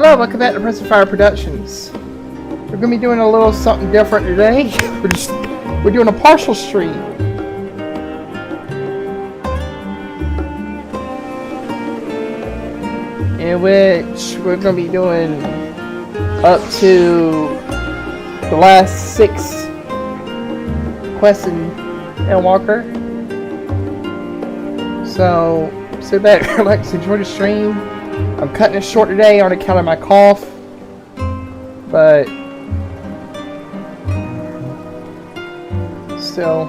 Hello, welcome back to Press Fire Productions. We're gonna be doing a little something different today. We're doing a partial stream. In which we're gonna be doing up to the last 6 quests in Endwalker. So sit back, relax, enjoy the stream. I'm cutting it short today on account of my cough, but still.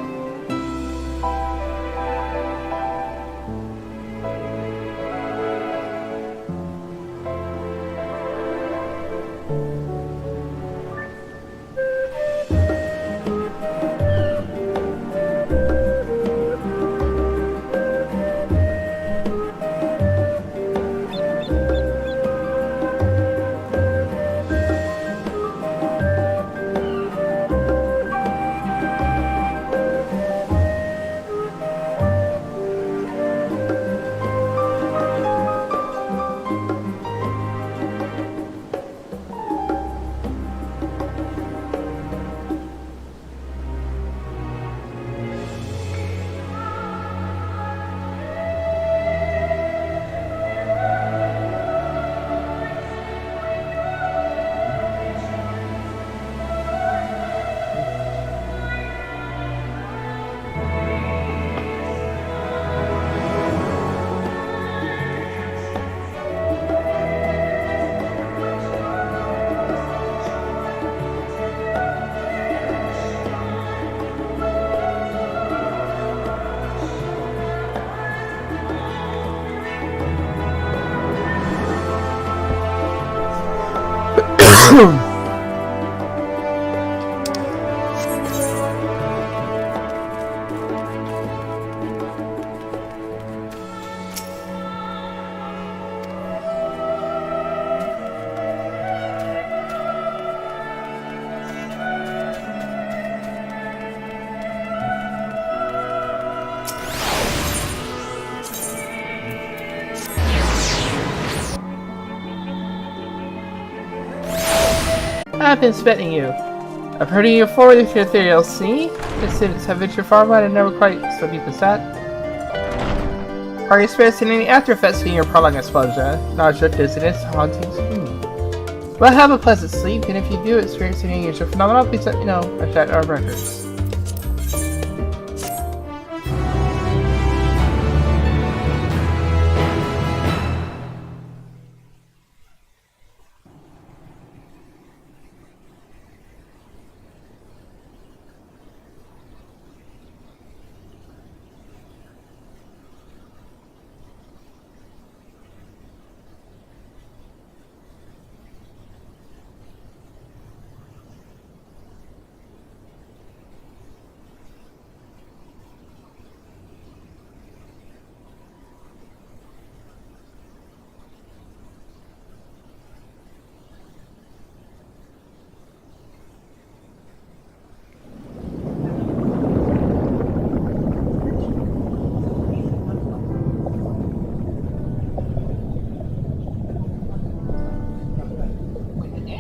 I've been expecting you. I've heard of you before with your ethereal sea. The students have ventured far wide and never quite so deep as that. Are you experiencing any after effects from your prolonged exposure? Nausea, dizziness, hauntings? Well, have a pleasant sleep, and if you do experience any unusual phenomena, please let me know. I've checked our records.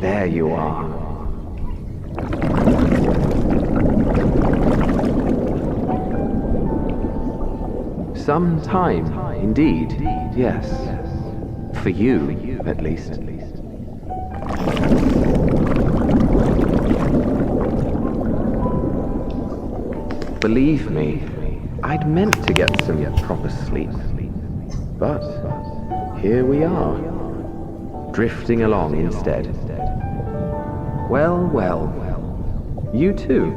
There you are. Some time, indeed, yes. For you, at least. Believe me, I'd meant to get some proper sleep. But here we are, drifting along instead. Well, well, you too.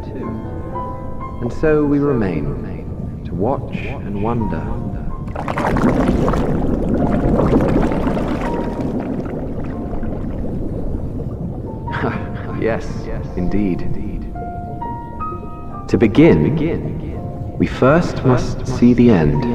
And so we remain, to watch and wonder. Yes, indeed. To begin, we first must see the end.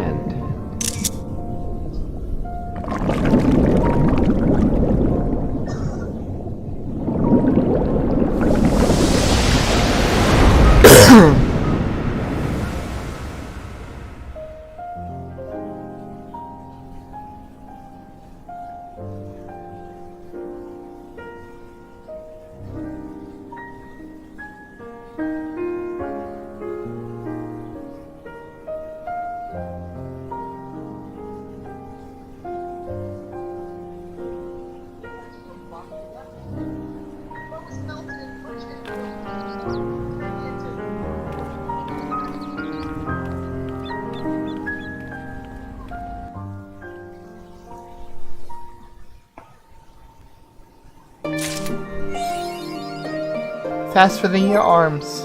Fast within your arms.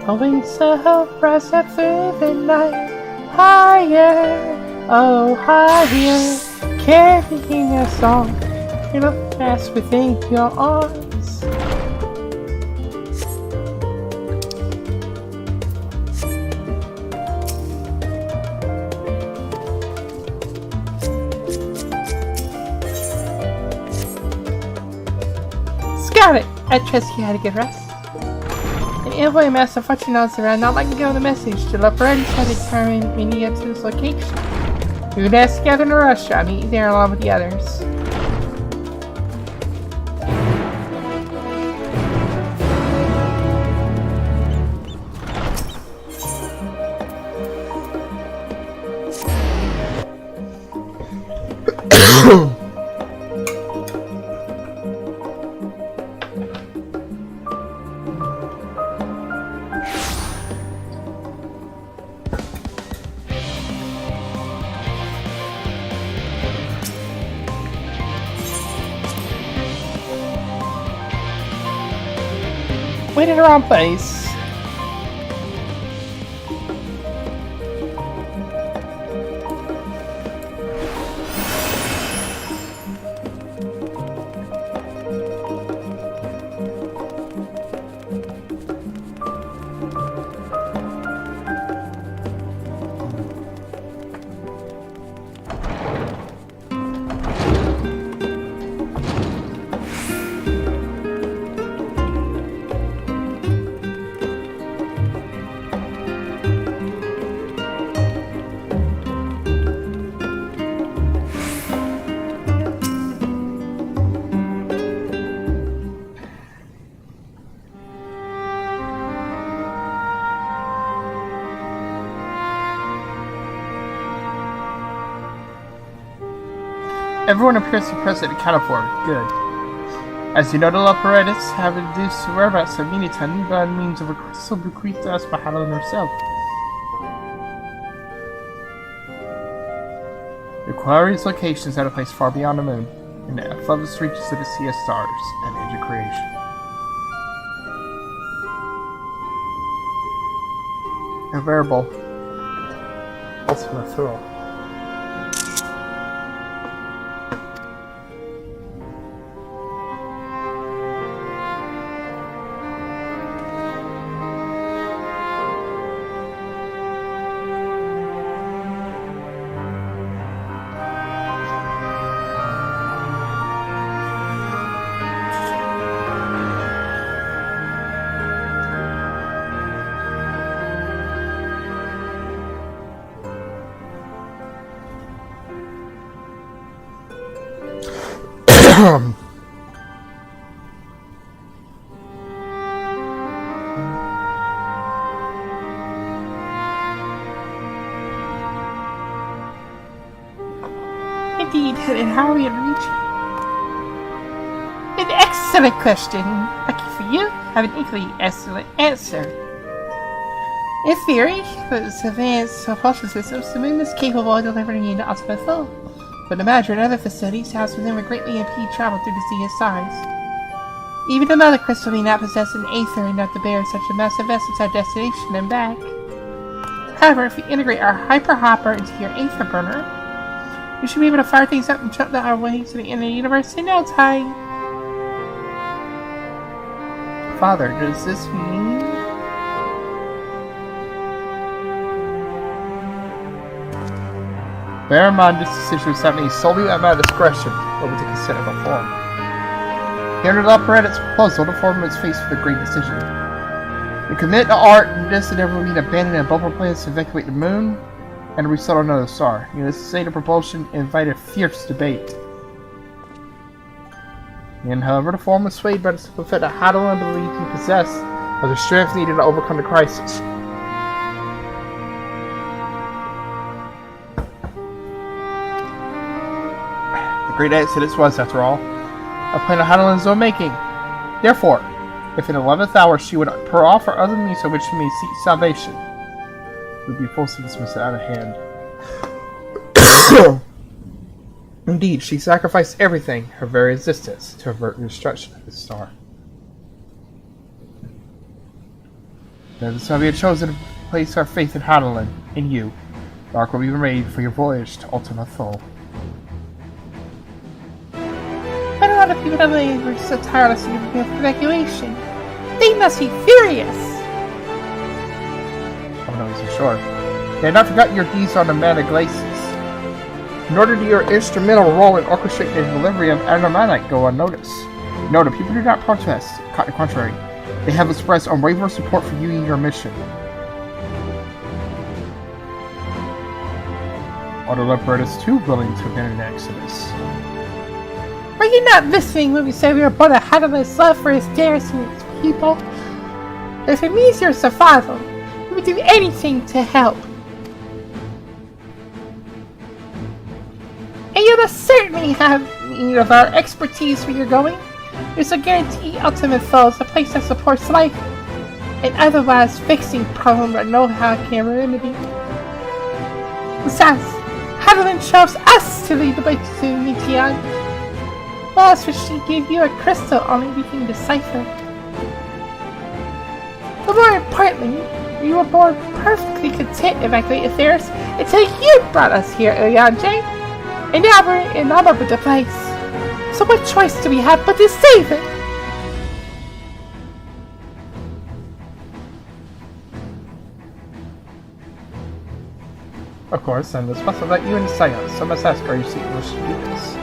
Going so rise up through the night. Higher, oh higher. Carrying a song. You know, fast within your arms. Scarlett, I trust you had a good rest. An envoy master Fortuna's around, not letting go of the message. The Leopard's had determined when you get to this location. We would ask together in a rush. I'll meet you there along with the others. Wait in the wrong place. Everyone appears to be present and accounted for. Good. As you know, the apparatus have induced the whereabouts of Miniton by means of a crystal bequeathed to us by Helen herself. The quarry's location is at a place far beyond the moon, in the farthest reaches of the sea of stars and the edge of creation. A variable ultimate thrill. Indeed, and how are we to reach you? An excellent question. Lucky for you, I have an equally excellent answer. In theory, with advanced propulsion systems, the moon is capable of delivering you the ultimate flow. But the matter and other facilities housed within would greatly impede travel through the sea of stars. Even another crystal may not possess an aether enough to bear such a massive vessel to our destination and back. However, if we integrate our hyper hopper into your aether burner, we should be able to fire things up and jump our way to the end of the universe in no time. Father, does this mean... Bear in mind this decision was happening solely at my discretion, or with the consent of a forum. Here under the apparatus proposal, the forum was faced with a great decision. We commit to art and this and ever mean abandoning above plans to evacuate the moon and resettle another star. You know, this state of propulsion invited fierce debate. And however, the forum was swayed by the simple fact that Hadelin believed he possessed of the strength needed to overcome the crisis. Great exodus was, after all, a plan of Hadelin's own making. Therefore, if in the 11th hour she would offer other means by which she may seek salvation, it would be forced to dismiss it out of hand. Indeed, she sacrificed everything, her very existence, to avert the destruction of the star. That is why we have chosen to place our faith in Hadelin, in you. The ark will be made for your voyage to Ultima Thule. But a lot of people were so tirelessly with evacuation. They must be furious. I'm not so sure. They have not forgotten your deeds on the Mana Glaciers. Nor did your instrumental role in orchestrating the delivery of Anomanite go unnoticed. No, the people do not protest. Quite the contrary. They have expressed unwavering support for you and your mission. Although the bird is too willing to abandon the Exodus. Were you not listening when we said we were born a Hadelin's love for his dares and his people? If it means your survival, we would do anything to help. And you must certainly have need of our expertise where you're going. There's a guarantee Ultimate Thule is a place that supports life and otherwise fixing problems that know-how can remedy. Besides, Hadelin chose us to lead the way to Meteon. Laws which she gave you a crystal only we can decipher. But more importantly, you were born perfectly content to evacuate affairs until you brought us here, Ilyanje. And now we're in love with the place. So what choice do we have but to save it? Of course, and it's possible that you and Sion, so I must ask, are you seeking wish to do this?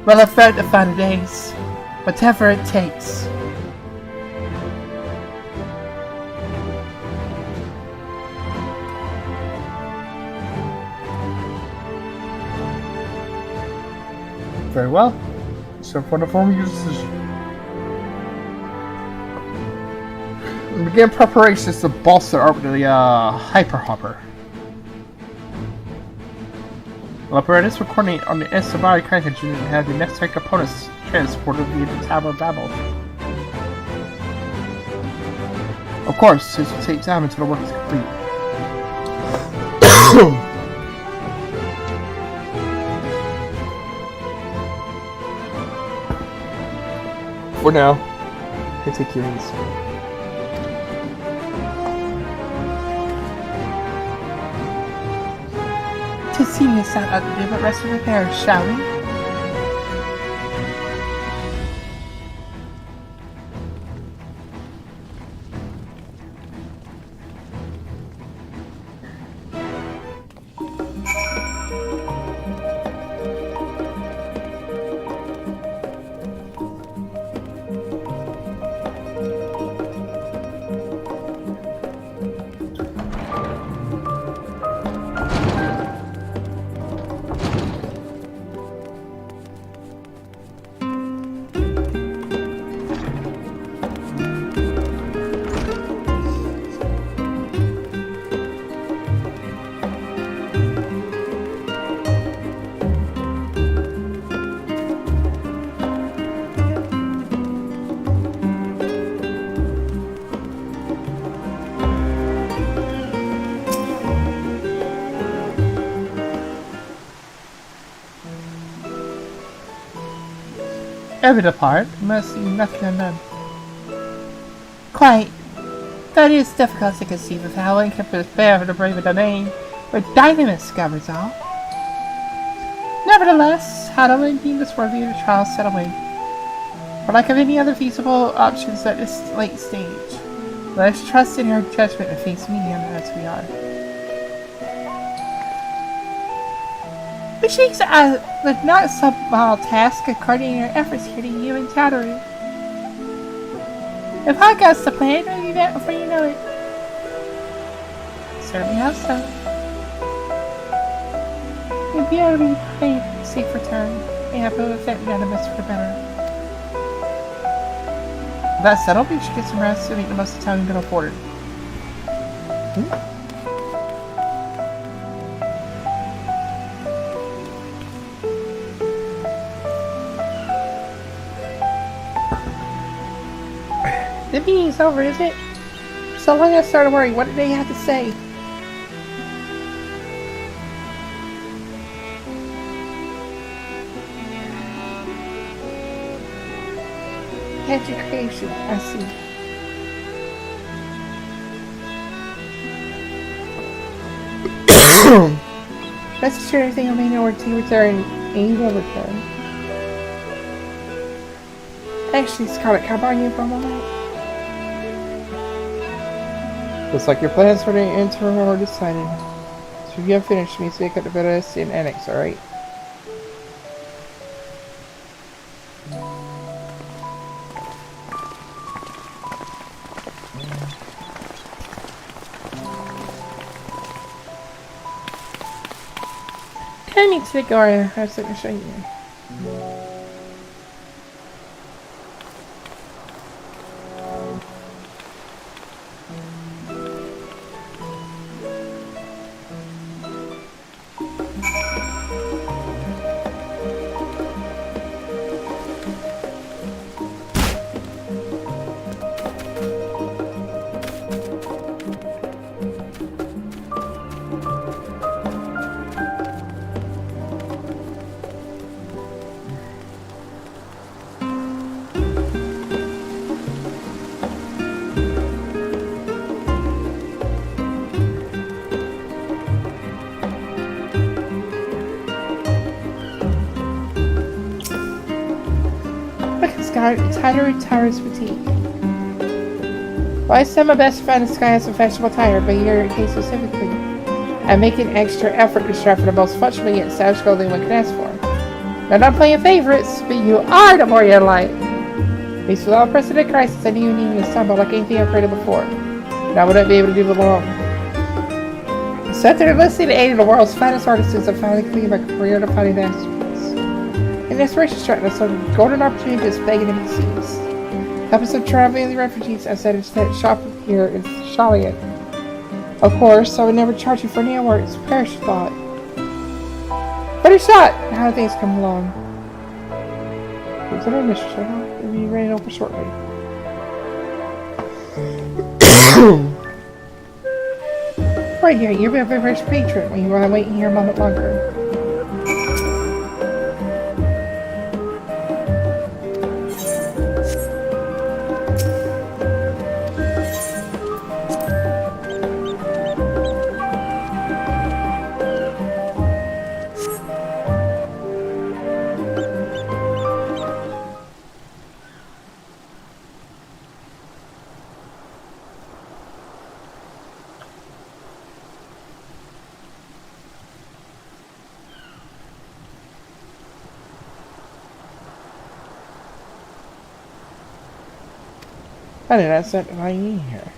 Well, I've found the fun days. Whatever it takes. Very well. So for the form of your decision. We begin preparations to bolster up the Hyper Hopper. The apparatus will coordinate on the Estabari Kankajin and have the necessary components transported via the Tower of Babel. Of course, this will take time until the work is complete. For now, I take your ease. To see us out of the different rest of the parish, shall we? Ever depart, must see nothing undone. Quite. That is difficult to conceive of how one can prepare for the brave domain where Dynamis governs all. Nevertheless, Hadelin deemed us worthy of the trial set away. For lack of any other feasible options at this late stage, let us trust in your judgment and face medium as we are. Which makes it the not small task of coordinating our efforts here to you and Tatteru. If I got the plan, we'll be back before you know it. Certainly how so. If you ever be safe return, and have no effect Endwalker for the better. That settled, we should get some rest and make the most of the time we can afford it. meeting's over, is it? So long I started worrying. What did they have to say? Magic creation, I see. Rest assured everything will remain in order to return, and you will return. Actually, Scarlett, can I borrow you for a moment? Looks like your plans for the interim are decided. So if you have finished, me take up the Ascian Annex, alright? I need to go. I have something to show you. Tired Towers Boutique. Well, I said my best friend Sky has a fashionable tire, but your case specifically, I make an extra effort to strive for the most functional yet stylish clothing one can ask for. Now, I'm not playing favorites, but you are the more you like. Faced with all precedent crisis, I knew you needed to stumble like anything I've created before. Now I wouldn't be able to do it alone. So after enlisting the aid of the world's finest artisans, I finally completed my career to finding masterpiece. An inspiration struck us a golden opportunity to display in the seas. Helping some traveling refugees, I said instead shop here in Shalian. Of course, I would never charge you for any words. Perish thought. But a shot! How do things come along? Is that our mission? We'll be ready over shortly. Right here, you're my very rich patron when you want to wait here a moment longer. I did not set my in here.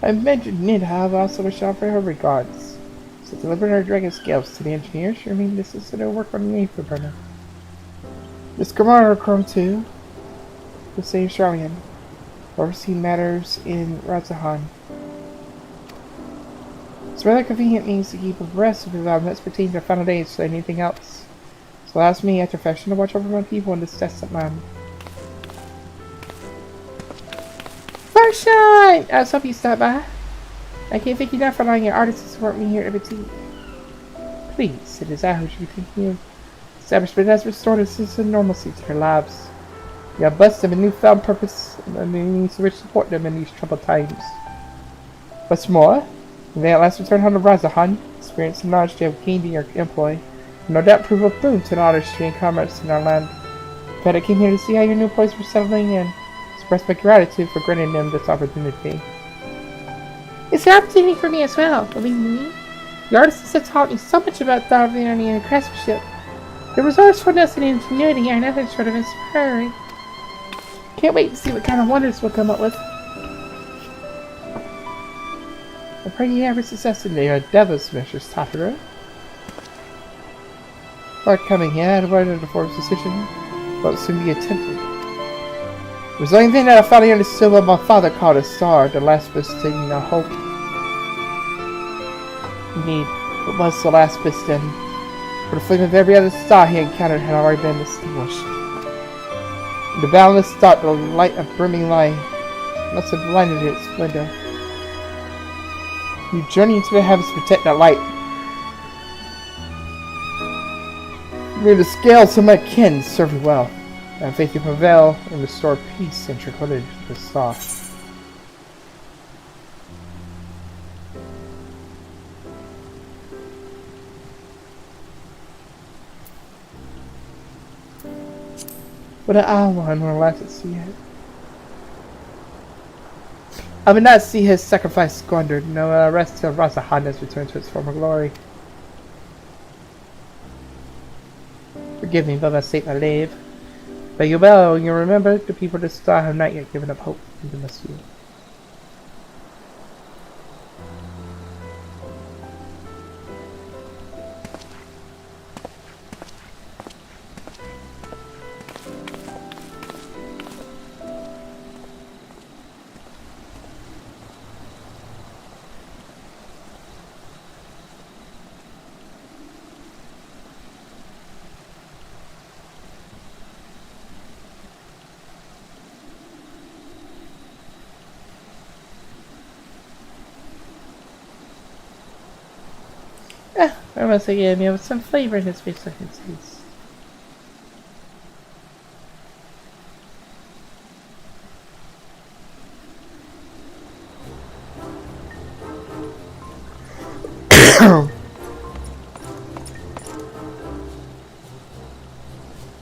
I mentioned Nidha also to shop for her regards. So delivering our dragon scales to the engineers, you mean this is to work on the Aether burner. This Gamara Chrome 2, the same Sharian, overseeing matters in Razahan. It's rather convenient means to keep abreast of developments pertaining to final days than anything else. So ask me after fashion to watch over my people in this destined land. Sunshine! I was hoping you stopped by. I can't thank you enough for allowing your artists to support me here at the boutique. Please, it is I who should be thanking you. Establishment has restored a sense of normalcy to their lives. You have blessed them with newfound purpose and the means to which support them in these troubled times. What's more, when they at last return home to Razahan, experience and knowledge they have gained in your employ, will no doubt prove a boon to the artistry and commerce in our land. In fact, I came here to see how your new employees were settling in. Express my gratitude for granting them this opportunity. It's an opportunity for me as well, believe me. The artists have taught me so much about thought learning and craftsmanship. The resourcefulness and ingenuity are nothing short of inspiring. Can't wait to see what kind of wonders we'll come up with. I pray you have success in your endeavors, Mistress Tataru. Before coming here, I had a word of the Force decision, but will soon be attempted. It was the only thing that I finally understood what my father called a star, the last of us taking a hope. Indeed, It was the last piston. For the flame of every other star he encountered had already been extinguished. The boundless dark, the light of brimming light, must have blinded its splendor. You journey into the heavens to protect that light. May the scales of my kin serve you well, and faith you prevail and restore peace and tranquility to the star. But I want to last to see it. I would not see his sacrifice squandered, no rest till Rasa Hadna's return to its former glory. Forgive me, but I state my leave. But you will, you remember, the people of the star have not yet given up hope in the MSQ. I must say, yeah, with some flavor in his face, I can taste.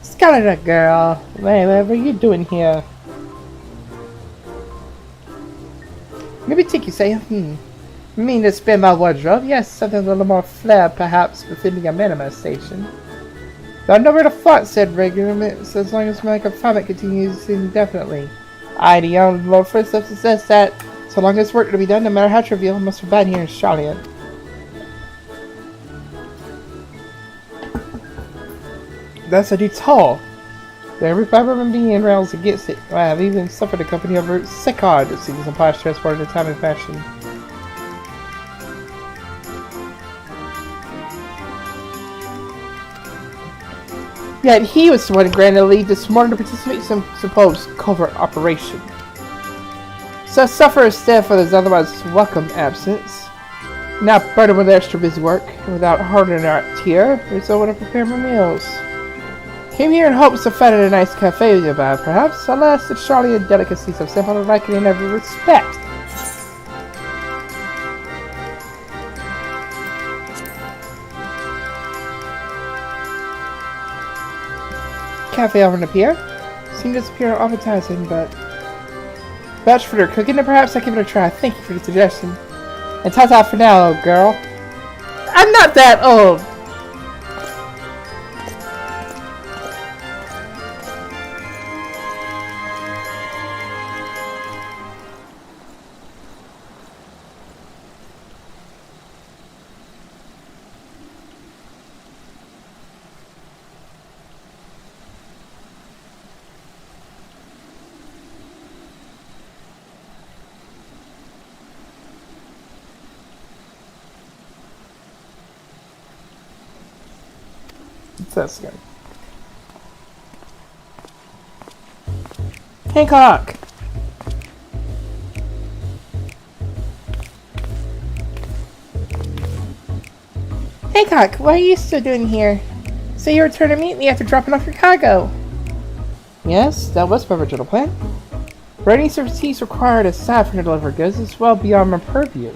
Scarlett, girl, what are you doing here? Maybe take you say, You mean to spin my wardrobe? Yes, something a little more flair, perhaps, befitting a minimum station. But I never the thought, said Regularment, as long as my confinement continues indefinitely. I, the young Lord First, says that, so long as work to be done, no matter how trivial, must provide here in Charlotte. That's a detail. Every fiber of being rails against it. I have even suffered the company of Secard that seems implies transport in a timely fashion. Yet he was the one granted leave this morning to participate in some supposed covert operation. So suffer instead for his otherwise welcome absence. Now burdened with extra busy work, and without hardening our tear, we still want to prepare my meals. Came here in hopes of finding a nice cafe nearby, perhaps. Alas, the Charlotte delicacies of simple and liking in every respect. Cafe over in the pier? Seemed to disappear advertising, but vouch for their cooking, and perhaps I'll give it a try. Thank you for the suggestion. And ta-ta for now, old girl. I'm not that old! That's good. Hancock! Hancock, what are you still doing here? So you return to meet me after dropping off your cargo? Yes, that was my original plan. But any expertise required aside from the delivery goods is well beyond my purview.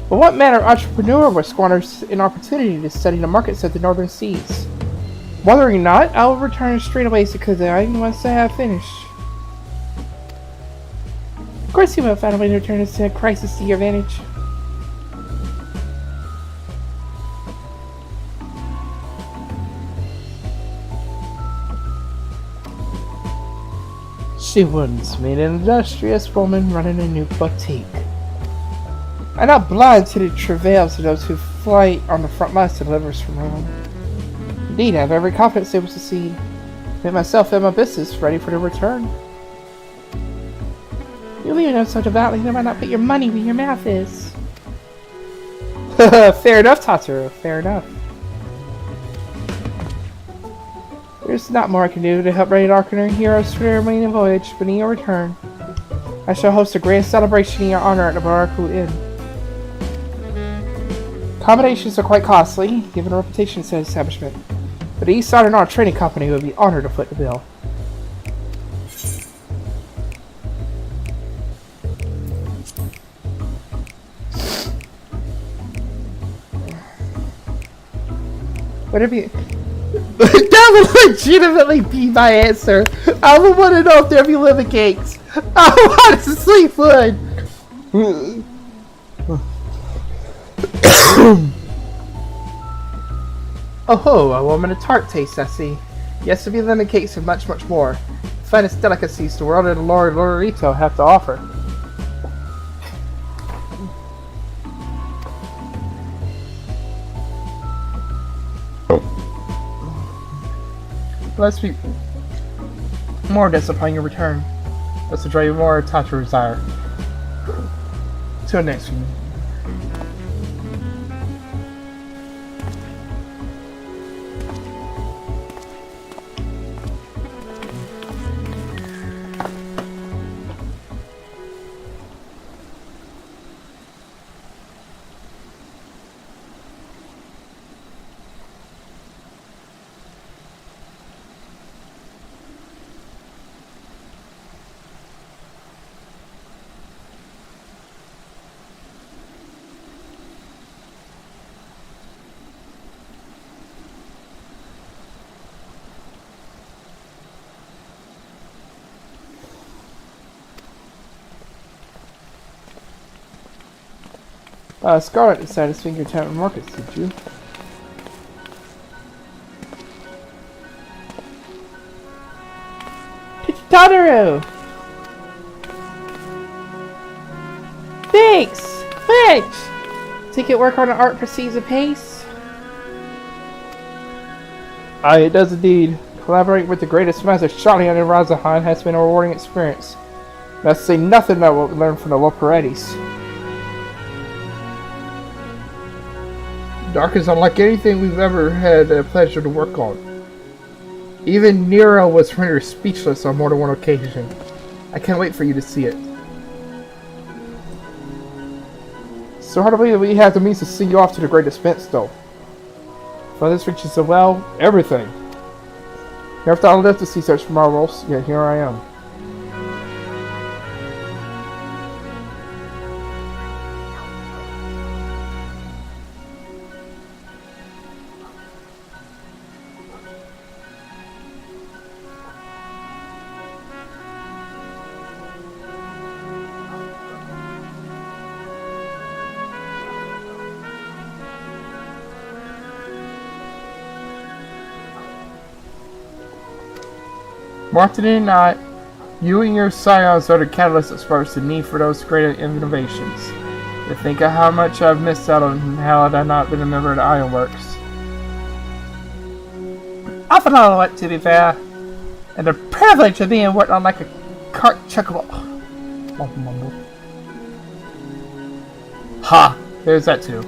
But what manner of entrepreneur would squander an opportunity to study the markets of the northern seas? Wondering not, I will return straight away to Kuzain once I have finished. Of course you will find a way to return this crisis to your advantage. She once made an industrious woman running a new boutique. I'm not blind to the travails of those who fly on the front lines to deliver us from home. Indeed, I have every confidence they will succeed. Make myself and my business ready for their return. You even know so devoutly that I might not put your money where your mouth is. Fair enough, Tataru. Fair enough. There's not more I can do to help ready Arcanine and heroes for their remaining voyage, but in your return, I shall host a grand celebration in your honor at the Baraku Inn. Accommodations are quite costly, given the reputation of the establishment, but the East Southern Art Training Company would be honored to foot the bill. Would it be... That would legitimately be my answer. I would want to know if there'd be lemon cakes. I want to sleep food. Oh, a woman of tart taste, I see. Yes, there'll be lemon cakes and much, much more. The finest delicacies the world and Lord Lorito have to offer. Let's be more disappointing your return. Let's enjoy you more Tataru's desire. Till next week. Scarlett decided to spend your time at markets, did you? Tataru! Thanks! Thanks! Think it work on art proceeds apace? Aye, it does indeed. Collaborating with the greatest master Shalian and Razahan has been a rewarding experience. Not to say nothing about what we learned from the Loperettes. Dark is unlike anything we've ever had the pleasure to work on. Even Nero was rendered speechless on more than one occasion. I can't wait for you to see it. So hard to believe that we have the means to send you off to the great expense, though. For this reaches so well, everything. Never thought I'd live to see such marvels, yet here I am. More often than not, you and your scions are the catalyst that sparks the need for those great innovations. To think of how much I've missed out on how had I not been a member of the Ironworks. I follow it, to be fair, and the privilege of being worked on like a cart chuckable. Ha! There's that too.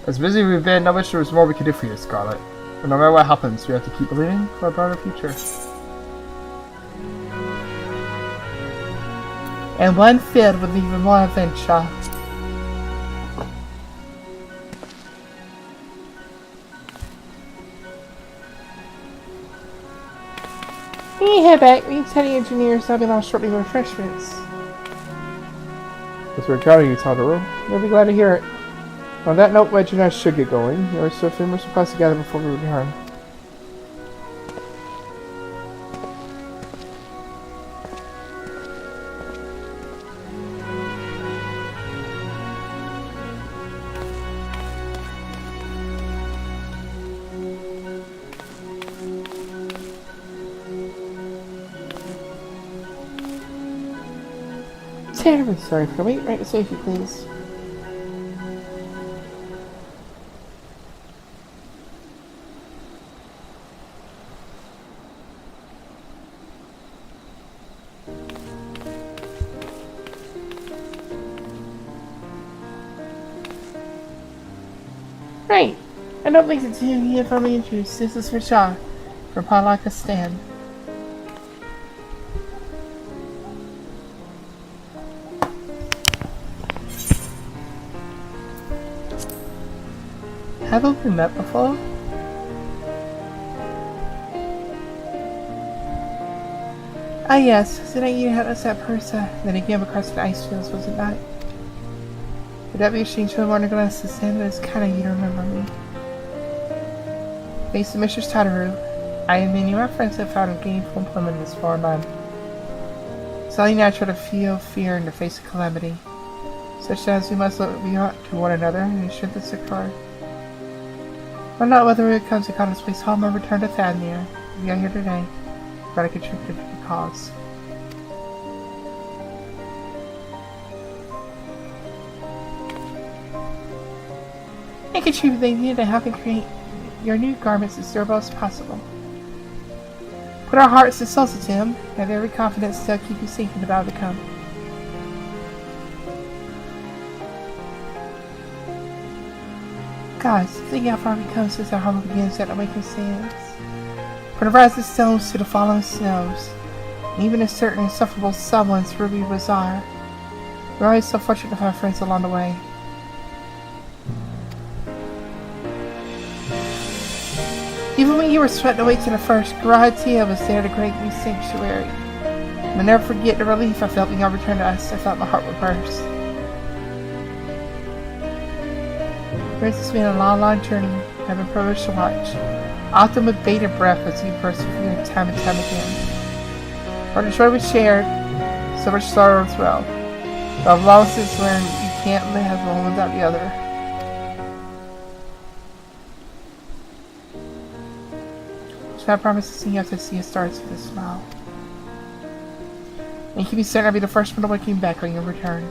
As busy as we've been, I wish there was more we could do for you, Scarlett. But no matter what happens, we have to keep believing for a brighter future. And one filled with even more adventure. When you head back, we can tell the engineers I'll be on shortly with refreshments. As we're counting you, Tataru. You'll be glad to hear it. On that note, Wedge and I should get going. There are still a few more supplies to gather before we return. Terribly sorry for the wait. Right to safety, please. Great. I don't think it's you have only introduced. This is Rashad from Palakistan. Haven't we met before? Ah yes, wasn't it you had us at Persa, then again across the ice fields, was it not? Would that be a change from the glasses then? It's kinda you to remember me. Face to Mr. Tataru. I and many of my friends have found gainful employment in this foreign land. It's only natural to feel fear in the face of calamity, such as we must look beyond to one another and ensure this occur. But not whether it comes to call this place home or return to Fandaniel. We are here today. Got to contribute to the cause. And contribute they need to help and create your new garments as durable as possible. Put our hearts and souls into them, and have every confidence they'll keep you safe in the battle to come. Gods, think how far we come since our harbor begins at awakened sands. From the rising stones to the falling snows, and even a certain insufferable someone's ruby bazaar. We're always so fortunate to find friends along the way. Even when you were swept away to the first, Garatia was there to great new sanctuary. I'll never forget the relief I felt when y'all returned to us. I felt my heart would burst. It's been a long journey. I've been privileged to watch. Often with bated breath as you persevere time and time again. For the joy was shared, so much sorrow as well. But I've long since learned you can't live one without the other. So I promise to see you after the sea starts with a smile. And you can be certain I'll be the first one to welcome you back on your return.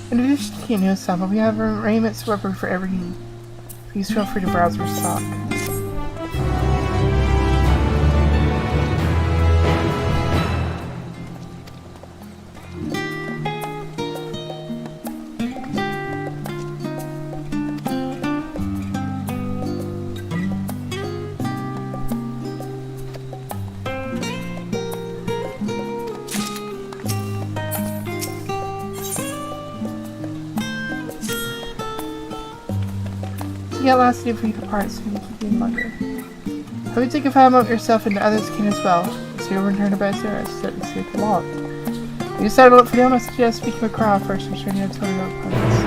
In addition to your new sample, we have arrangements for every need. Please feel free to browse our stock. You got lots to do for you to part, so you can keep you longer. Hope you take a time out yourself and the others can as well. So you'll return to bed soon, certainly stay for long. If you decide to look for them, I suggest speaking with Crowd first. I'm sure you have 20 other plans.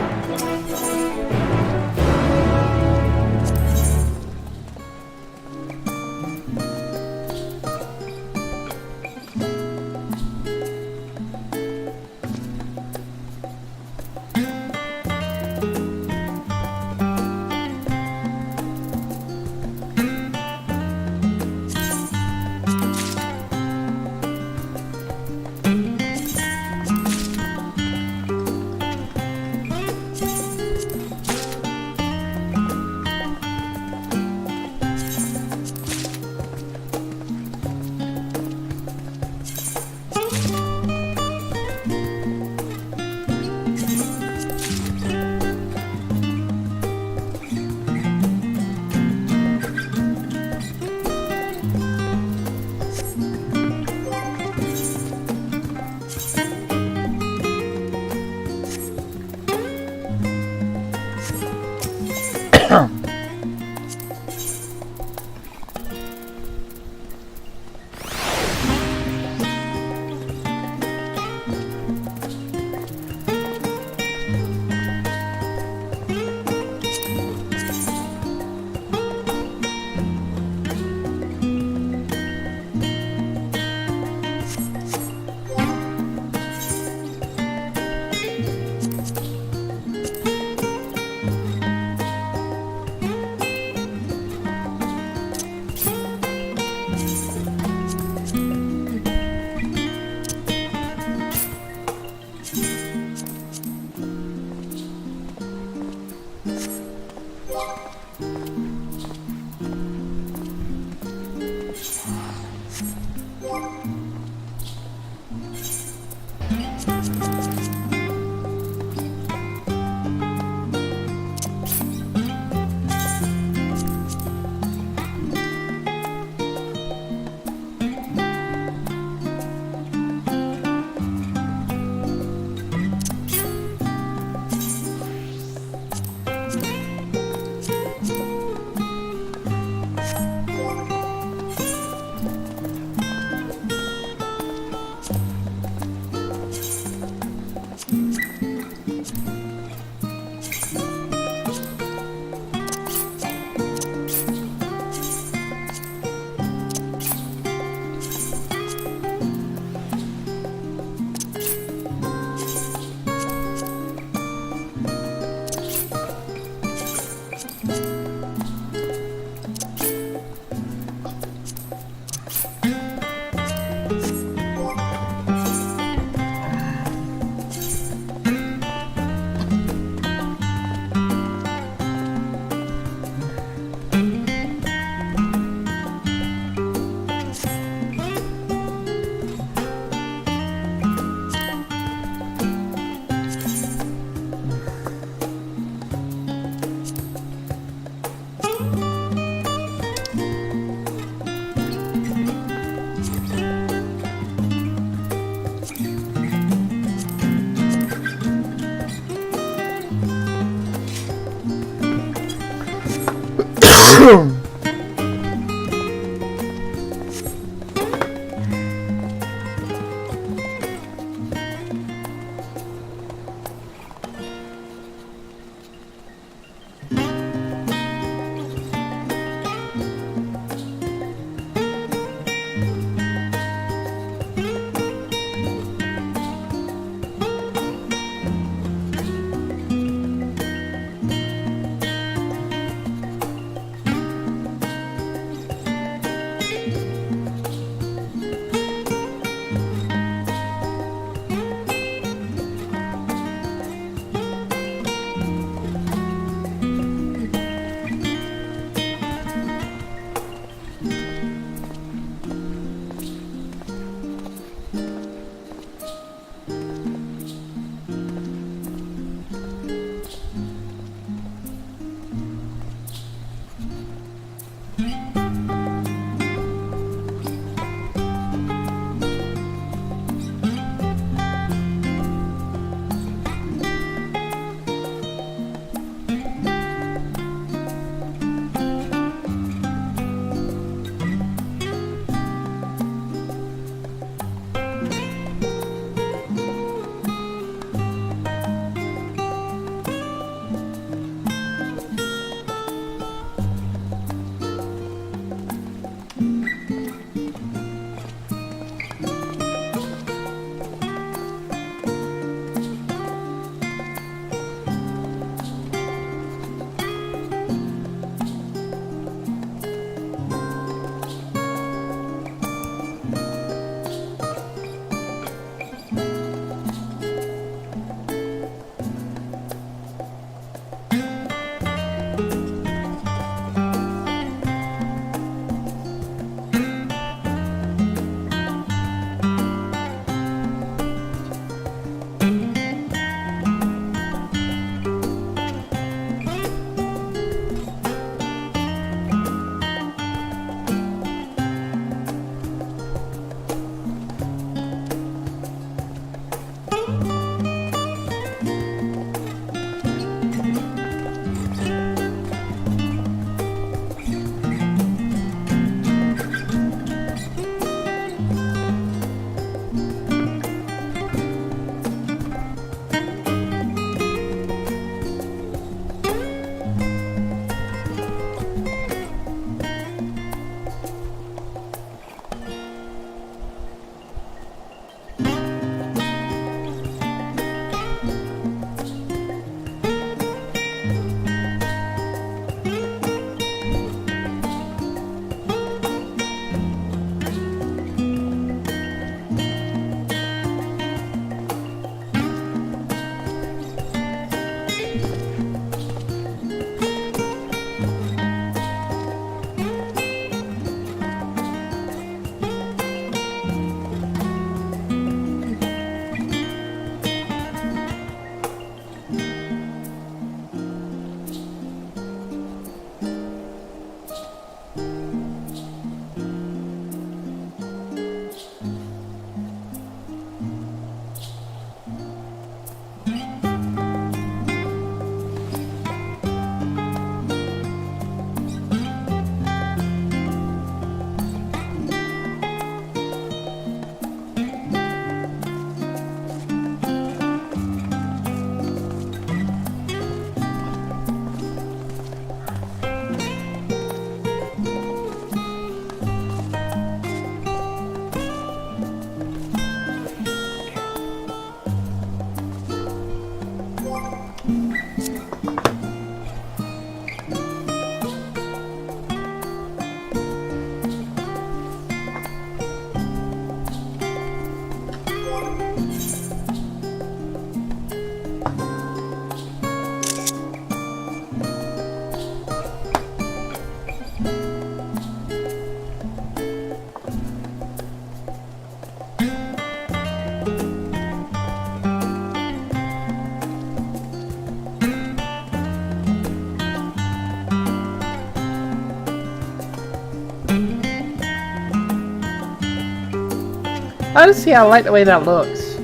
Honestly, I like the way that looks.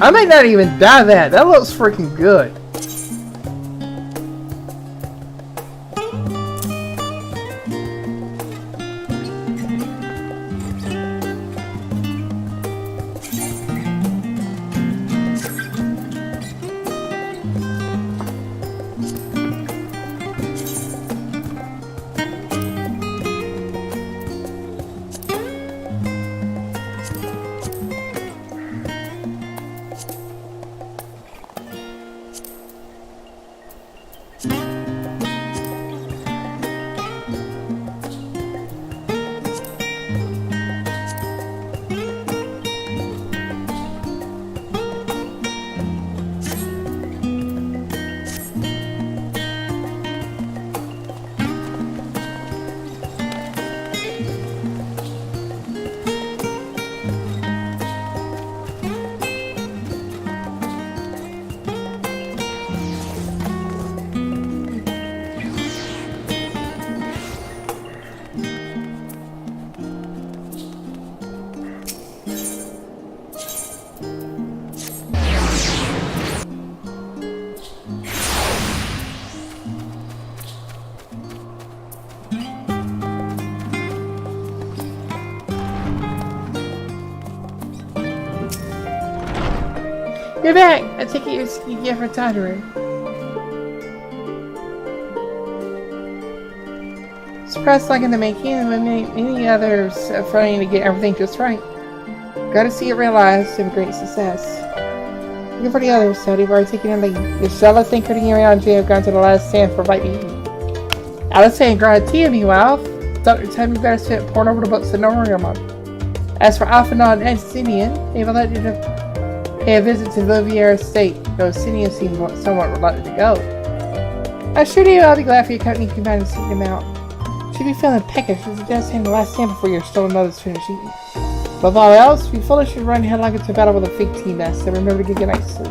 I might not even dye that. That looks freaking good. You're back! I take it you're here for tottering. Surprised like in the making, and many others are trying to get everything just right. Gotta see it realized to a great success. Looking for the others, so they've already taken a lead. The Scarlett Baku and Jay have gone to the last stand for bite meat. Alice and Gratia, meanwhile, thought the time you better spend pouring over the books in November. As for Alphanon and Simeon, they've elected to pay a visit to Livier Estate, though Simeon seems somewhat reluctant to go. I'm sure I'll be glad for your company if you manage to seek them out. Should be feeling peckish, as it does seem the last stand before you're stolen others to finish eating. Above all else, be foolish to run headlong into battle with a fig tea nest, and remember to get a good night's sleep.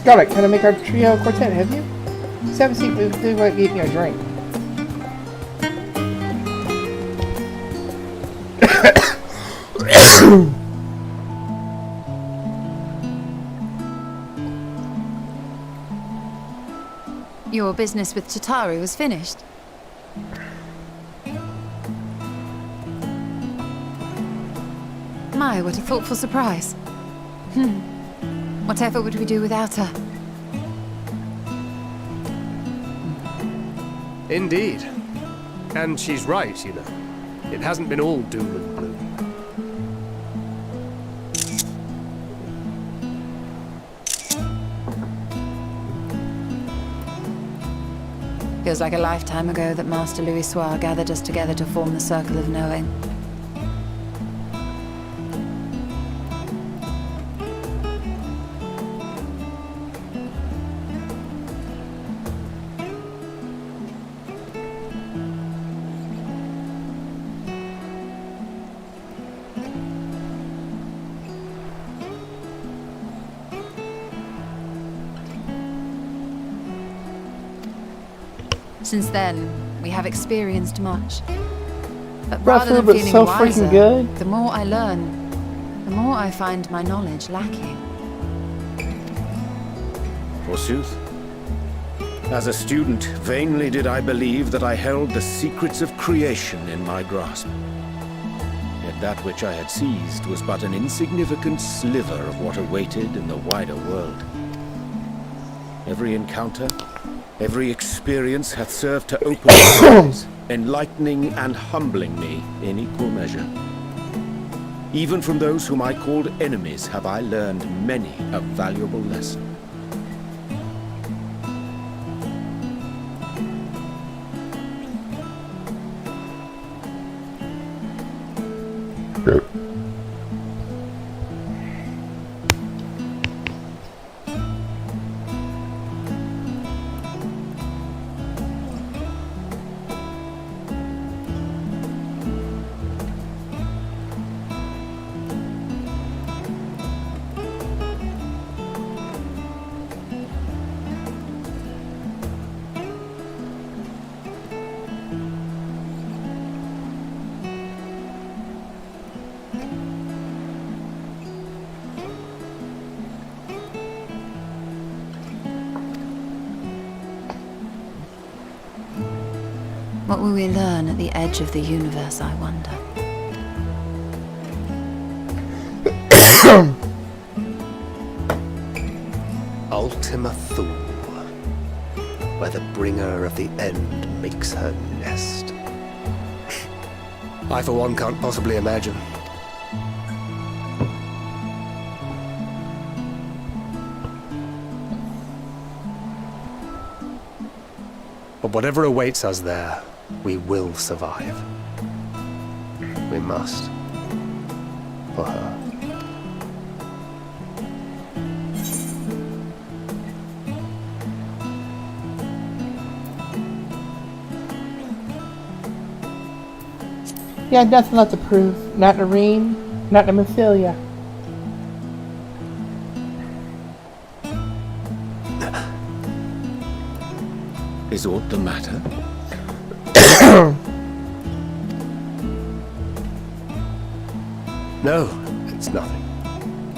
Scarlett, can I make our trio quartet, have you? Just have a seat, we might get me a drink. Your business with Chitauri was finished. My, what a thoughtful surprise. Whatever would we do without her? Indeed. And she's right, you know. It hasn't been all doom and gloom. Feels like a lifetime ago that Master Louis Soir gathered us together to form the Circle of Knowing. Since then, we have experienced much. But Rough rather than but feeling so wiser, freaking good. the more I learn, the more I find my knowledge lacking. Forsooth. As a student, vainly did I believe that I held the secrets of creation in my grasp. Yet that which I had seized was but an insignificant sliver of what awaited in the wider world. Every encounter, every experience hath served to open my eyes, enlightening and humbling me in equal measure. Even from those whom I called enemies have I learned many a valuable lesson. What will we learn at the edge of the universe, I wonder? Ultima Thule, where the bringer of the end makes her nest. I, for one, can't possibly imagine. But whatever awaits us there, we will survive. We must. For her. Yeah, nothing left to prove. Not Noreen, not Nephilia. Is aught the matter? No, it's nothing.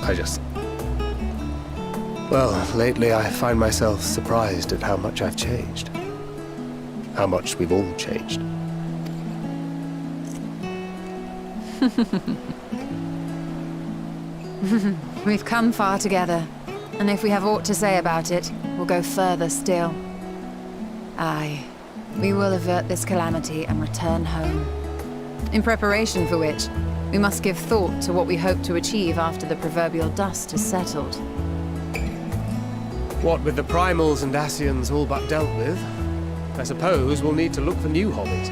I just... Well, lately I find myself surprised at how much I've changed. How much we've all changed. We've come far together, and if we have aught to say about it, we'll go further still. Aye, we will avert this calamity and return home. In preparation for which, we must give thought to what we hope to achieve after the proverbial dust has settled. What with the Primals and Ascians all but dealt with, I suppose we'll need to look for new hobbies.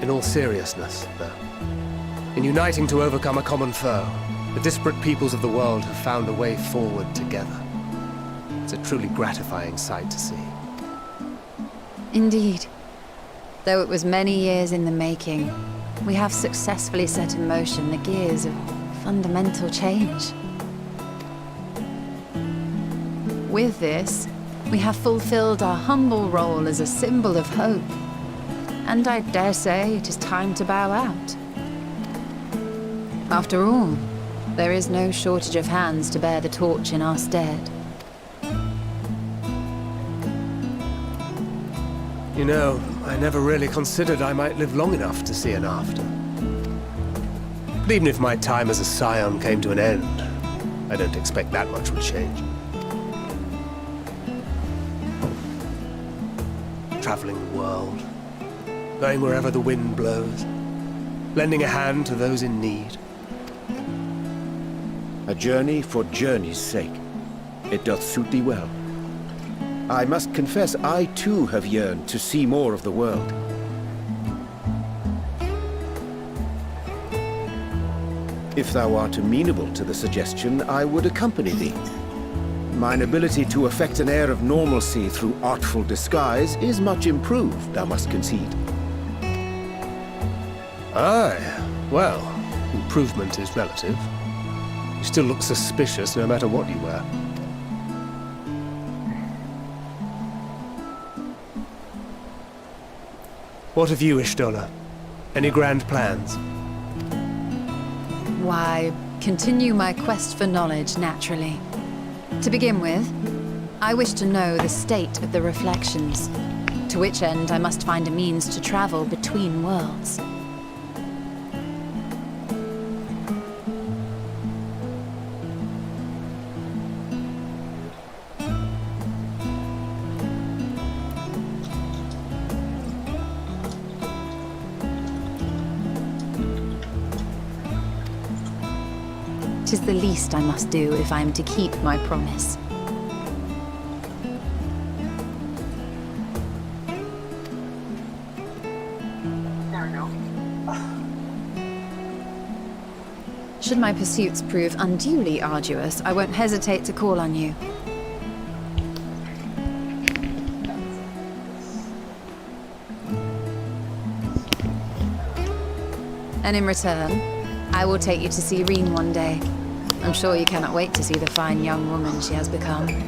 In all seriousness, though. In uniting to overcome a common foe, the disparate peoples of the world have found a way forward together. It's a truly gratifying sight to see. Indeed. Though it was many years in the making, we have successfully set in motion the gears of fundamental change. With this, we have fulfilled our humble role as a symbol of hope. And I dare say it is time to bow out. After all, there is no shortage of hands to bear the torch in our stead. You know, I never really considered I might live long enough to see an after. But even if my time as a scion came to an end, I don't expect that much would change. Traveling the world, going wherever the wind blows, lending a hand to those in need. A journey for journey's sake. It doth suit thee well. I must confess, I too have yearned to see more of the world. If thou art amenable to the suggestion, I would accompany thee. Mine ability to effect an air of normalcy through artful disguise is much improved, thou must concede. Aye, well, improvement is relative. You still look suspicious no matter what you wear. What of you, Ishtola? Any grand plans? Why, continue my quest for knowledge, naturally. To begin with, I wish to know the state of the reflections, to which end I must find a means to travel between worlds. 'Tis the least I must do if I am to keep my promise. Should my pursuits prove unduly arduous, I won't hesitate to call on you. And in return, I will take you to see Reen one day. I'm sure you cannot wait to see the fine young woman she has become. And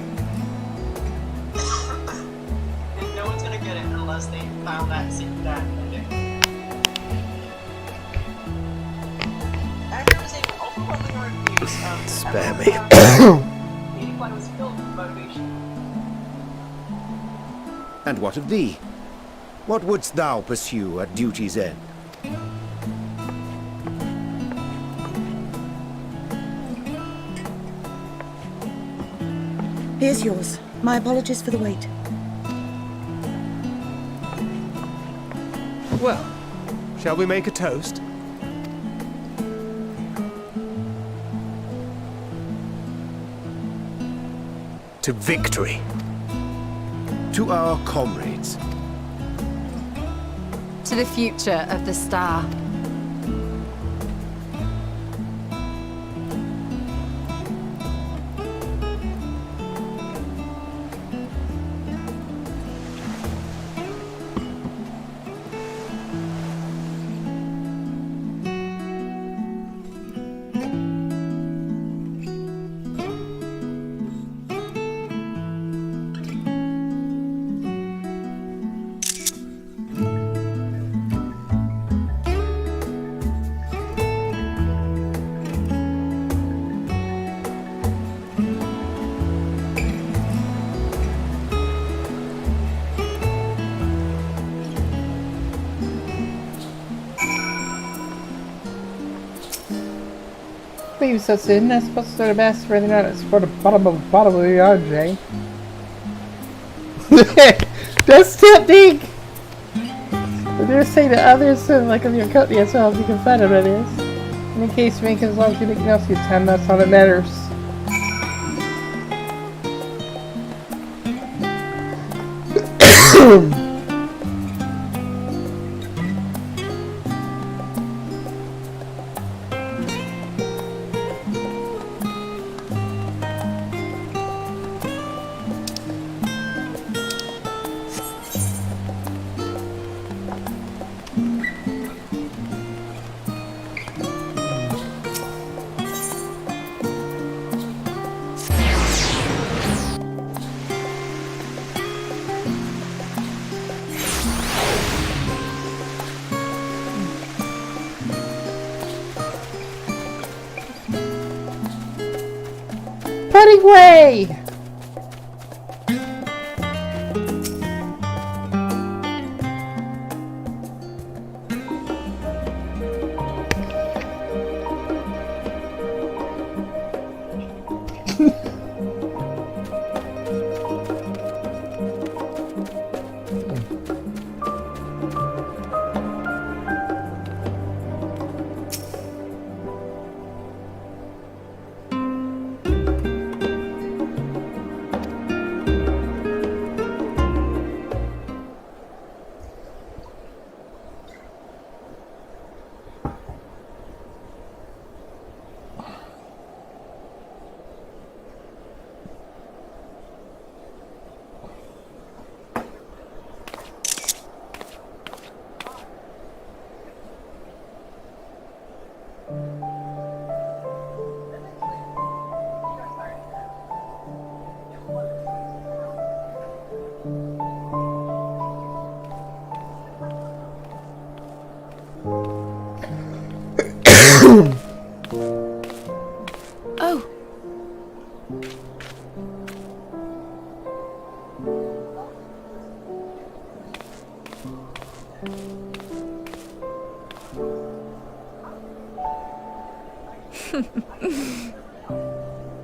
no one's gonna get it unless they found that ending. After receiving overwhelming reviews, Spare me. the meeting plan was filled with motivation. And what of thee? What wouldst thou pursue at duty's end? Here's yours. My apologies for the wait. Well, shall we make a toast? To victory. To our comrades. To the future of the star. Leave so soon. That's supposed to the best for the night. It's for the bottom of the yard, Jay. That's tempting! But they're saying to others, like on your company as well, you can find out what it is. And in case you make it as long as you make else you time, that's all that matters. Putting way!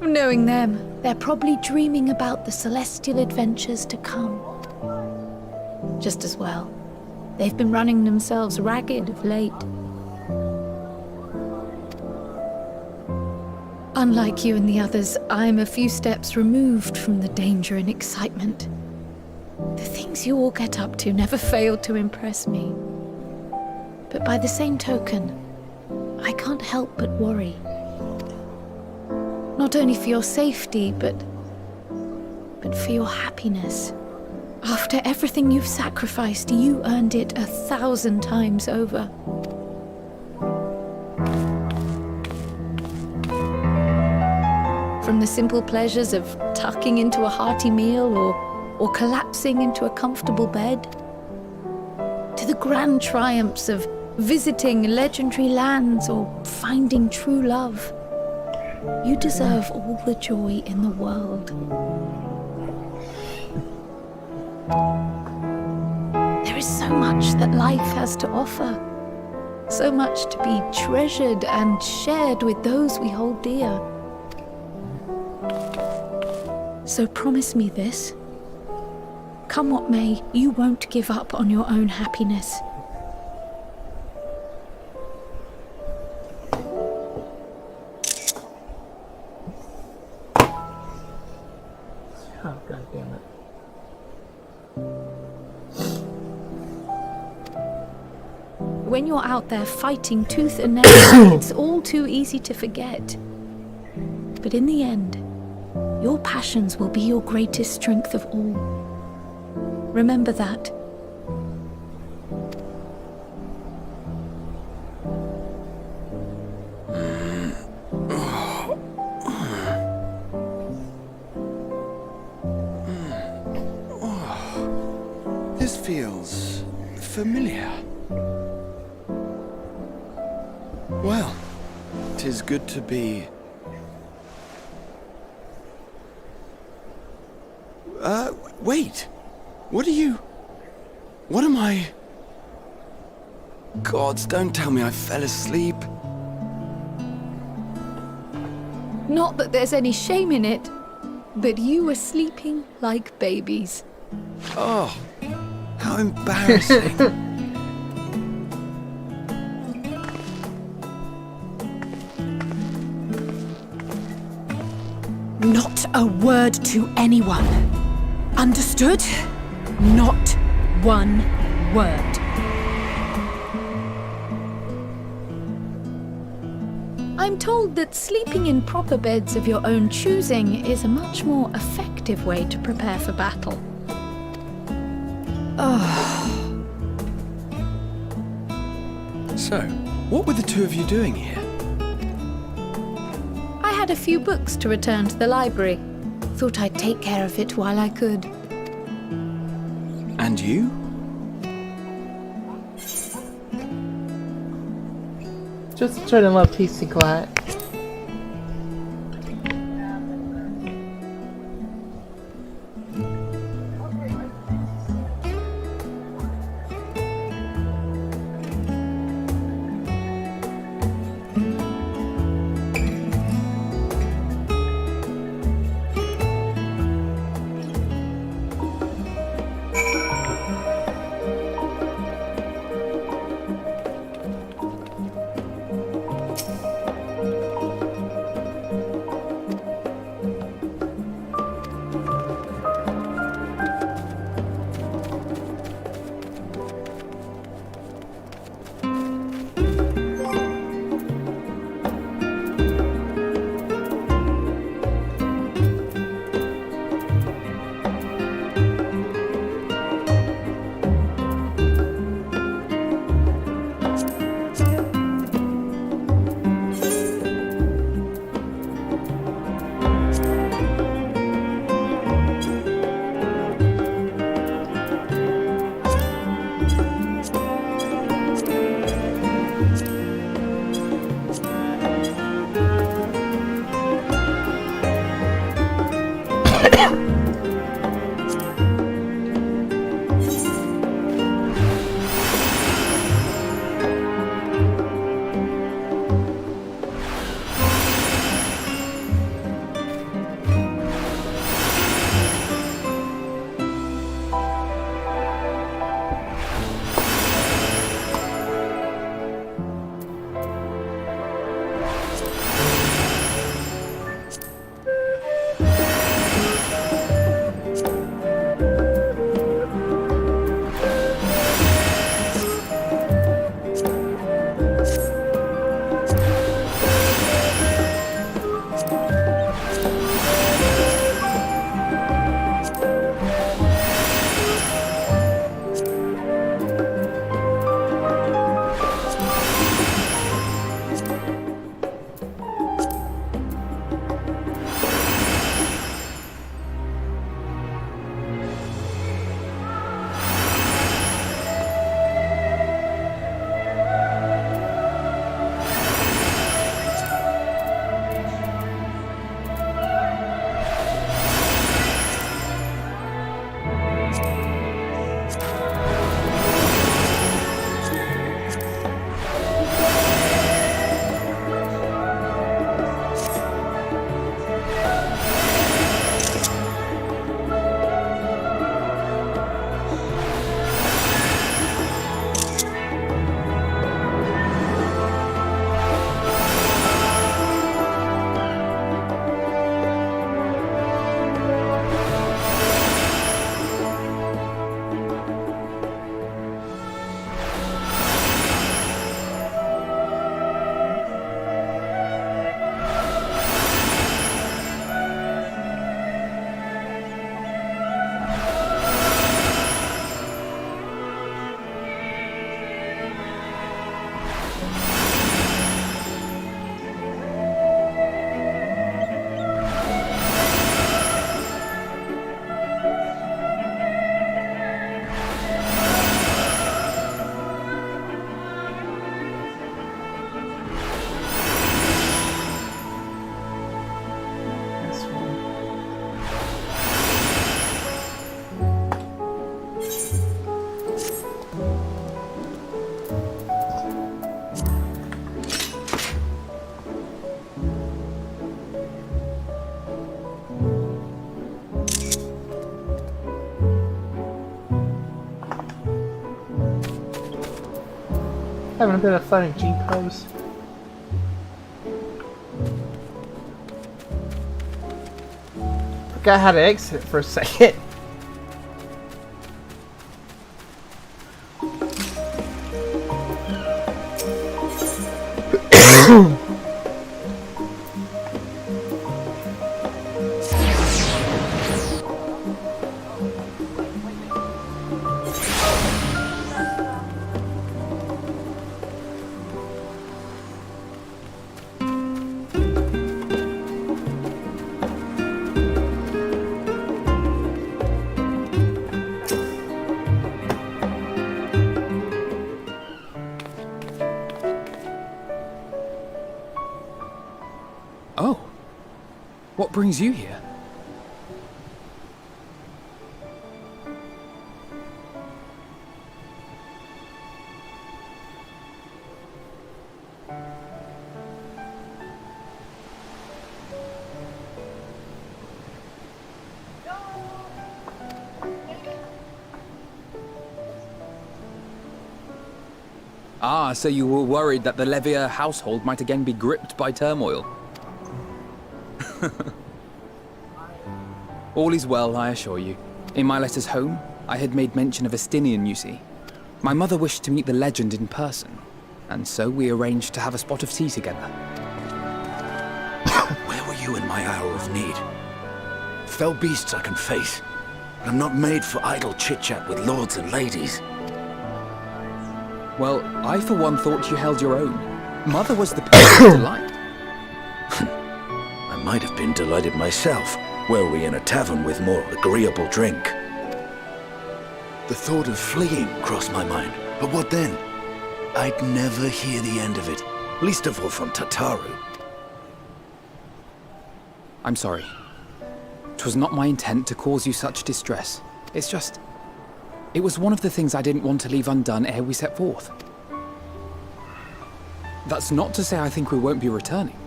Knowing them, they're probably dreaming about the celestial adventures to come. Just as well. They've been running themselves ragged of late. Unlike you and the others, I'm a few steps removed from the danger and excitement. The things you all get up to never fail to impress me. But by the same token, I can't help but worry. Not only for your safety, but for your happiness. After everything you've sacrificed, you earned it 1,000 times over. From the simple pleasures of tucking into a hearty meal or collapsing into a comfortable bed, to the grand triumphs of visiting legendary lands or finding true love. You deserve all the joy in the world. There is so much that life has to offer. So much to be treasured and shared with those we hold dear. So promise me this. Come what may, you won't give up on your own happiness. Oh, God damn it. When you're out there fighting tooth and nail, it's all too easy to forget. But in the end, your passions will be your greatest strength of all. Remember that. This feels familiar. Well, 'tis good to be... wait! What am I... Gods, don't tell me I fell asleep. Not that there's any shame in it, but you were sleeping like babies. Oh, how embarrassing. Not a word to anyone. Understood? Not one word. I'm told that sleeping in proper beds of your own choosing is a much more effective way to prepare for battle. So, what were the two of you doing here? I had a few books to return to the library. Thought I'd take care of it while I could. And you? Just trying to love peace and quiet. Having a bit of fun in G pose. Forgot how to exit for a second. Oh, what brings you here? Ah, so you were worried that the Levier household might again be gripped by turmoil. All is well, I assure you. In my letters home, I had made mention of Astinian, you see. My mother wished to meet the legend in person, and so we arranged to have a spot of tea together. Where were you in my hour of need? Fell beasts I can face, but I'm not made for idle chit-chat with lords and ladies. Well, I for one thought you held your own. Mother was the perfect delight. I might have been delighted myself, were we in a tavern with more agreeable drink. The thought of fleeing crossed my mind, but what then? I'd never hear the end of it, least of all from Tataru. I'm sorry. 'Twas not my intent to cause you such distress. It's just... it was one of the things I didn't want to leave undone ere we set forth. That's not to say I think we won't be returning.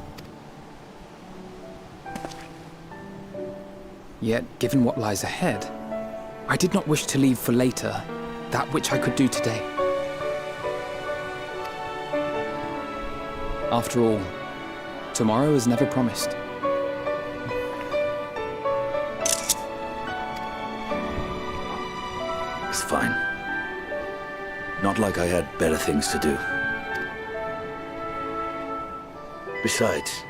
Yet, given what lies ahead, I did not wish to leave for later that which I could do today. After all, tomorrow is never promised. It's fine. Not like I had better things to do. Besides,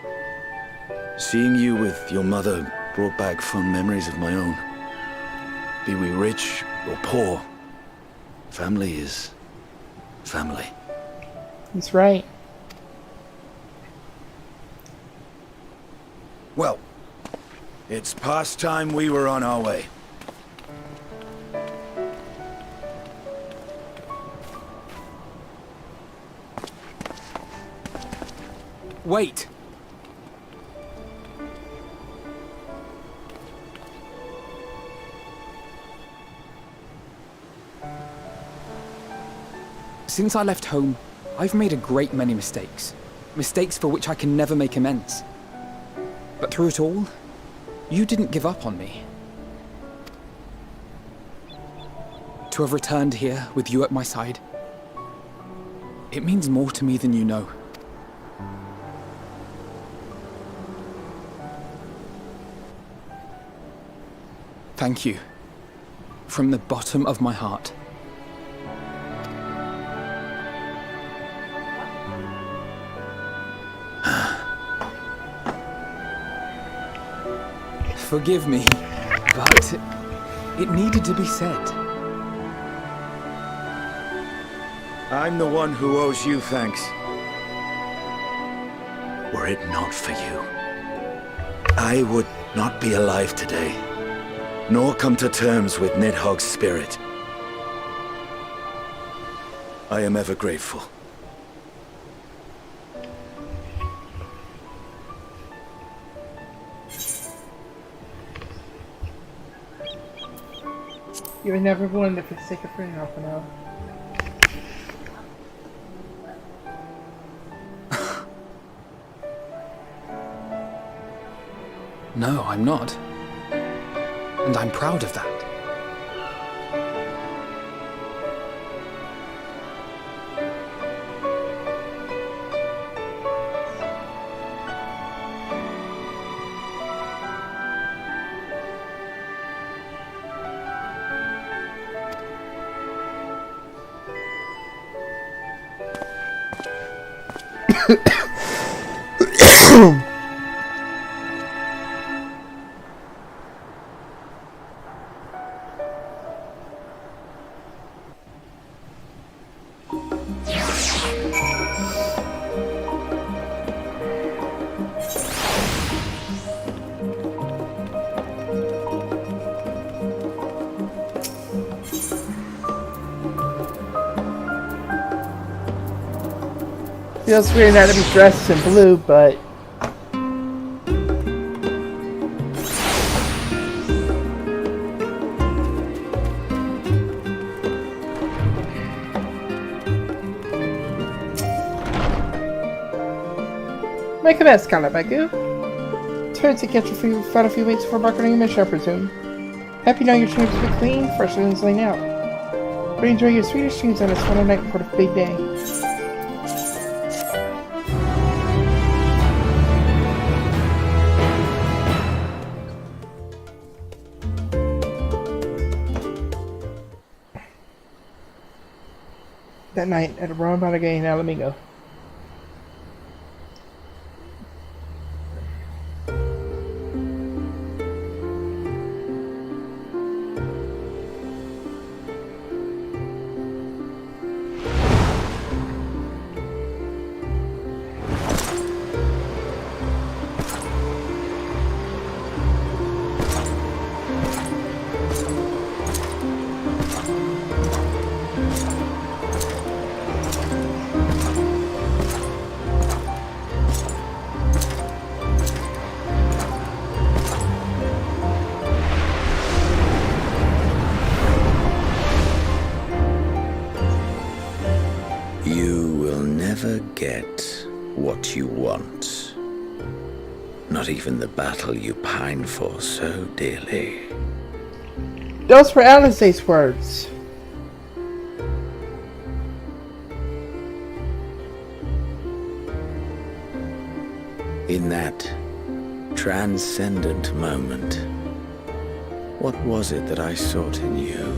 seeing you with your mother brought back fond memories of my own. Be we rich or poor, family is family. He's right. Well, it's past time we were on our way. Wait! Since I left home, I've made a great many mistakes. Mistakes for which I can never make amends. But through it all, you didn't give up on me. To have returned here with you at my side, it means more to me than you know. Thank you. From the bottom of my heart. Forgive me, but it needed to be said. I'm the one who owes you thanks. Were it not for you, I would not be alive today, nor come to terms with Nidhogg's spirit. I am ever grateful. You were never willing to forsake a friend, Alpino. No, I'm not. And I'm proud of that. Feels weird not to be dressed in blue, but make a mess, Scarlett Baku. Turn to get your food a few weeks before embarking on your mission, I presume. Happy knowing your streams will be clean, fresh and laying out. But enjoy your sweetest dreams on this final night before the big day. That night at a Royal Balagay in Alamingo. Get what you want. Not even the battle you pine for so dearly. Those were Alice's words. In that transcendent moment, what was it that I sought in you?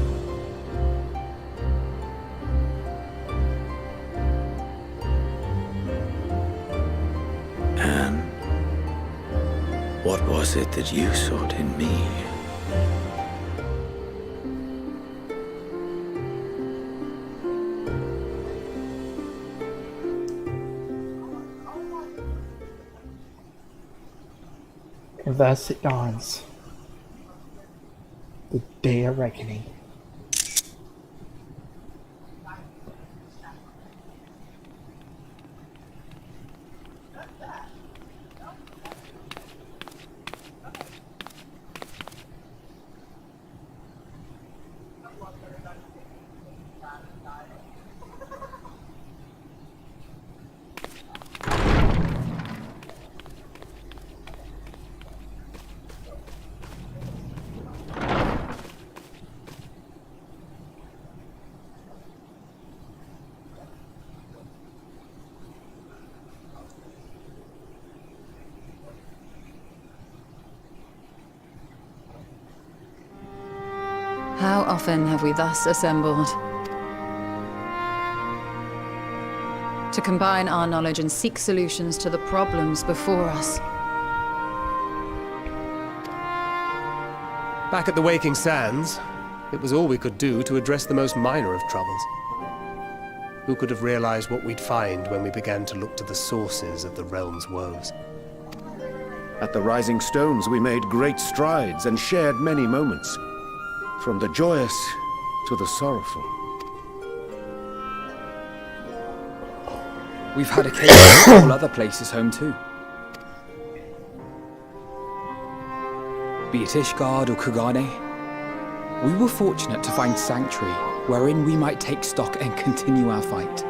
What was it that you sought in me? And thus it dawns. The day of reckoning. How often have we thus assembled? To combine our knowledge and seek solutions to the problems before us. Back at the Waking Sands, it was all we could do to address the most minor of troubles. Who could have realized what we'd find when we began to look to the sources of the realm's woes? At the Rising Stones, we made great strides and shared many moments. From the joyous to the sorrowful. We've had occasions to call other places home too. Be it Ishgard or Kugane, we were fortunate to find sanctuary wherein we might take stock and continue our fight.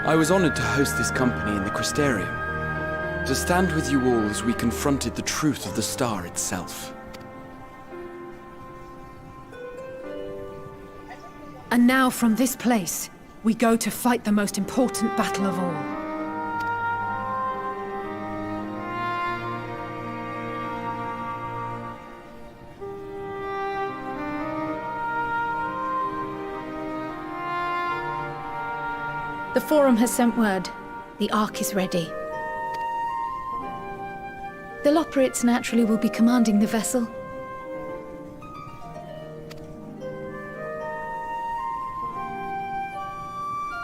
I was honored to host this company in the Crystarium, to stand with you all as we confronted the truth of the star itself. And now from this place, we go to fight the most important battle of all. The Forum has sent word. The Ark is ready. The Loporrits naturally will be commanding the vessel.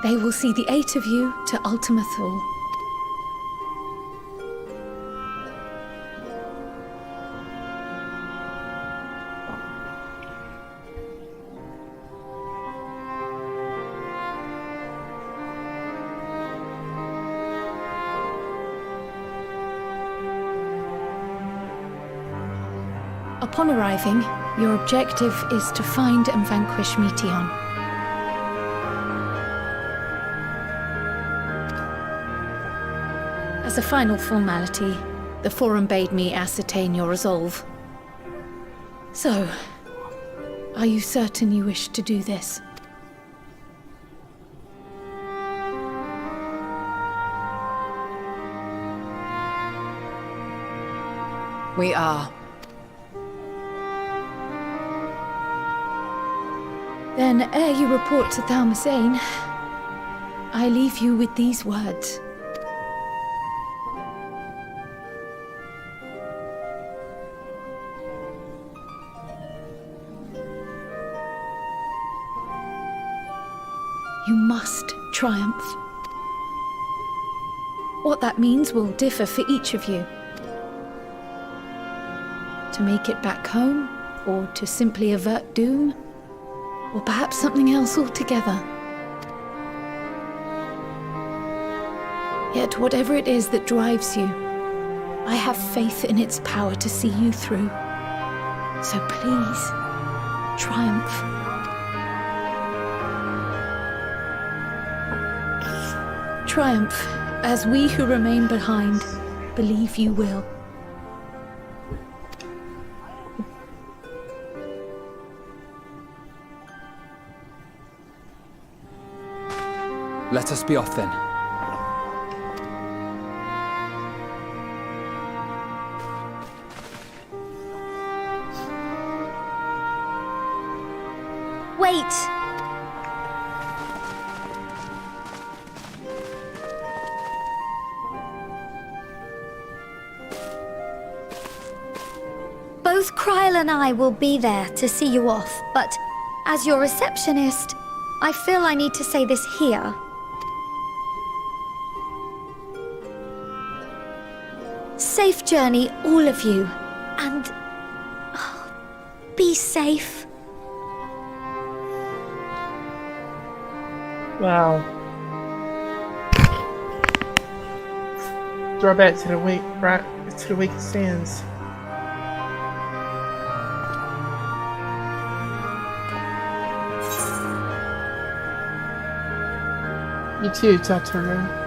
They will see the 8 of you to Ultima Thule. Upon arriving, your objective is to find and vanquish Meteon. As a final formality, the Forum bade me ascertain your resolve. So, are you certain you wish to do this? We are. Then, ere you report to Thalmasane, I leave you with these words. You must triumph. What that means will differ for each of you. To make it back home, or to simply avert doom, or perhaps something else altogether. Yet whatever it is that drives you, I have faith in its power to see you through. So please, triumph. Triumph, as we who remain behind believe you will. Let us be off then. Wait! Both Kryl and I will be there to see you off, but as your receptionist, I feel I need to say this here. Safe journey, all of you, and be safe. Wow. Draw back to the wake, right to the wake sands. You too, Tataru.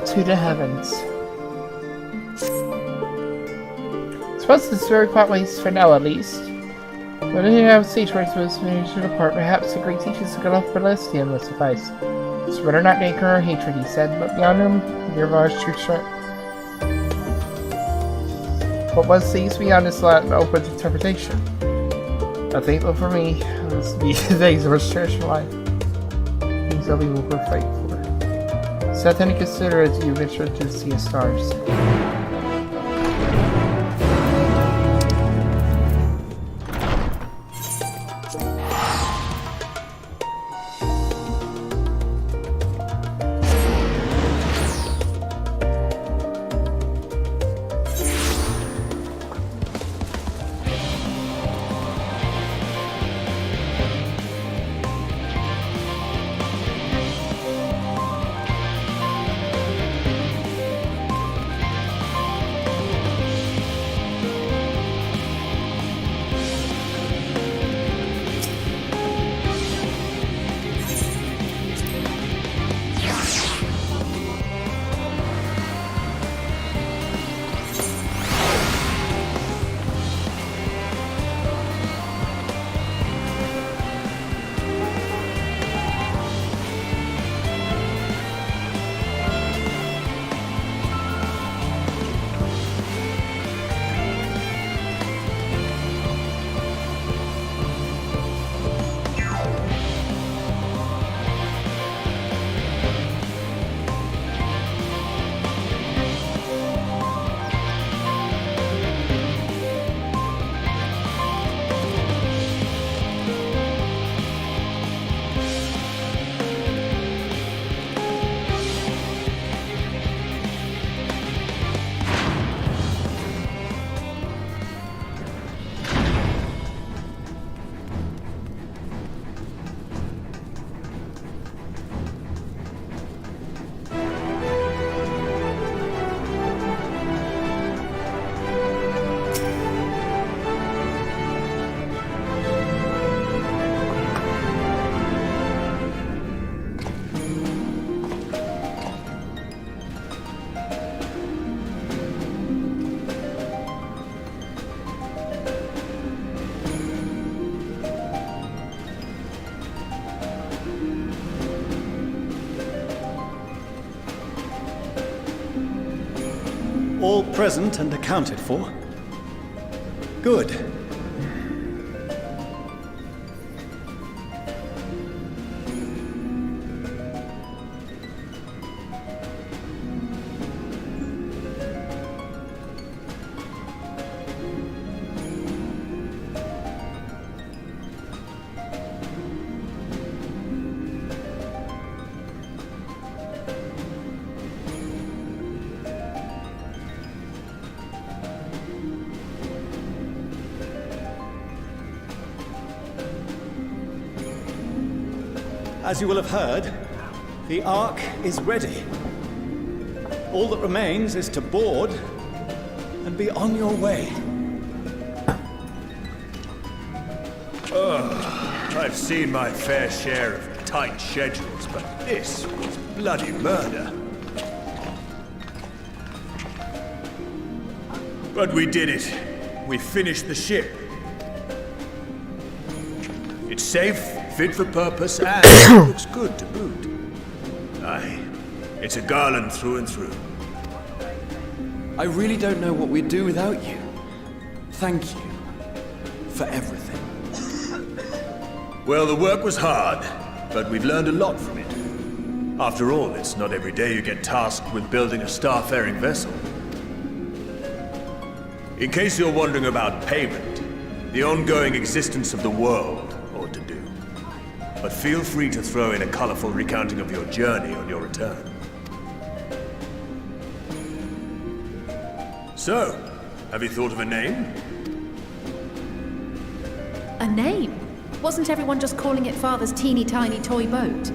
To the heavens. I suppose this is very quiet place for now, at least. But if you have stage where it's finished to depart, perhaps the great teachers of God for Celestian will suffice. So better not anger or hatred, he said, but beyond him, your large true strength. What was these beyond this Latin open interpretation? I think, though, for me, this will be the days of a cherished life. Things I'll be will fight for. Something to consider as you venture to see the stars. All present and accounted for? Good. As you will have heard, the Ark is ready. All that remains is to board and be on your way. I've seen my fair share of tight schedules, but this was bloody murder. But we did it. We finished the ship. It's safe, fit for purpose, and it looks good to boot. Aye, it's a garland through and through. I really don't know what we'd do without you. Thank you for everything. Well, the work was hard, but we've learned a lot from it. After all, it's not every day you get tasked with building a starfaring vessel. In case you're wondering about payment, the ongoing existence of the world ought to do. But feel free to throw in a colorful recounting of your journey on your return. So, have you thought of a name? A name? Wasn't everyone just calling it Father's teeny tiny toy boat?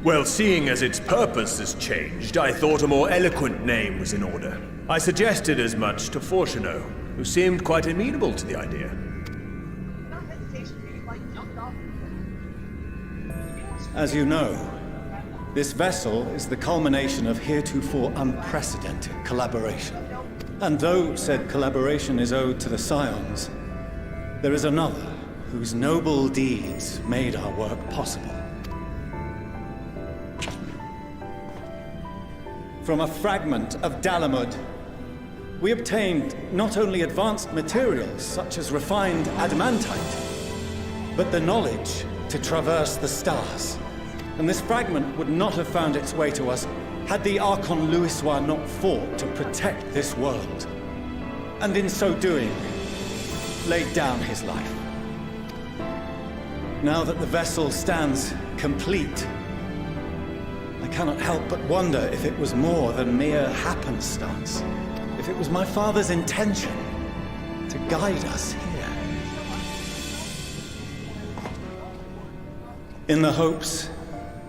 Well, seeing as its purpose has changed, I thought a more eloquent name was in order. I suggested as much to Fortuno, who seemed quite amenable to the idea. As you know, this vessel is the culmination of heretofore unprecedented collaboration. And though said collaboration is owed to the Scions, there is another whose noble deeds made our work possible. From a fragment of Dalamud, we obtained not only advanced materials such as refined adamantite, but the knowledge to traverse the stars. And this fragment would not have found its way to us had the Archon Louisois not fought to protect this world. And in so doing, laid down his life. Now that the vessel stands complete, I cannot help but wonder if it was more than mere happenstance. If it was my father's intention to guide us here. In the hopes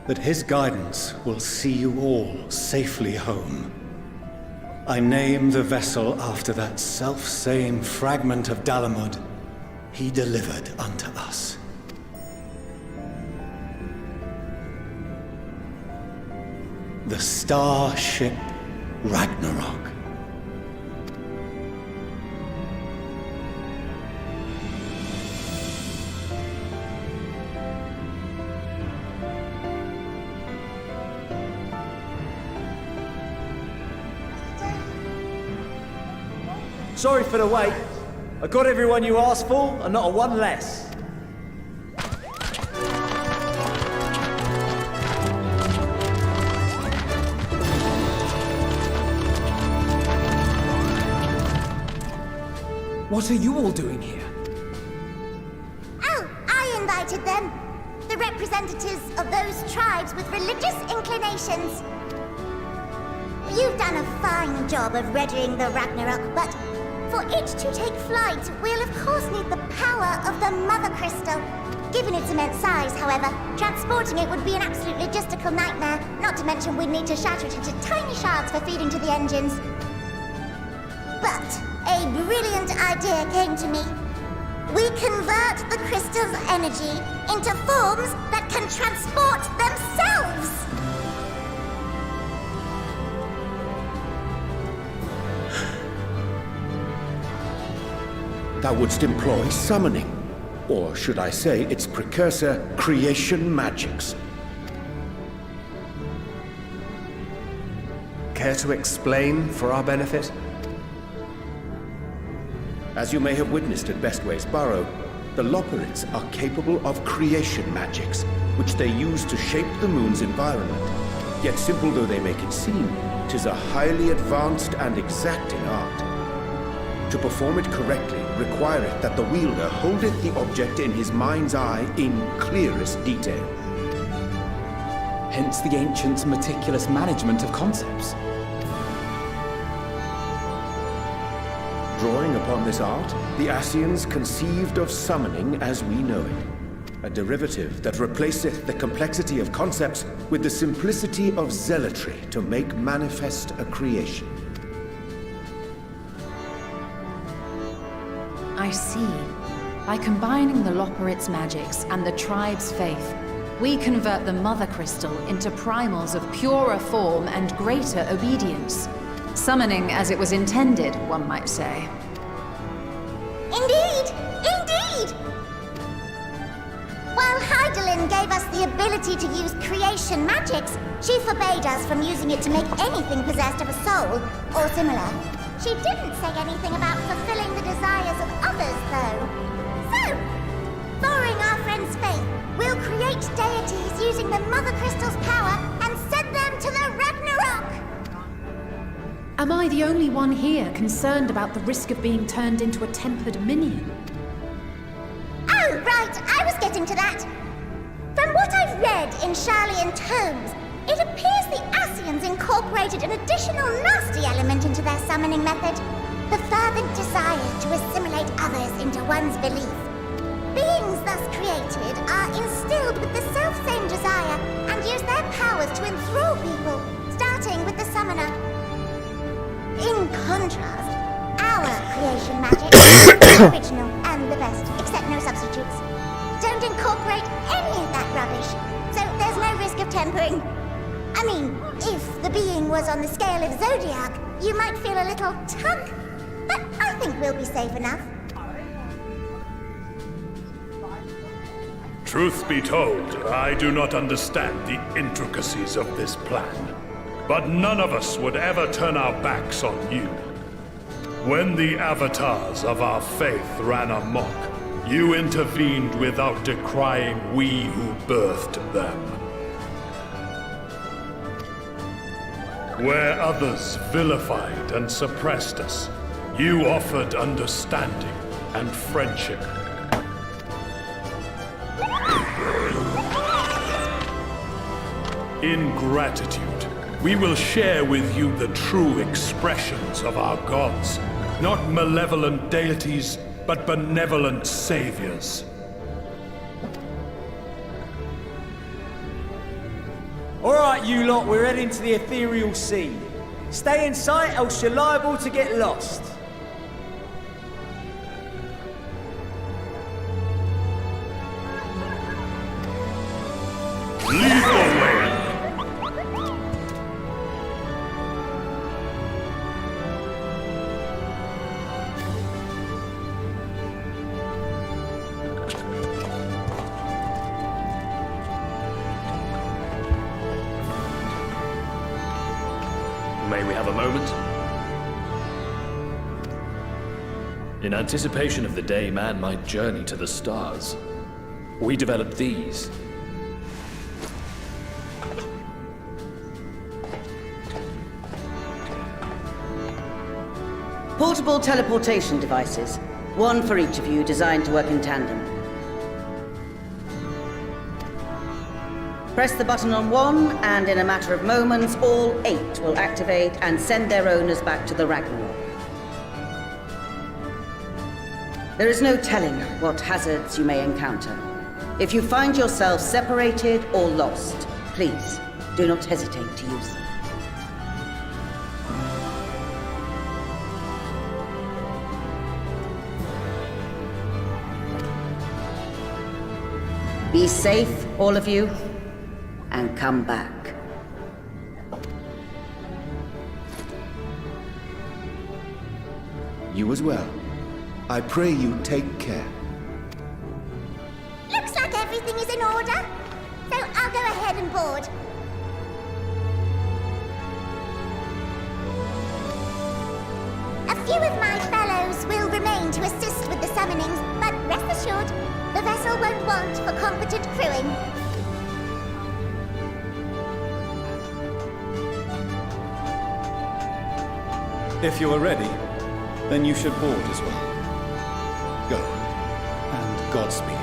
that his guidance will see you all safely home, I name the vessel after that self-same fragment of Dalamud he delivered unto us. The Starship Ragnarok. Sorry for the wait. I got everyone you asked for, and not a one less. What are you all doing here? Oh, I invited them. The representatives of those tribes with religious inclinations. You've done a fine job of readying the Ragnarok, but for it to take flight, we'll of course need the power of the Mother Crystal. Given its immense size, however, transporting it would be an absolute logistical nightmare, not to mention we'd need to shatter it into tiny shards for feeding to the engines. But a brilliant idea came to me. We convert the crystal's energy into forms that can transport themselves! Thou wouldst employ summoning, or should I say its precursor, creation magics. care to explain for our benefit? As you may have witnessed at Bestway's Burrow, the Loporrits are capable of creation magics, which they use to shape the moon's environment. Yet simple though they make it seem, 'tis a highly advanced and exacting art. To perform it correctly requireth that the wielder holdeth the object in his mind's eye in clearest detail. Hence the ancients' meticulous management of concepts. Drawing upon this art, the Ascians conceived of summoning as we know it. A derivative that replaceth the complexity of concepts with the simplicity of zealotry to make manifest a creation. I see. By combining the Loporrit's magics and the tribe's faith, we convert the Mother Crystal into primals of purer form and greater obedience. Summoning as it was intended, one might say. Indeed! Indeed! While Heidelin gave us the ability to use creation magics, she forbade us from using it to make anything possessed of a soul, or similar. She didn't say anything about fulfilling the desires of others, though. So, borrowing our friend's faith, we'll create deities using the Mother Crystal's power and send them to the Ragnarok! Am I the only one here concerned about the risk of being turned into a tempered minion? Oh, right, I was getting to that. From what I've read in Sharlayan tomes, it appears the Ascians incorporated an additional nasty element into their summoning method. The fervent desire to assimilate others into one's belief. Beings thus created are instilled with the self-same desire and use their powers to enthrall people, starting with the summoner. In contrast, our creation magic is the original and the best, except no substitutes. Don't incorporate any of that rubbish, so there's no risk of tempering. I mean, if the being was on the scale of Zodiac, you might feel a little tug, but I think we'll be safe enough. Truth be told, I do not understand the intricacies of this plan. But none of us would ever turn our backs on you. When the avatars of our faith ran amok, you intervened without decrying we who birthed them. Where others vilified and suppressed us, you offered understanding and friendship. In gratitude, we will share with you the true expressions of our gods. Not malevolent deities, but benevolent saviors. Alright, you lot, we're heading to the ethereal sea. Stay in sight, else you're liable to get lost. Lead the way! May we have a moment? In anticipation of the day man might journey to the stars, we developed these. Portable teleportation devices. One for each of you, designed to work in tandem. Press the button on one, and in a matter of moments, all 8 will activate and send their owners back to the Ragnarok. There is no telling what hazards you may encounter. If you find yourself separated or lost, please do not hesitate to use them. Be safe, all of you, and come back. You as well. I pray you take care. Looks like everything is in order, so I'll go ahead and board. few of my fellows will remain to assist with the summonings, but rest assured, the vessel won't want for competent crewing. If you are ready, then you should board as well. Go, and Godspeed.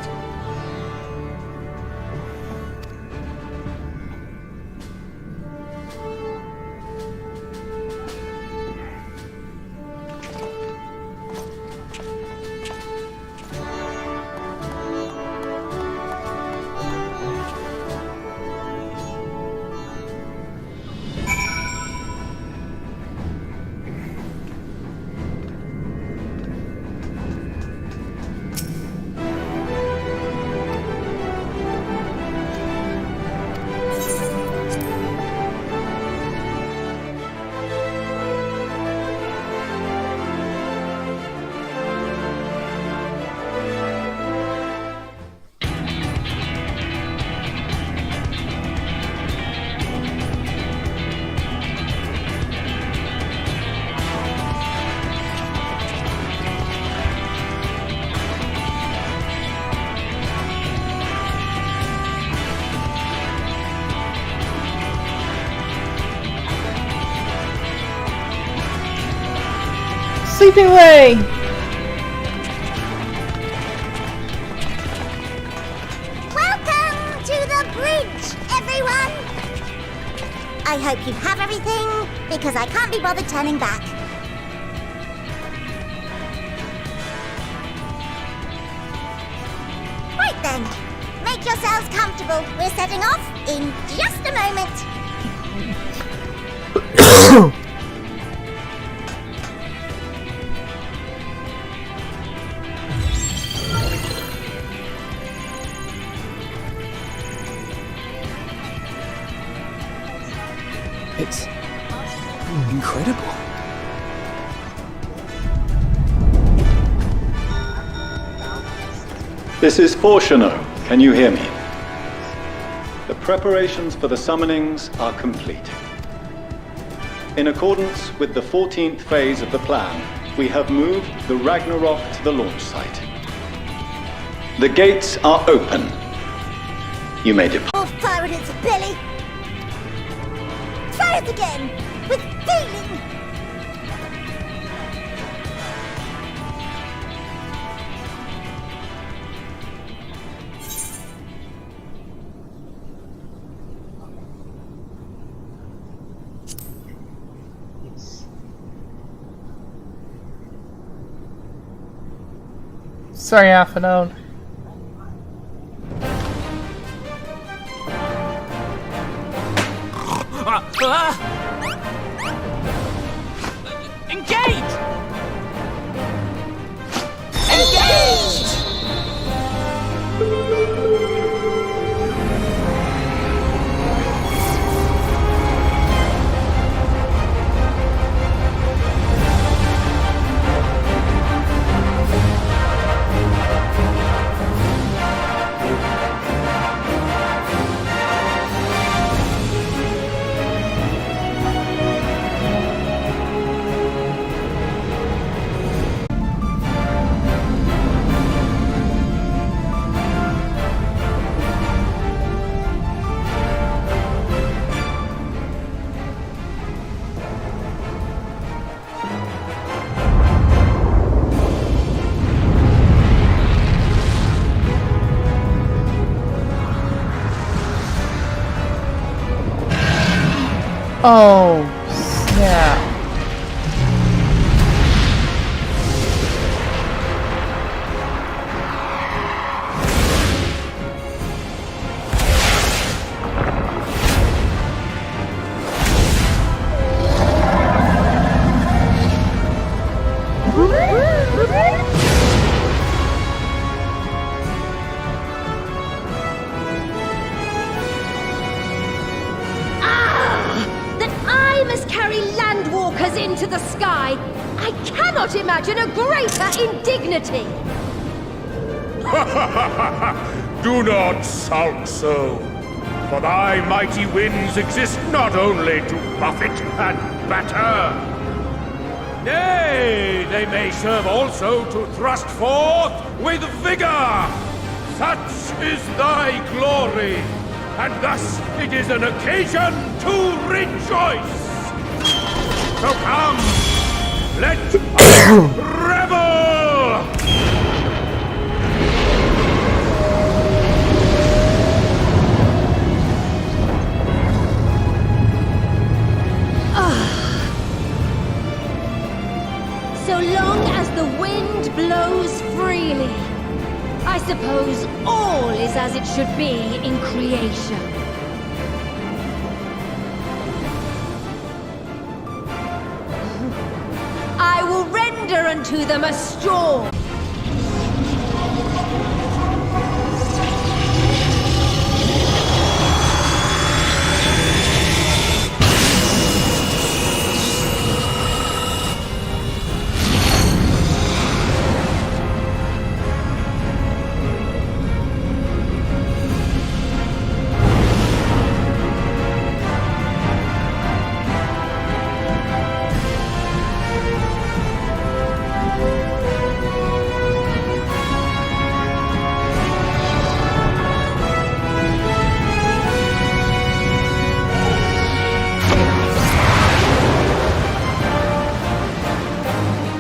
Sleeping away! Welcome to the bridge, everyone! I hope you have everything, because I can't be bothered turning back. Right then, make yourselves comfortable. We're setting off in just a moment. It's incredible. This is Fortuno. Can you hear me? The preparations for the summonings are complete. In accordance with the 14th phase of the plan, we have moved the Ragnarok to the launch site. The gates are open. You may depart. I'll fire it at its belly. Try it again, with feeling. Sorry, Afternoon. Engage! Engaged! Oh, snap. Into the sky. I cannot imagine a greater indignity. Do not sulk so, for thy mighty winds exist not only to buffet and batter, Nay, they may serve also to thrust forth with vigor. Such is thy glory, and thus it is an occasion to rejoice. So come, let us revel! So long as the wind blows freely, I suppose all is as it should be in creation. I will render unto them a storm.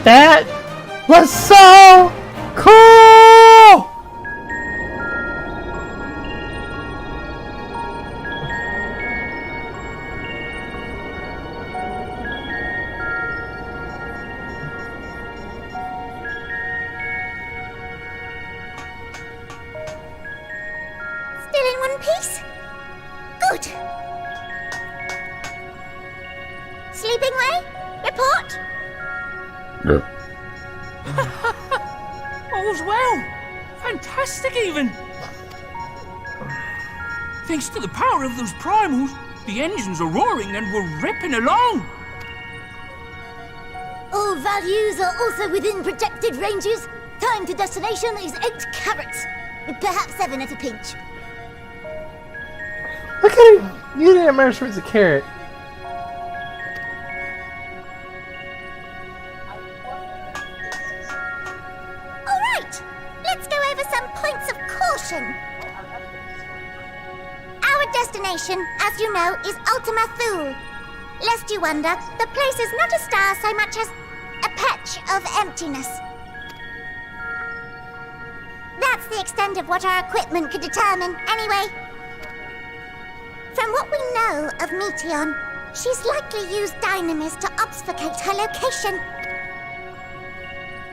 That was so cool! Still in one piece? Good. Sleeping way? Report? All's well. Fantastic, even. Thanks to the power of those primals, the engines are roaring and we're ripping along. All values are also within projected ranges. Time to destination is 8 carats. Perhaps 7 at a pinch. Look at it! You didn't manage towards a carrot. Alright, let's go over some points of caution. Our destination, as you know, is Ultima Thule. Lest you wonder, the place is not a star so much as a patch of emptiness. That's the extent of what our equipment could determine, anyway. From what we know of Meteon, she's likely used dynamis to obfuscate her location.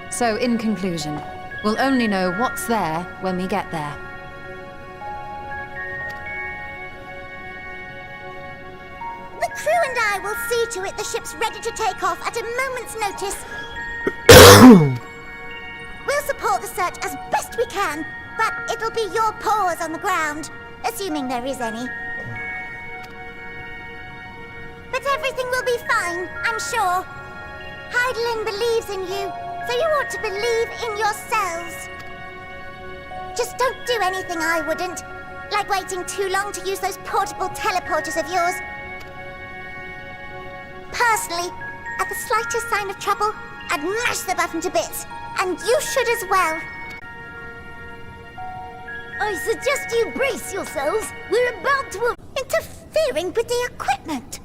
So, in conclusion, we'll only know what's there when we get there. The crew and I will see to it the ship's ready to take off at a moment's notice. We'll support the search as best we can, but it'll be your paws on the ground, assuming there is any. But everything will be fine, I'm sure. Heidelin believes in you, so you ought to believe in yourselves. Just don't do anything I wouldn't, like waiting too long to use those portable teleporters of yours. Personally, at the slightest sign of trouble, I'd mash the button to bits, and you should as well. I suggest you brace yourselves. We're about to... Interfering with the equipment.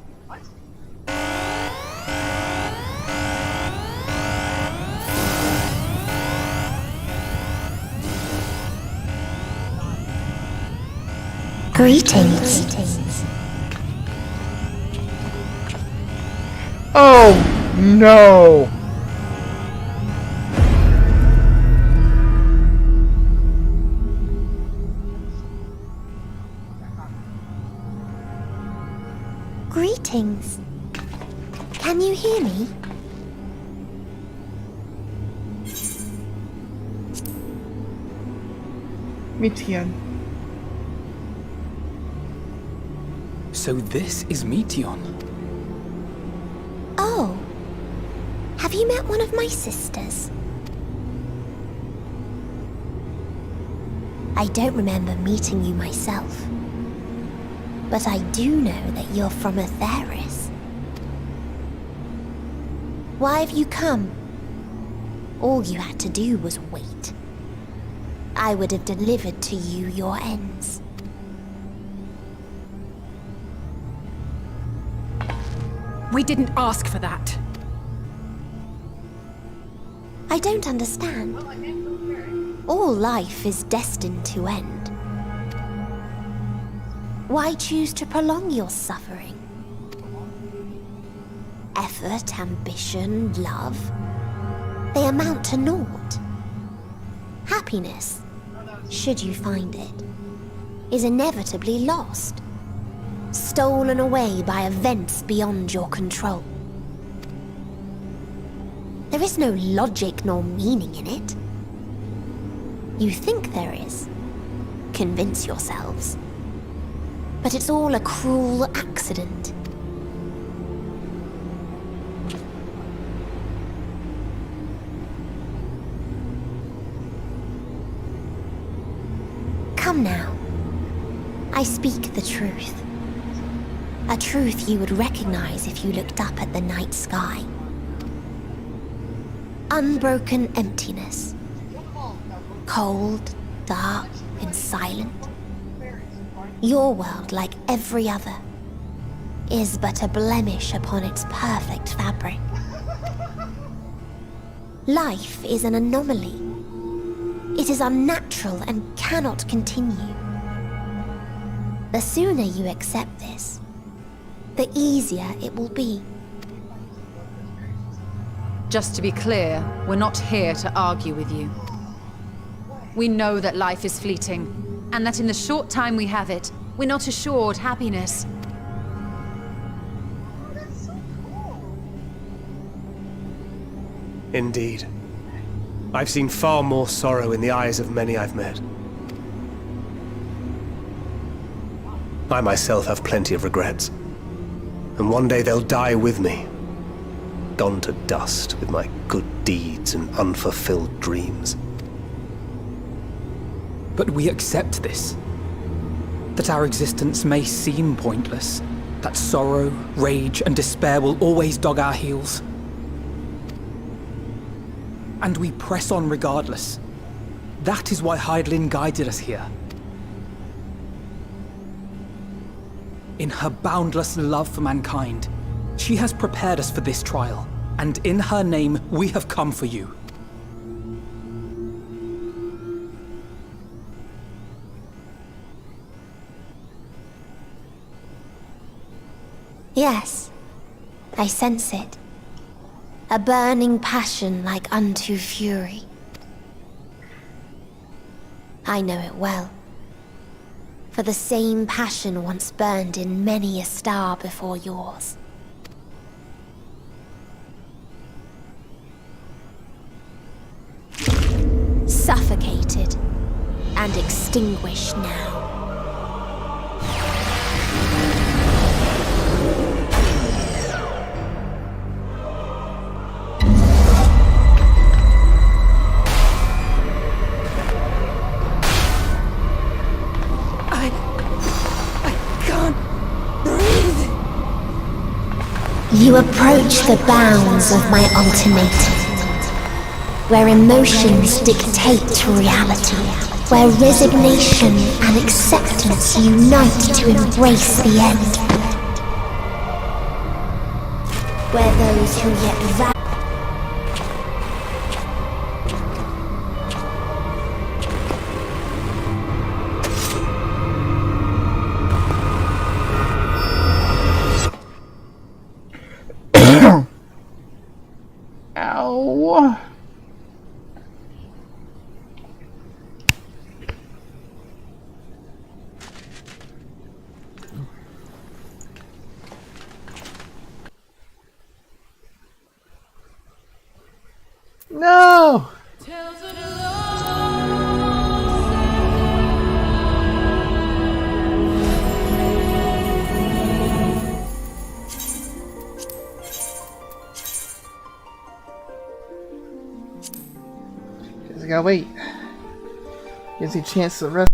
Greetings. Oh no! Greetings. Can you hear me? Meteon. So this is Meteon. Oh. Have you met one of my sisters? I don't remember meeting you myself. But I do know that you're from Atheris. Why have you come? All you had to do was wait. I would have delivered to you your ends. We didn't ask for that. I don't understand. All life is destined to end. Why choose to prolong your suffering? Effort, ambition, love, they amount to naught. Happiness, should you find it, is inevitably lost, stolen away by events beyond your control. There is no logic nor meaning in it. You think there is. Convince yourselves. But it's all a cruel accident. Come now. I speak the truth. A truth you would recognize if you looked up at the night sky. Unbroken emptiness. Cold, dark, and silent. Your world, like every other, is but a blemish upon its perfect fabric. Life is an anomaly. It is unnatural and cannot continue. The sooner you accept this, the easier it will be. Just to be clear, we're not here to argue with you. We know that life is fleeting, and that in the short time we have it, we're not assured happiness. Indeed. I've seen far more sorrow in the eyes of many I've met. I myself have plenty of regrets. And one day they'll die with me, gone to dust with my good deeds and unfulfilled dreams. But we accept this. That our existence may seem pointless. That sorrow, rage, and despair will always dog our heels. And we press on regardless. That is why Hydaelyn guided us here. In her boundless love for mankind, she has prepared us for this trial, and in her name, we have come for you. Yes, I sense it. A burning passion like unto fury. I know it well. For the same passion once burned in many a star before yours. Suffocated and extinguished now. You approach the bounds of my ultimatum, where emotions dictate reality, where resignation and acceptance unite to embrace the end, where those who yet Ow. No! Guess I gotta wait. Gives you a chance to rest.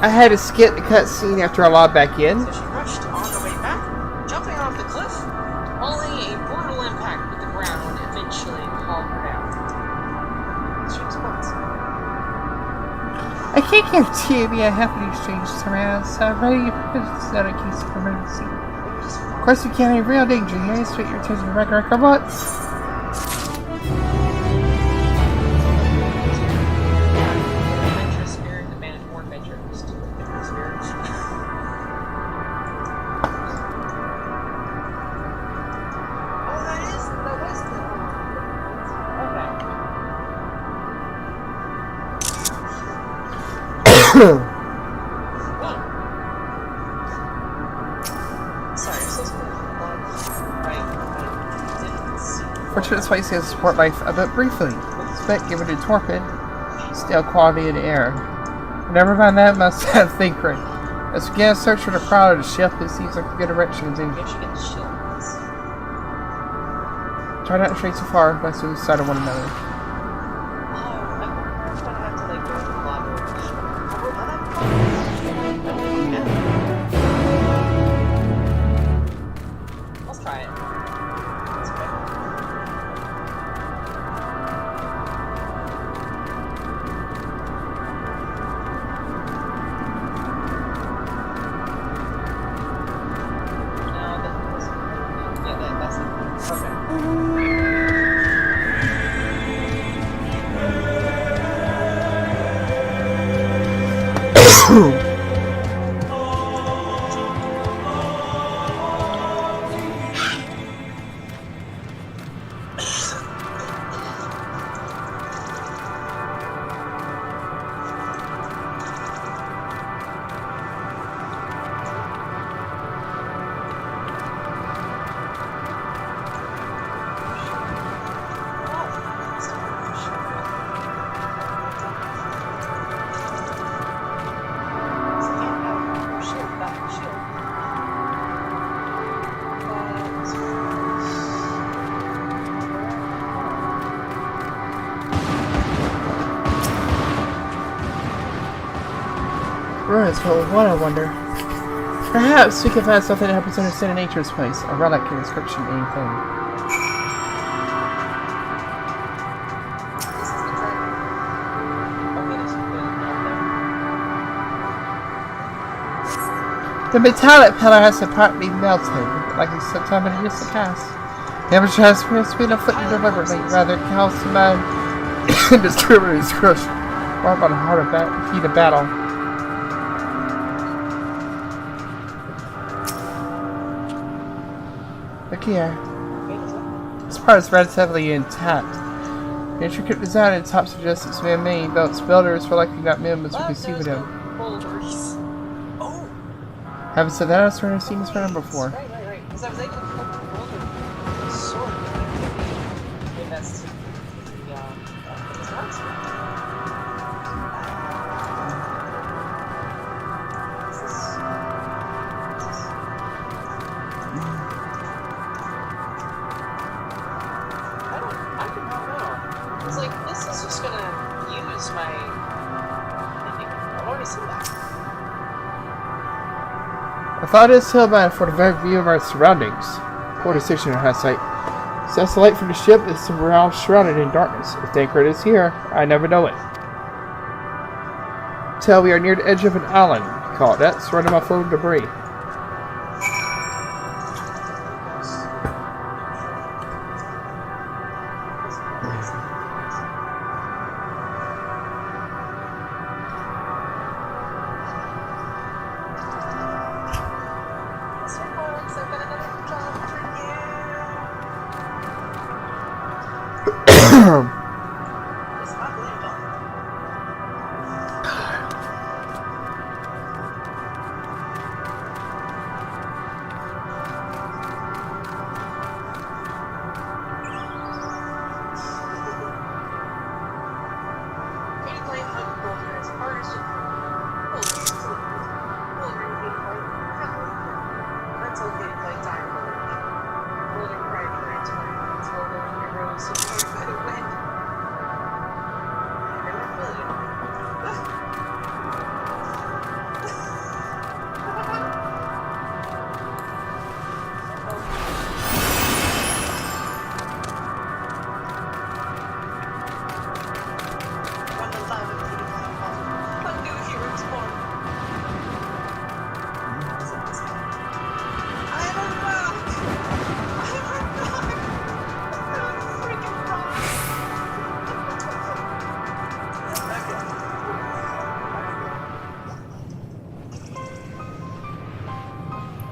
I had to skip the cutscene after I logged back in. So she rushed on the way back, jumping off the cliff. Only a brutal impact with the ground eventually hauled her down. She responds. I can't guarantee you I have to exchange surrounds, so I'm ready to set a case of emergency. Of course, you can't have real danger here, so you're taking the regular robots. Fortunate space has support life a bit briefly. Spec given to torpid, stale quality in the air. Never mind that, must have think right. Let's begin a search for the prow of the ship. It seems like a good direction is in. Try not to stray too far, lest we lose sight of one another. Let's try it. Ruins full of what, I wonder? Perhaps we can find something to help us understand nature's place. A relic, an inscription, anything. The metallic pillar has partly melted, like it's sometime in the distant past. The temperature has been afflicted deliberately, rather calcified and distributed is crushed. Brought by the heart of heat of battle. Look here. This part is relatively intact. The intricate design at the top suggests it's man-made, though its builders were likely not men as we conceive of them. Haven't said that, I've certainly seen this pattern before. Right. Because I was able to put the builder sword. Maybe that's the It's like, this is just gonna use my... I've already seen that. I thought it was hillbound for the very view of our surroundings. Poor decision in hindsight. Since the light from the ship is surrounded in darkness. If the anchor is here, I never know it. Till we are near the edge of an island. You call it that, surrounded by floating debris.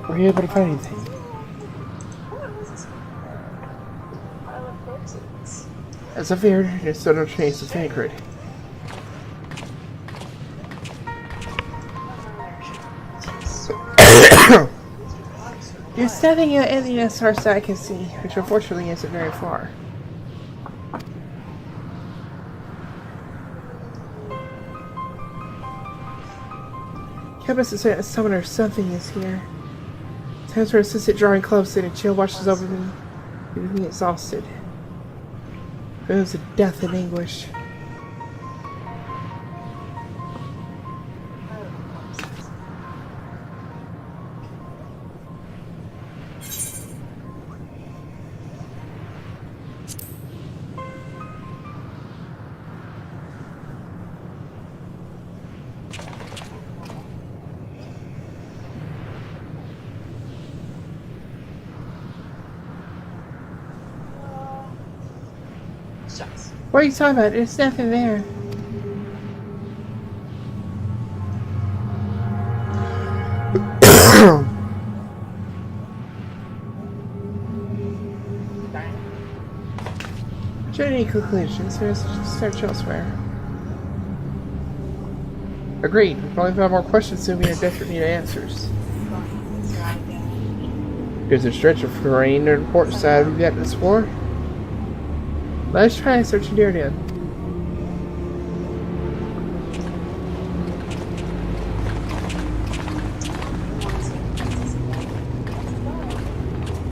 Were you able to find anything? As I feared, there's still no trace of Thancred. There's nothing in the SR side I can see, which unfortunately isn't very far. Campus is a summoner, something is here. Times where I sit drawing close and a chill washes over me, leaving me exhausted. Feelings of death and anguish. What are you talking about? There's nothing there. Any conclusions? There's just search elsewhere. Agreed. We'll probably have more questions soon. We are desperate need answers. There's a stretch of terrain near the port side we've got to explore. Let's try and search near it in.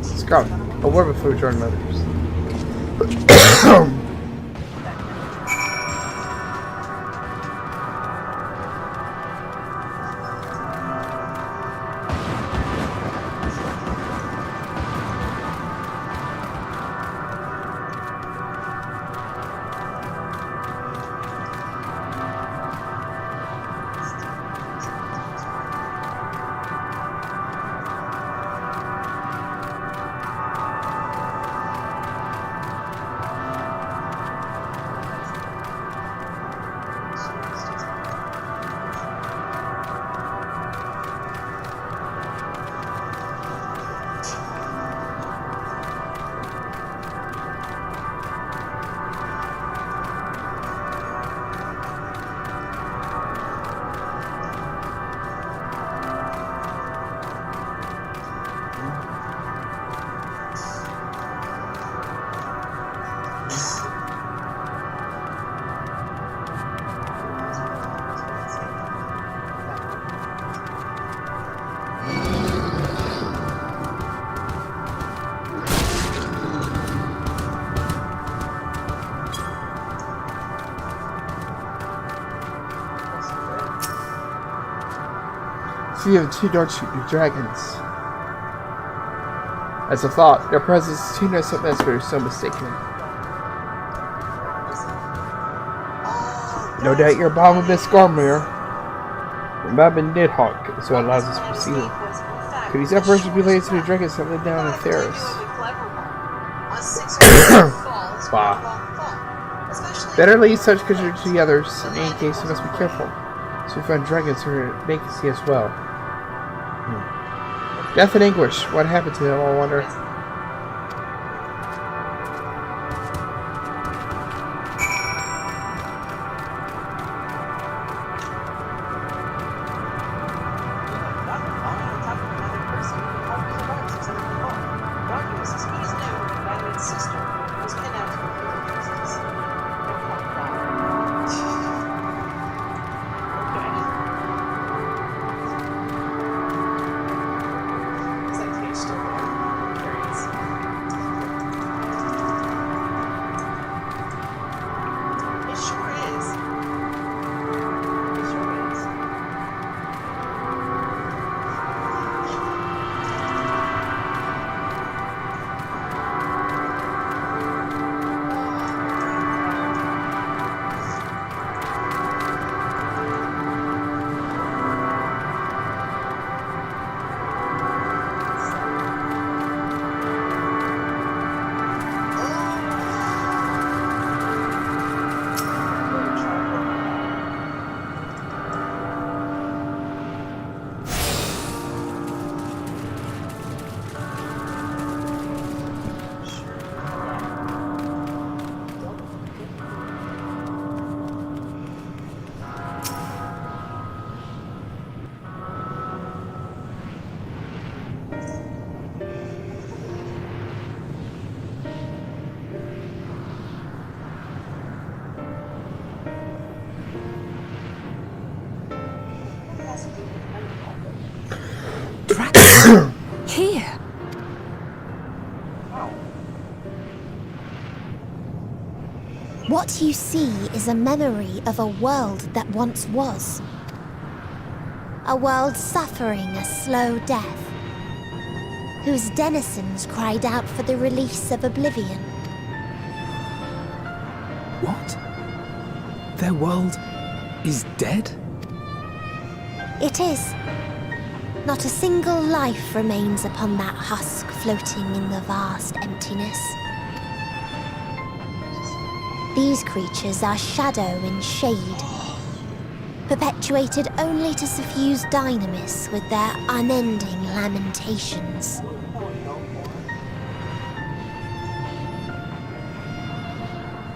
Scarlett, a word before we join others. You have two dark-shooting dragons. As a thought, their presence is too nice of Esper is so mistaken. No doubt you're abominable Skarmir. Mabin Nidhawk is what allows us to proceed. Could these apparitions be related to the dragons that live down in Theros? Bah. Better leave such creatures to the others. In any case, we must be careful. So we find dragons who are vacancy as well. Death and anguish. What happened to them, I wonder? Dragon? Here? What you see is a memory of a world that once was. A world suffering a slow death, whose denizens cried out for the release of oblivion. What? Their world is dead? It is. Not a single life remains upon that husk floating in the vast emptiness. These creatures are shadow and shade, perpetuated only to suffuse dynamis with their unending lamentations.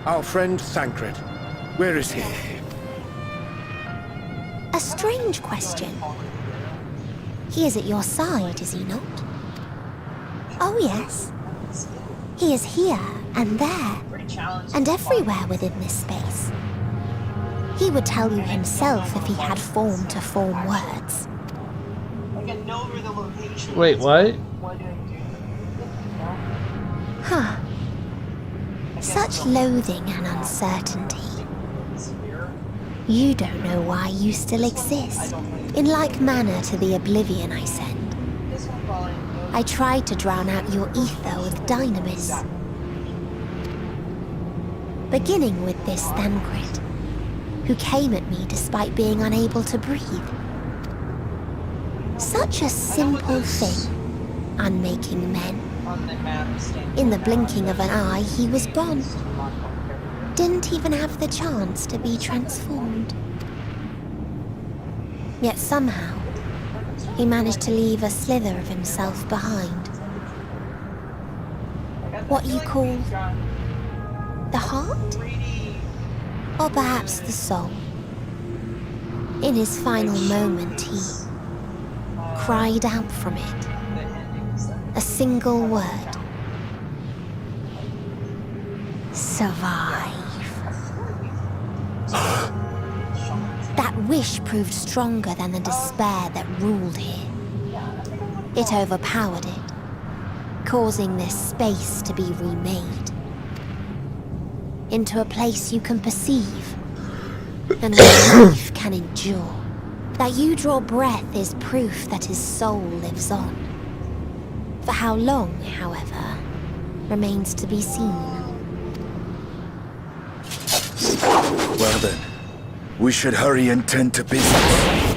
Our friend Thancred, where is he? A strange question. He is at your side, is he not? Oh yes. He is here and there, and everywhere within this space. He would tell you himself if he had form to form words. Wait, what? Huh. Such loathing and uncertainty. You don't know why you still exist, in like manner to the oblivion I send. I tried to drown out your ether with dynamis. Beginning with this Thancred, who came at me despite being unable to breathe. Such a simple thing, unmaking men. In the blinking of an eye, he was gone. Didn't even have the chance to be transformed. Yet somehow, he managed to leave a slither of himself behind. What you call the heart? Or perhaps the soul. In his final moment, he cried out from it. A single word. Survive. That wish proved stronger than the despair that ruled here. It overpowered it, causing this space to be remade into a place you can perceive and where life can endure. That you draw breath is proof that his soul lives on. For how long, however, remains to be seen. Well then, we should hurry and tend to business.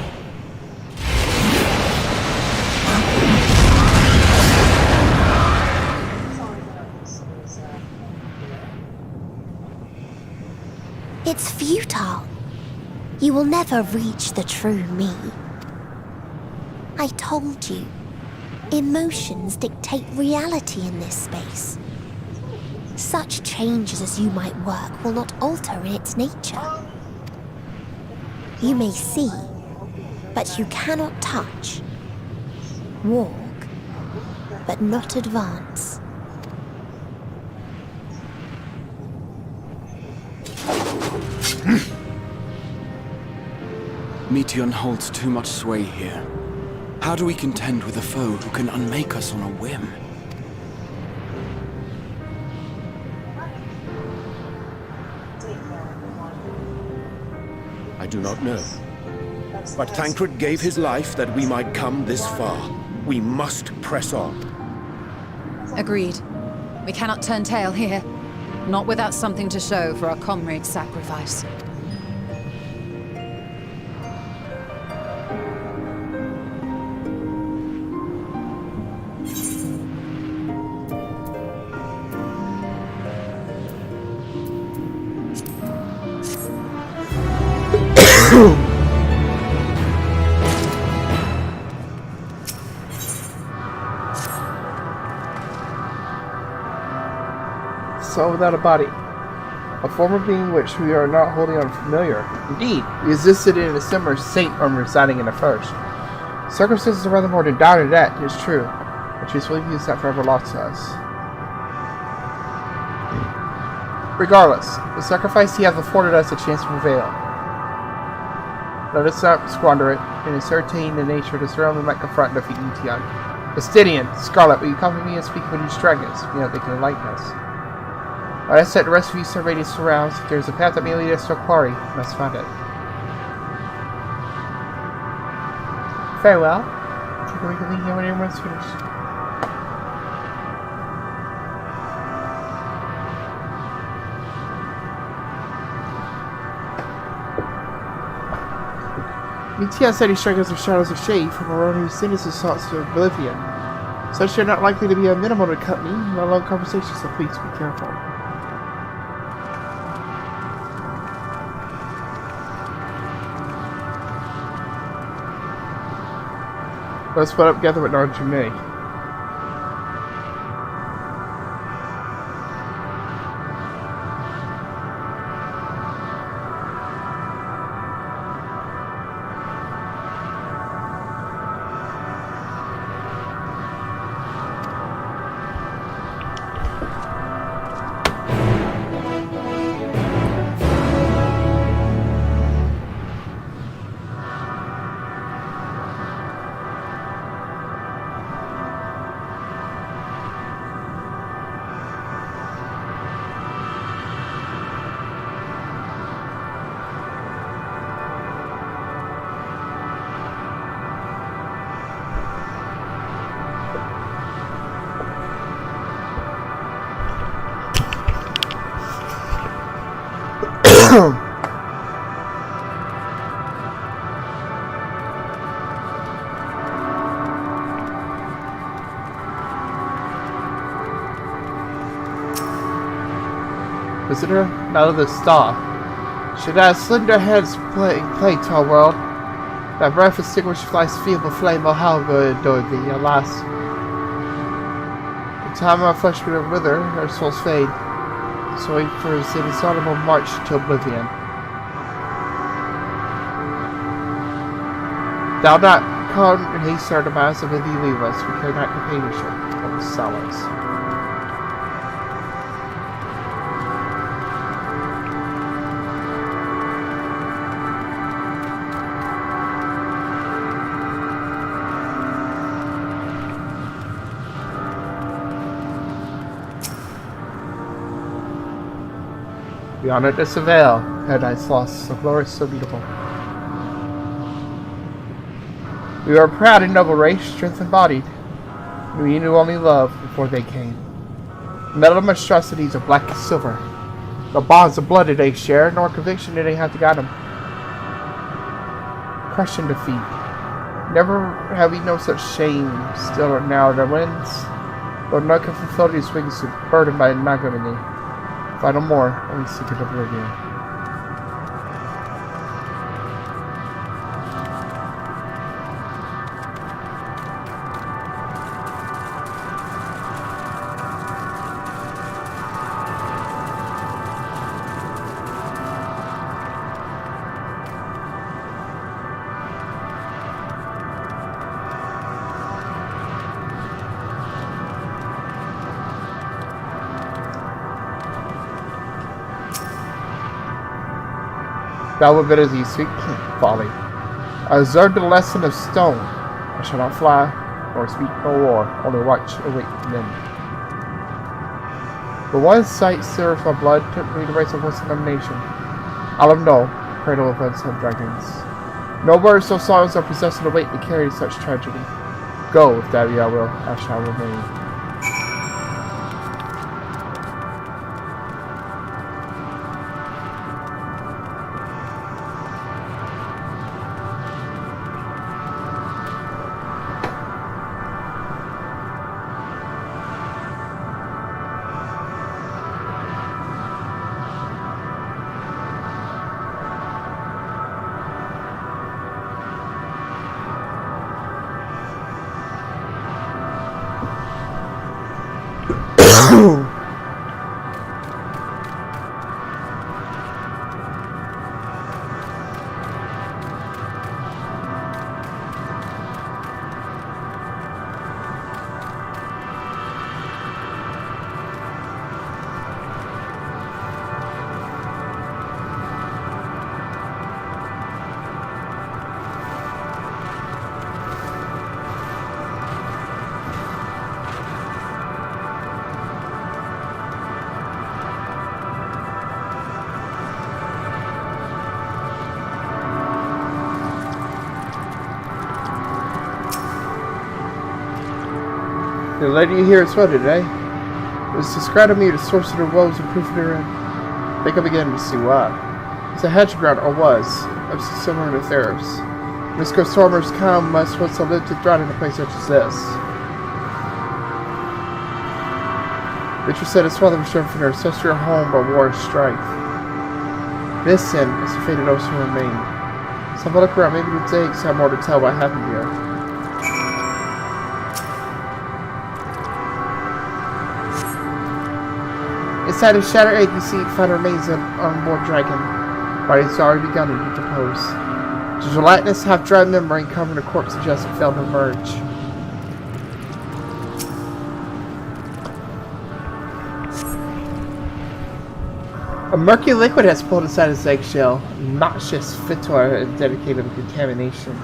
It's futile. You will never reach the true me. I told you, emotions dictate reality in this space. Such changes as you might work will not alter in its nature. You may see, but you cannot touch. Walk, but not advance. Meteon holds too much sway here. How do we contend with a foe who can unmake us on a whim? I do not know. But Thancred gave his life that we might come this far. We must press on. Agreed. We cannot turn tail here. Not without something to show for our comrade's sacrifice. Soul without a body. A form of being which we are not wholly unfamiliar. Indeed, we existed in a similar state when residing in the first. Circumstances are rather more to doubt that, it is true. But truthfully views that forever lost to us. Regardless, the sacrifice he hath afforded us a chance to prevail. Let us not squander it, and ascertain the nature of this realm we might confront and defeat Etion. Fastidian, Scarlett, will you come with me and speak with these dragons? You know, they can enlighten us. While I set the rest of you survey these surrounds, if there is a path that may lead us to a quarry, we must find it. Very well. Take a week of leaving when everyone's finished. Etion said these dragons are shadows of shade from around whose sins his thoughts to oblivion. Such are not likely to be amenable to company, let alone conversation, so please be careful. Let's put up together with knowledge you may. Visitor, not of the star. Should our slender heads play to our world? That breath extinguished life's feeble flame, oh how good adored thee, alas. The time our flesh will wither, our souls fade. So wait for his inexorable march to oblivion. Thou not come and haste our demise, and with thee leave us. We care not companionship, but solace. We honored to Seville, paradise lost, so glorious, so beautiful. We were a proud and noble race, strength embodied. We knew only love before they came. Metal monstrosities of black and silver. No bonds of blood did they share, nor conviction did they have to guide them. Crush and defeat. Never have we known such shame, still now their winds. Lord none can fulfill these wings burdened by ignominy. Find no more, only seek oblivion. Thou were better than sweet folly. I observed the lesson of stone. I shall not fly, nor speak no war, only watch await men. But one sight served my blood, took me to race of what's elimination. Alam no, cradle of unsung dragons. No words, no songs are possessing the weight to carry such tragedy. Go, if that be thy will, I shall remain. The lady here is flooded, eh? It was described to me the source of their woes and proof of their end. Think I began to see why. It's a hedge ground, or was, of similar to theirs. Misco Stormer's calm must once have lived to thrive in a place such as this. Richard said his father returned from their ancestral home by war and strife. This sin is the fate of those who remain. So have a look around, maybe the Dags have more to tell what happened here. Inside a shattered egg, you see find remains of an unborn dragon. Bodies already begun to decompose. The gelatinous, half-dry membrane covering the corpse suggests it failed to emerge. A murky liquid has pulled inside his eggshell. Noxious Fitor is dedicated to contamination.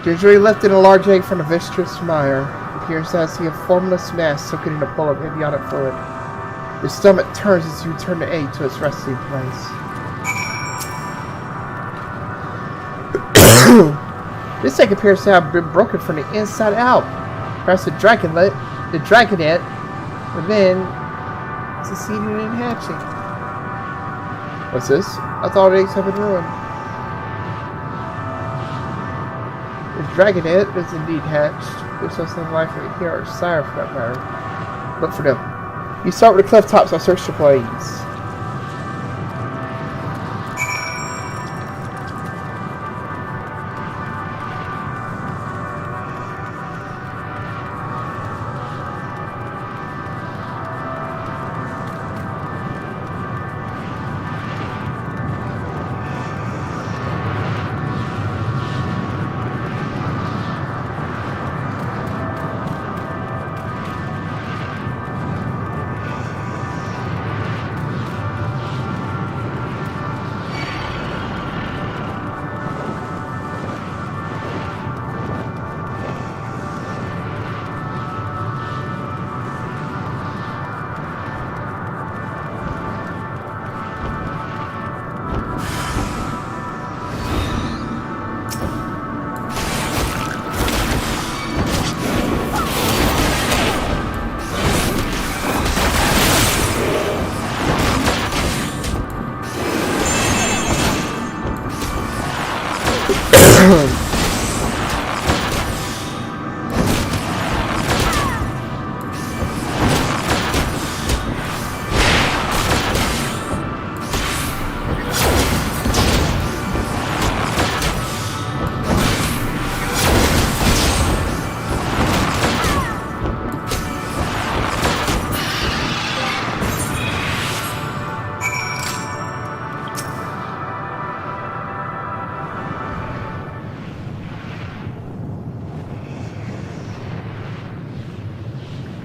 Gingerly lifted a large egg from a viscous mire. It appears to see a formless mass soaking in a pool of amniotic fluid. Your stomach turns as you turn the egg to its resting place. This egg appears to have been broken from the inside out. Perhaps the dragon ant, and then succeeded in hatching. What's this? I thought eggs have been ruined. The dragon ant is indeed hatched. There's something life right here, or sire for that matter. Look for them. You start with the cliff tops, I'll search the plains.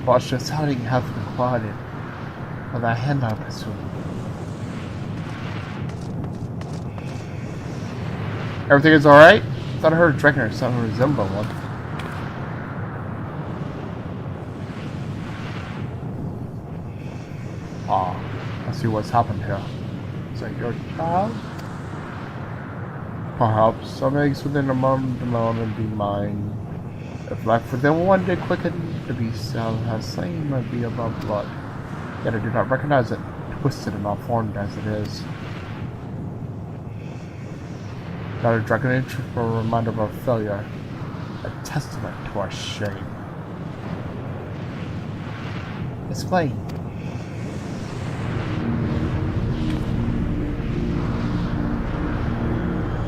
Watch just hunting have been quieted. With a hand I presume. Everything is alright? I thought I heard a dragon or something resemble one. Ah, I see what's happened here. Is that your child? Perhaps some eggs within a moment and be mine. If life within one day quickened, the beast has slain might be above blood. Yet I do not recognize it, twisted and malformed as it is. Not a dragon entry for a reminder of our failure, a testament to our shame. Explain.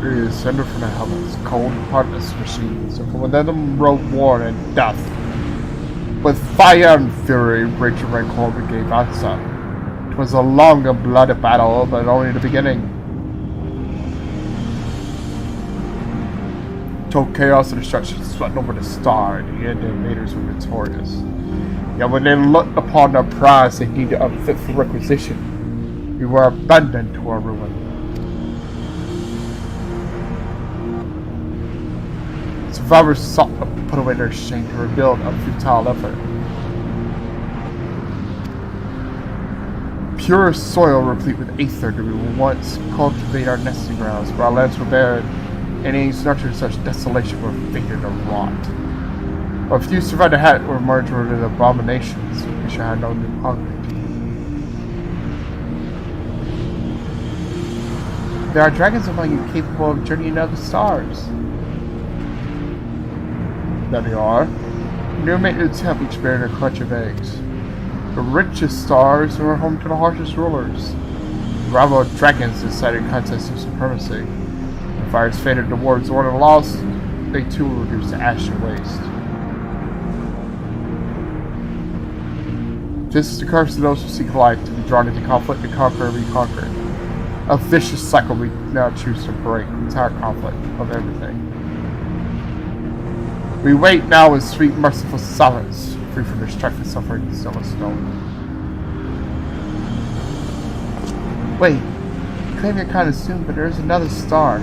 We descended from the heavens, cold, heartless machines, and from within them rode war and death. With fire and fury, Rejoining Colby gave answer. 'Twas a long and bloody battle, but only the beginning. Till chaos and destruction swept over the star, and the end the invaders were victorious. Yet when they looked upon their prize, they needed unfit for requisition. We were abandoned to our ruin. Survivors sought to put away their shame to rebuild a futile effort. pure soil replete with aether did we once cultivate our nesting grounds, but our lands were barren, and age nurtured such desolation were fated to rot. While few survived the hat were merged into abominations, we shall have no new hunger. There are dragons among you capable of journeying to other stars. There they are. New maintenance help each bearing a clutch of eggs. The richest stars are home to the harshest rulers. The rival dragons decided contest of supremacy. The fires faded towards the one and lost, they too were reduced to ash and waste. This is the curse of those who seek life, to be drawn into conflict, to conquer and be conquered. A vicious cycle we now choose to break, entire conflict of everything. We wait now in sweet, merciful silence, free from the strife and suffering, still a stone. Wait, you claim you're kind of soon, but there's another star.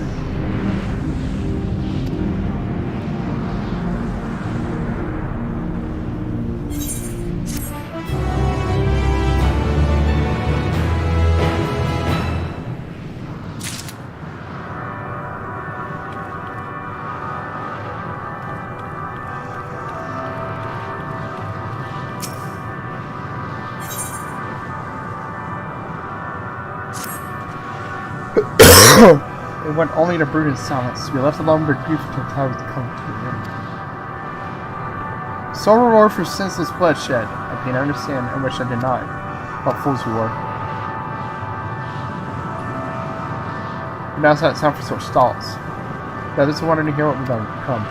It went only to brood in silence. We left alone with grief until time was to come to an end. So reward for senseless bloodshed. I can understand and wish I did not. What fools we were. But now's not time for such thoughts. The others are wanting to hear what we've done. Come.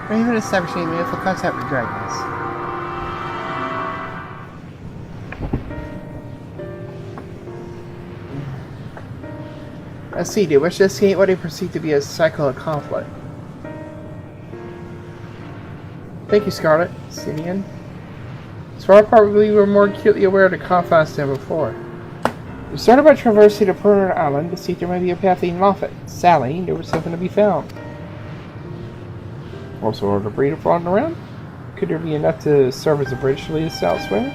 We're even establishing meaningful contact with dragons. I see, they wish to escape what they perceive to be a cycle of conflict. Thank you, Scarlett. Simeon. So our part, we were more acutely aware of the confines than before. We started by traversing the perimeter island to see if there might be a path leading off it. Sally, there was something to be found. Also, debris floating around? Could there be enough to serve as a bridge to lead us elsewhere?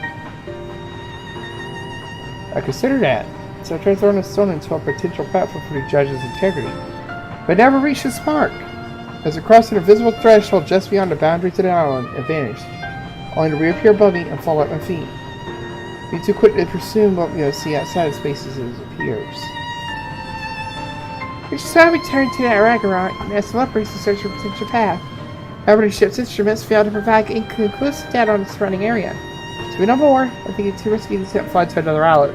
I consider that. So I tried throwing a stone into a potential platform for the judge's integrity, but never reached its mark. As it crossed an invisible threshold just beyond the boundary to the island, it vanished, only to reappear above me and fall at my feet. Be too quick to presume what we'll see outside of spaces as it appears. Which is why we turned to that Ragnarok and asked the leopards to search for a potential path. However, the ship's instruments failed to provide inconclusive data on the surrounding area. So we know more. I think it's too risky to fly to another outlet.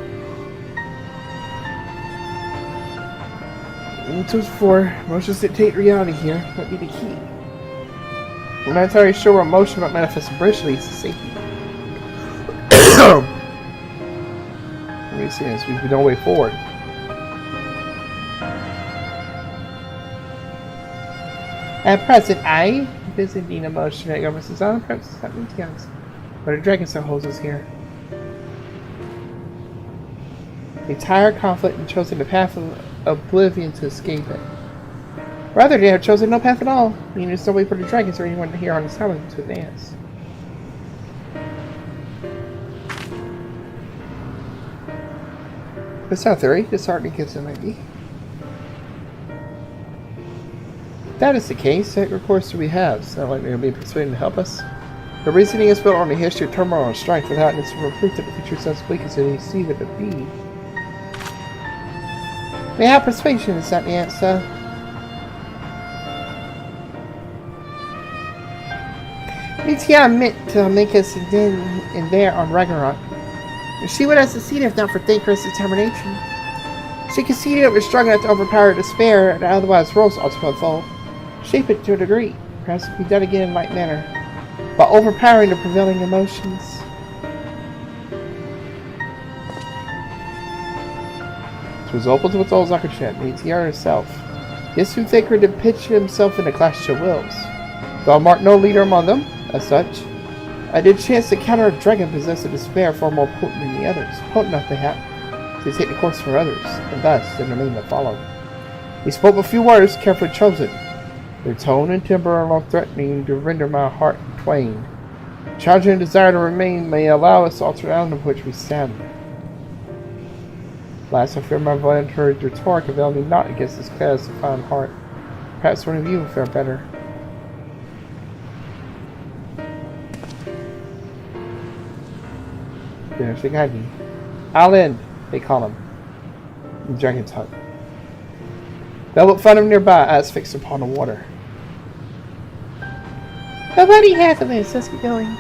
And 2-4. Motions dictate reality here. Might be the key. I'm not entirely sure what motion might manifest originally to safety. Let me see, as we've no way forward. At present, I visit the emotion that governs his own purposes at Mutians. But a dragon still holds us here. The entire conflict and chosen the path of oblivion to escape it. Rather, they have chosen no path at all, meaning there's no way for the dragons or anyone here on this island to advance. That's our theory. Disheartening kids it might be. If that is the case, what recourse do we have? It's not like they're being persuaded to help us. The reasoning is built on the history of turmoil and strife without instant proof that the future is as bleak as they see that it be. Mayhap persuasion is not the answer. Mitian meant to make us then and there on Ragnarok. And she would have succeeded if not for Thanker's determination. She conceded it was strong enough to overpower despair and otherwise Rose's ultimate foe. Shape it to a degree, perhaps be done again in like manner, by overpowering the prevailing emotions. It was open to its old Zuckerchat, Mitian herself. Yes, who Thaker did pitch himself in a clash of wills. Though I marked no leader among them, as such, I did chance to counter a dragon possessed of despair far more potent than the others, potent enough mayhap to take the course for others, and thus the domain that followed. He spoke a few words carefully chosen, their tone and timbre alone threatening to render my heart twain. Challenging a desire to remain may allow us to alter the island of which we stand. Last, I fear my voluntary rhetoric availed me not against this class of fine heart. Perhaps one of you will fare better. There's the guy. Island, they call him. The dragon's hut. Velvet found him nearby, eyes fixed upon the water. Nobody has of this, let's get going.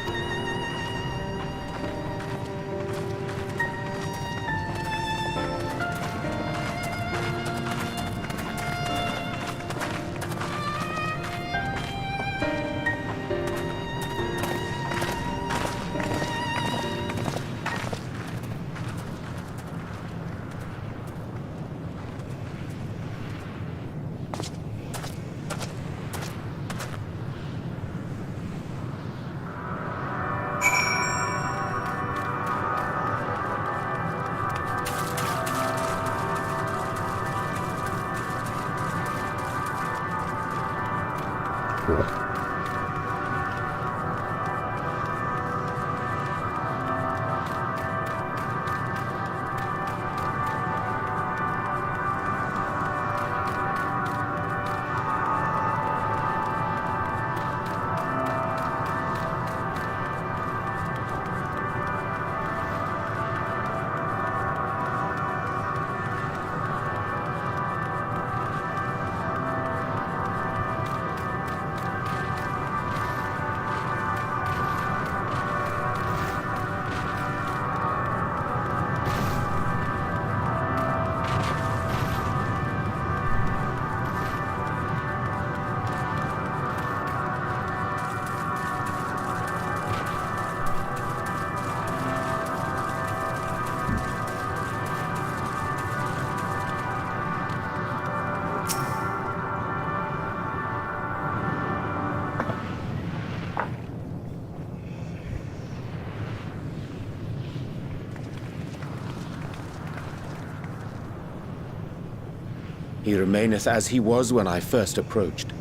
He remaineth as he was when I first approached,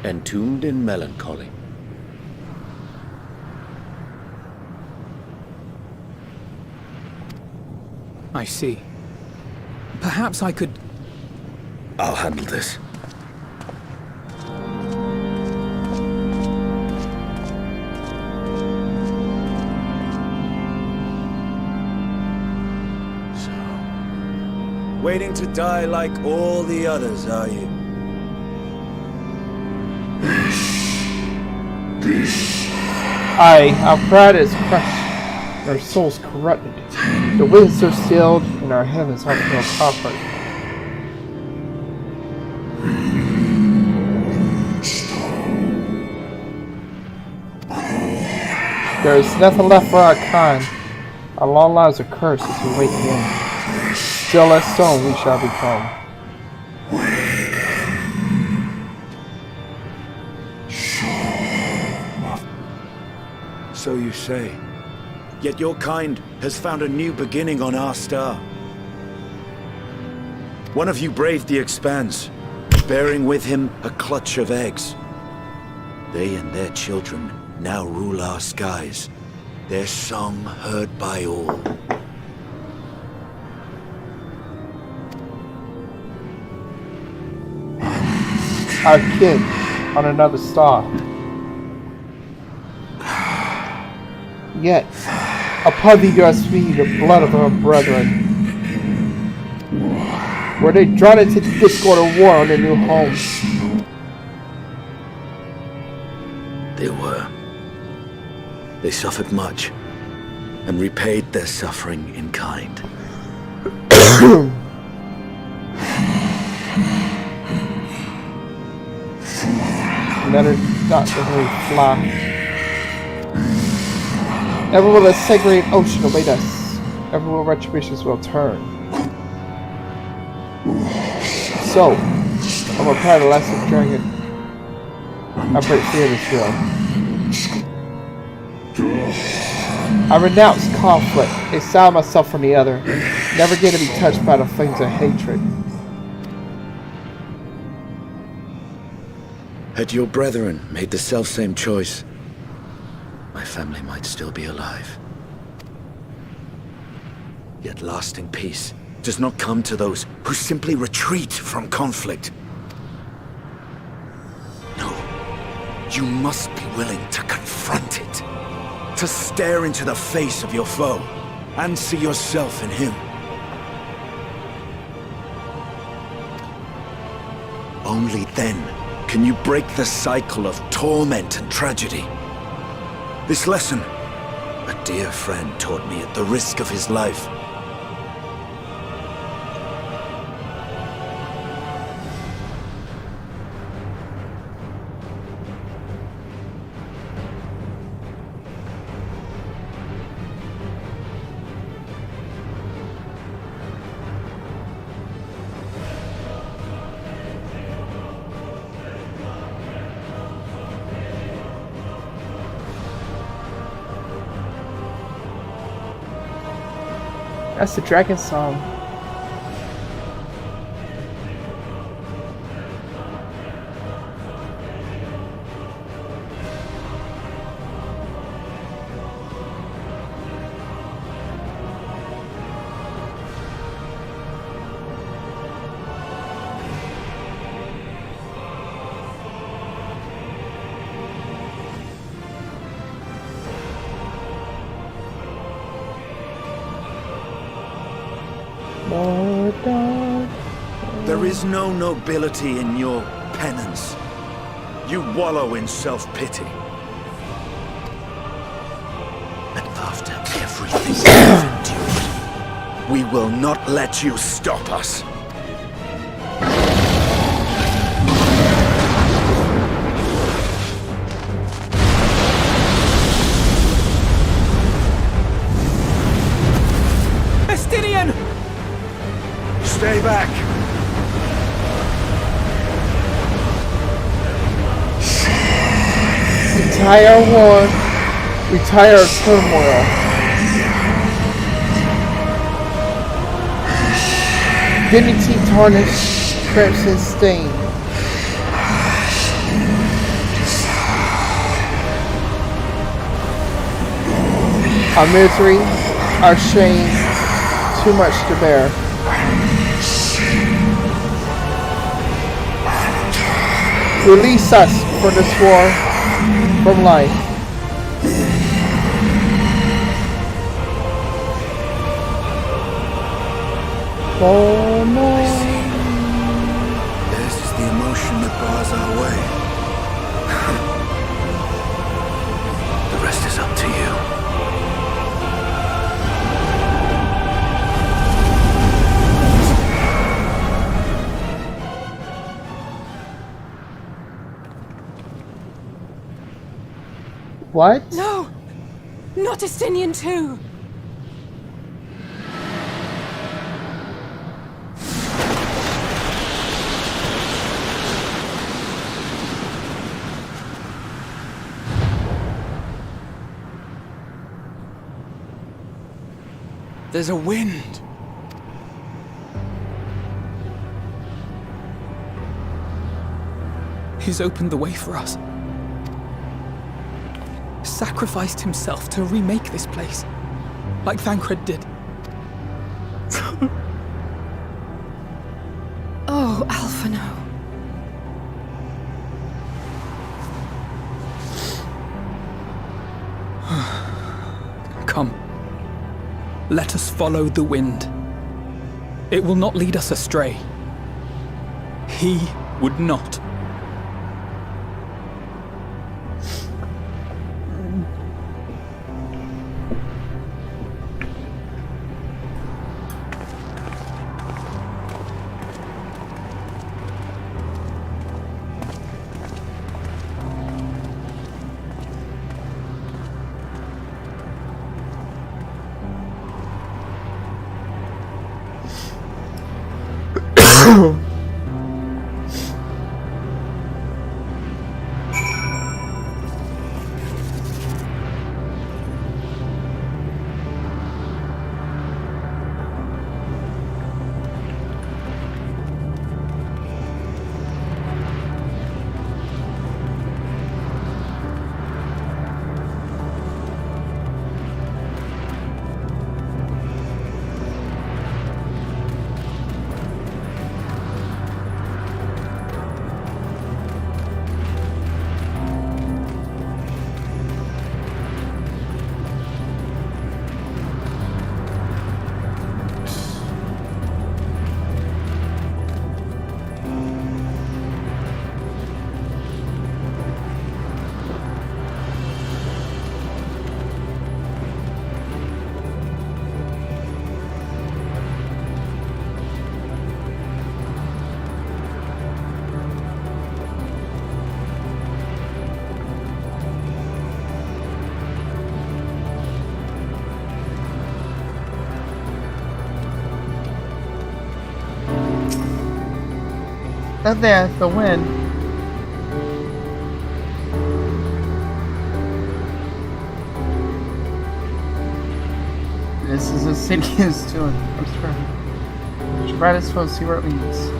entombed in melancholy. I see. Perhaps I could... I'll handle this. Waiting to die like all the others, are you? Aye, our pride is crushed. our souls corrupted. The winds are stilled, and our heavens are filled comfort. There is nothing left for our kind. Our long lives are cursed as we wait the end. Still as stone we shall become. So you say. Yet your kind has found a new beginning on our star. One of you braved the Expanse, bearing with him a clutch of eggs. They and their children now rule our skies, their song heard by all. Our kin on another star. Yet, upon the USV, the blood of our brethren. Were they drawn into the discord of war on their new homes? They were. They suffered much, and repaid their suffering in kind. Better not to really fly. Never will a sacred ocean await us. Never will retributions will turn. So, I'm a proud elastic dragon. I break fearless will. I renounce conflict, exile myself from the other, never get to be touched by the flames of hatred. Had your brethren made the selfsame choice, my family might still be alive. Yet lasting peace does not come to those who simply retreat from conflict. No, you must be willing to confront it, to stare into the face of your foe, and see yourself in him. Only then can you break the cycle of torment and tragedy. This lesson, a dear friend taught me at the risk of his life. That's the dragon song. There is no nobility in your penance. You wallow in self-pity. And after everything you've endured, we will not let you stop us. Estinian! Stay back! Retire war. Retire turmoil. Dignity tarnished, crimson stain. Our misery, our shame, too much to bear. Release us from this war, from life. Oh no. This is the emotion that bars our way. The rest is up to you. What? No! Not Estinian too! There's a wind. He's opened the way for us. Sacrificed himself to remake this place, like Thancred did. Oh, Alphino. Come. Let us follow the wind. It will not lead us astray. He would not. Up there, the wind. This is a city is doing. I'm sure. Should ride us to see where it leads.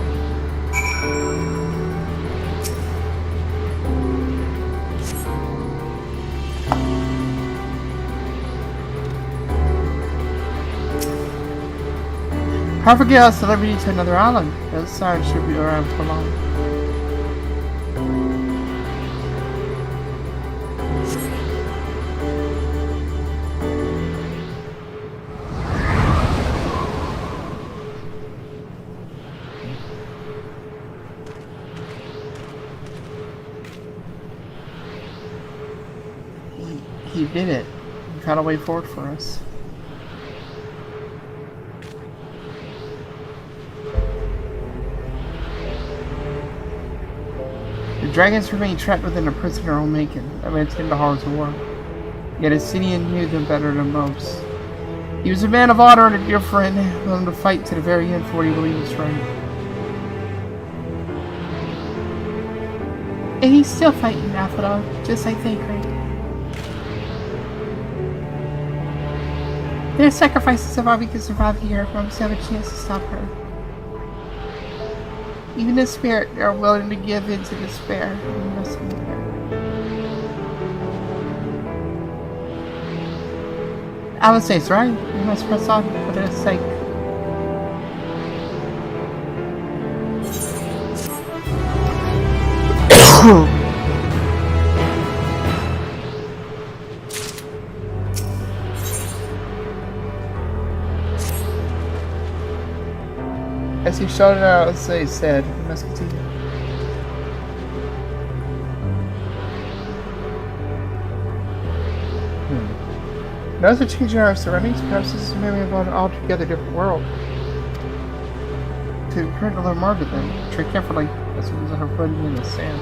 Harper gave us delivery to another island. That sign should be around for long. He did it. He found a way forward for us. The dragons remain trapped within a prison their own making, amidst the horrors of war. Yet Ascian knew them better than most. He was a man of honor and a dear friend, willing to fight to the very end for what he believed was right. And he's still fighting Alpha, just like Thancred. Their sacrifices of all we can survive here, but we still have a chance to stop her. Even in spirit, they are willing to give in to despair. We must meet her. Alice says, right? We must press on for their sake. As he shouted out, he said, we must continue. Now as we're changing our surroundings, perhaps this is a memory of an altogether different world. To print a little more to them, tread carefully, as soon as her foot in the sand.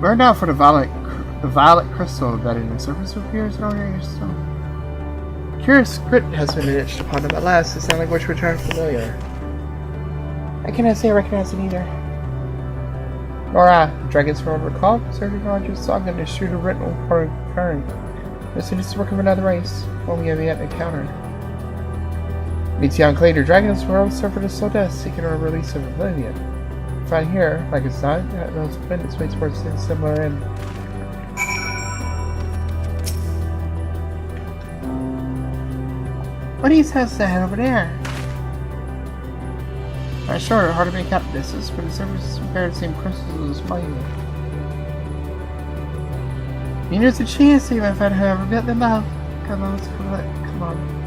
Burn out for the violet crystal embedded in the surface of appears in ordinary stone. Curious script has been etched upon them at last. The sound language returned familiar. I cannot say I recognize it either. Nora, Dragon's World recall, serving Roger's song and issued a written report occurring. This is the work of another race, one we have yet encountered. Meteon later, Dragon's World suffered a slow death, seeking a release of oblivion. Found here, like it's not, that knows when its way towards a similar end. What is that head over there? I'm sure, hard to make out distance, but the surface is compared to the same crystals as mine. I mean, there's a chance even if I'd ever built them out. Come on, come on.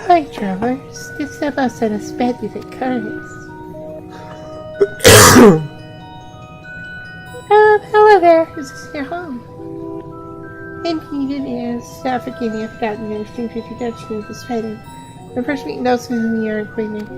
Hi, travelers. This is most unexpected occurrence. Hello there. Is this your home? Indeed it is. Forgive me, I've forgotten to exchange introduction of this wedding. The first meeting those with whom you are acquainted.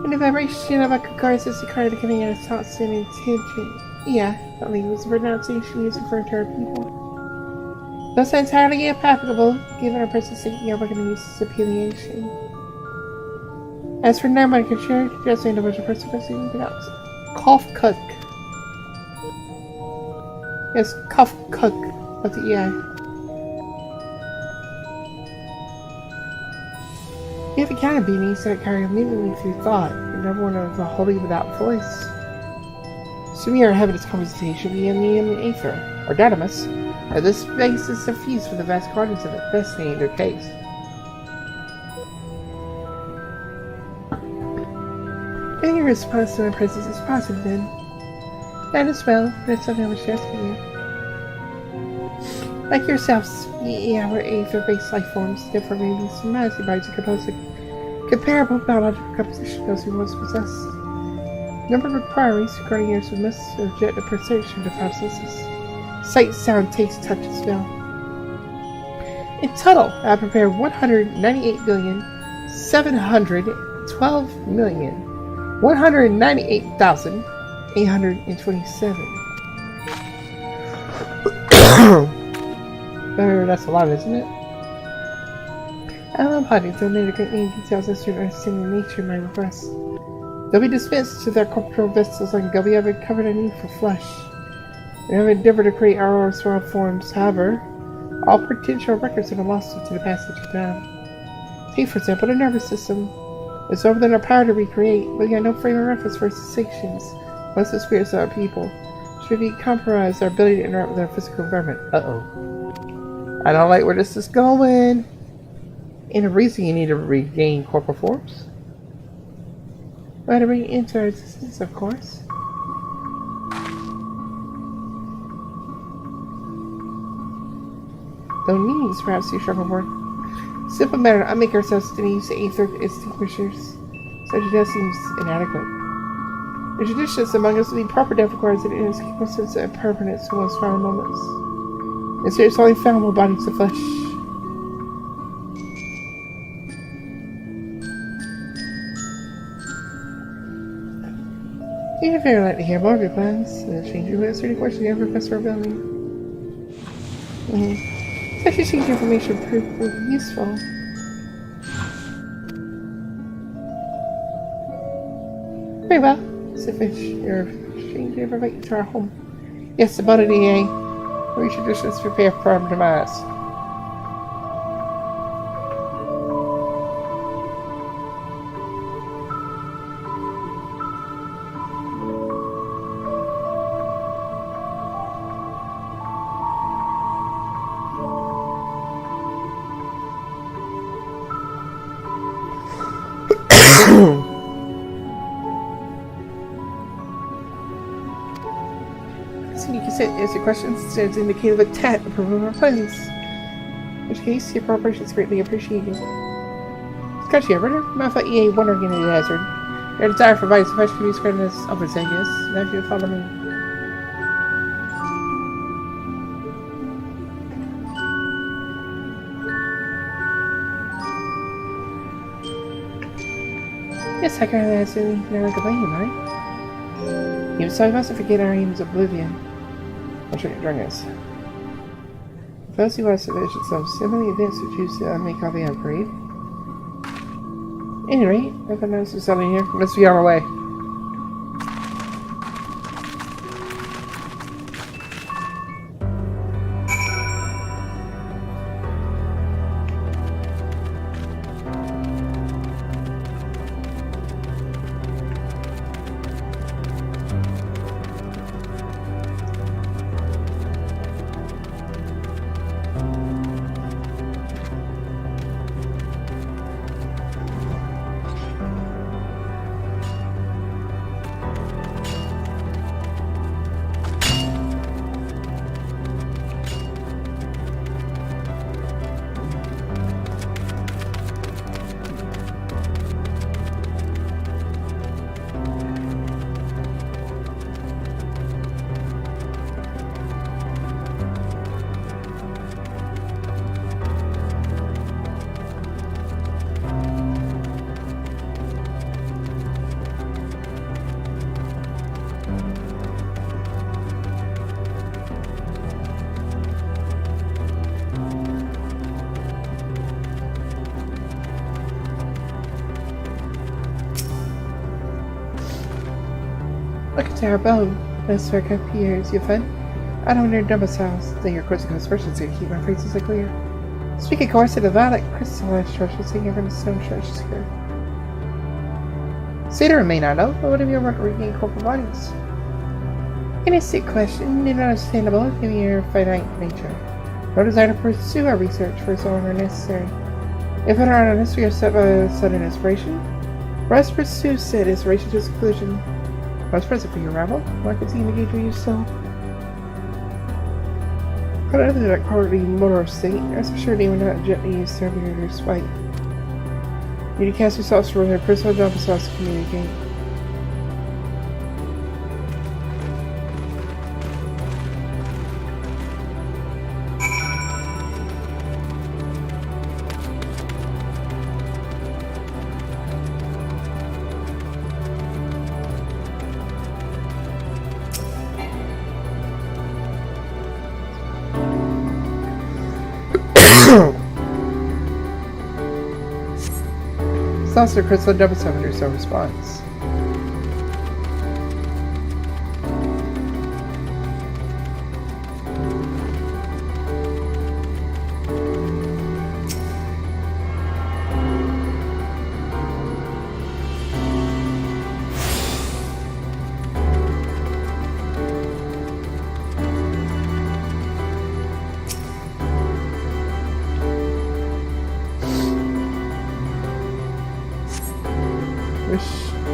In the vibration of a card is the card coming out of thoughts and intention. Yeah, that was a pronunciation used for our people. Thus entirely applicable, given our present state, yeah, we're going to use this affiliation. As for now, my concern, just saying the words of person pronounced. Cough cook. Yes, cough cook with the EI. If it kind of be me, said it carry immediately through thought, and never one of the holy without voice. So we are having this conversation via me and the Aether, or Demise, at this space is suffused with the vast gardens of investigating their case. Any response to my presence is positive then. That is well, but it's something I was asking you. Like yourselves, our Aether-based life forms differ maybe some magic bodies are composed of comparable biological composition those who once possessed. Number of inquiries regarding yours with most objective perception of processes. Sight, sound, taste, touch, and smell. In total, I prepared 198,712,198,827. That's a lot, isn't it? I'm body donated great many details as to understand the nature of my request. They'll be dispensed to their corporeal vessels and they'll be ever covered in need for flesh. We have endeavored to create our own forms, however, all potential records have been lost due to the passage of time. Take, for example, the nervous system. It's over than our power to recreate, but we got no frame of reference for its sensations, Once the spirits of our people should be compromised our ability to interact with our physical environment. Uh-oh. I don't like where this is going. And a reason you need to regain corporal forms. Well, to bring it into our existence, of course. Though needs perhaps too sharp a word. Simple matter, I make ourselves to use the aether extinguishers. Such a death seems inadequate. The traditions among us will be proper death requires an inescapable sense of permanence in one's final moments. And so it's only found more bodies of flesh. You'd very like to hear more of your plans. Change your answer to any question you have, Professor Rebellion. Such exchange information proved will be useful. Very well. Sufficient. Your exchange to invite you to our home. Yes, about it, EA. We traditions prepare for our demise. Answer questions instead of indicated with tat approval of our plans. In which case, your cooperation is greatly appreciated. Scratchy, Everett. I thought EA wondering in the hazard. Your desire for vice fresh can be spread as others, I guess. Now if you follow me. Yes, I can answer. Never complain, right? Even so, I mustn't forget our aim is oblivion. I'll check your dragons. First, you want to sufficient some similar events to choose to make all the upgrade. At any rate, nothing else is selling here. Let's be on our way. Look at our bow. Let's work up here. Is you fun? I don't know Dumba's house. Then your course of conspirations to keep my phrases so clear. Speak of course of the violet crystallized structure sitting over the stone structures here. Cedar may not know, but what if you want to regain corporal bodies? Innocent question, and understandable given your finite nature. No desire to pursue our research for so long as necessary. If it are honest, we are set by a sudden inspiration. Rest pursue said inspiration to its conclusion. I was present for your arrival. Why could you engage with you so? But other than that cowardly motor state, rest assured they were not gently used to your spite. You need to cast yourselves for their personal job as well as communicate. Saucer Crystal Double Summoner so response.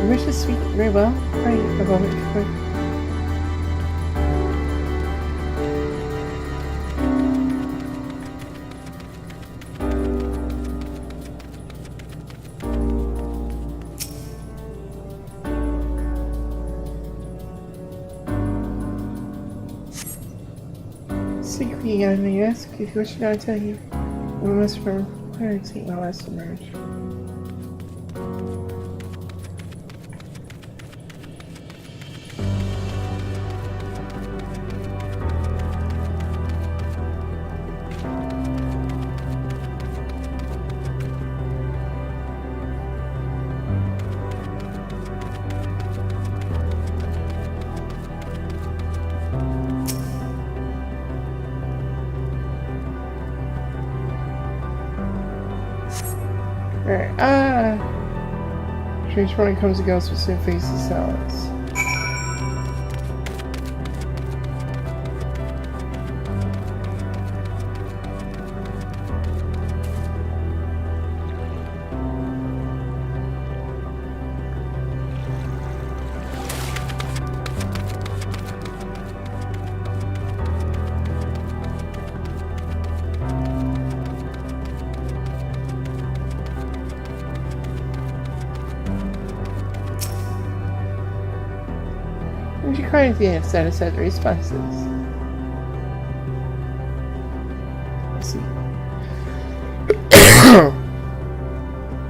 You wish to speak very well. Pray a moment, quick. Secretly, I may ask if you wish me to tell you. We must remember where to take my last emerge. Strange morning comes and goes with same faces salads. Would you cry at the end satisfied the responses? Let's see.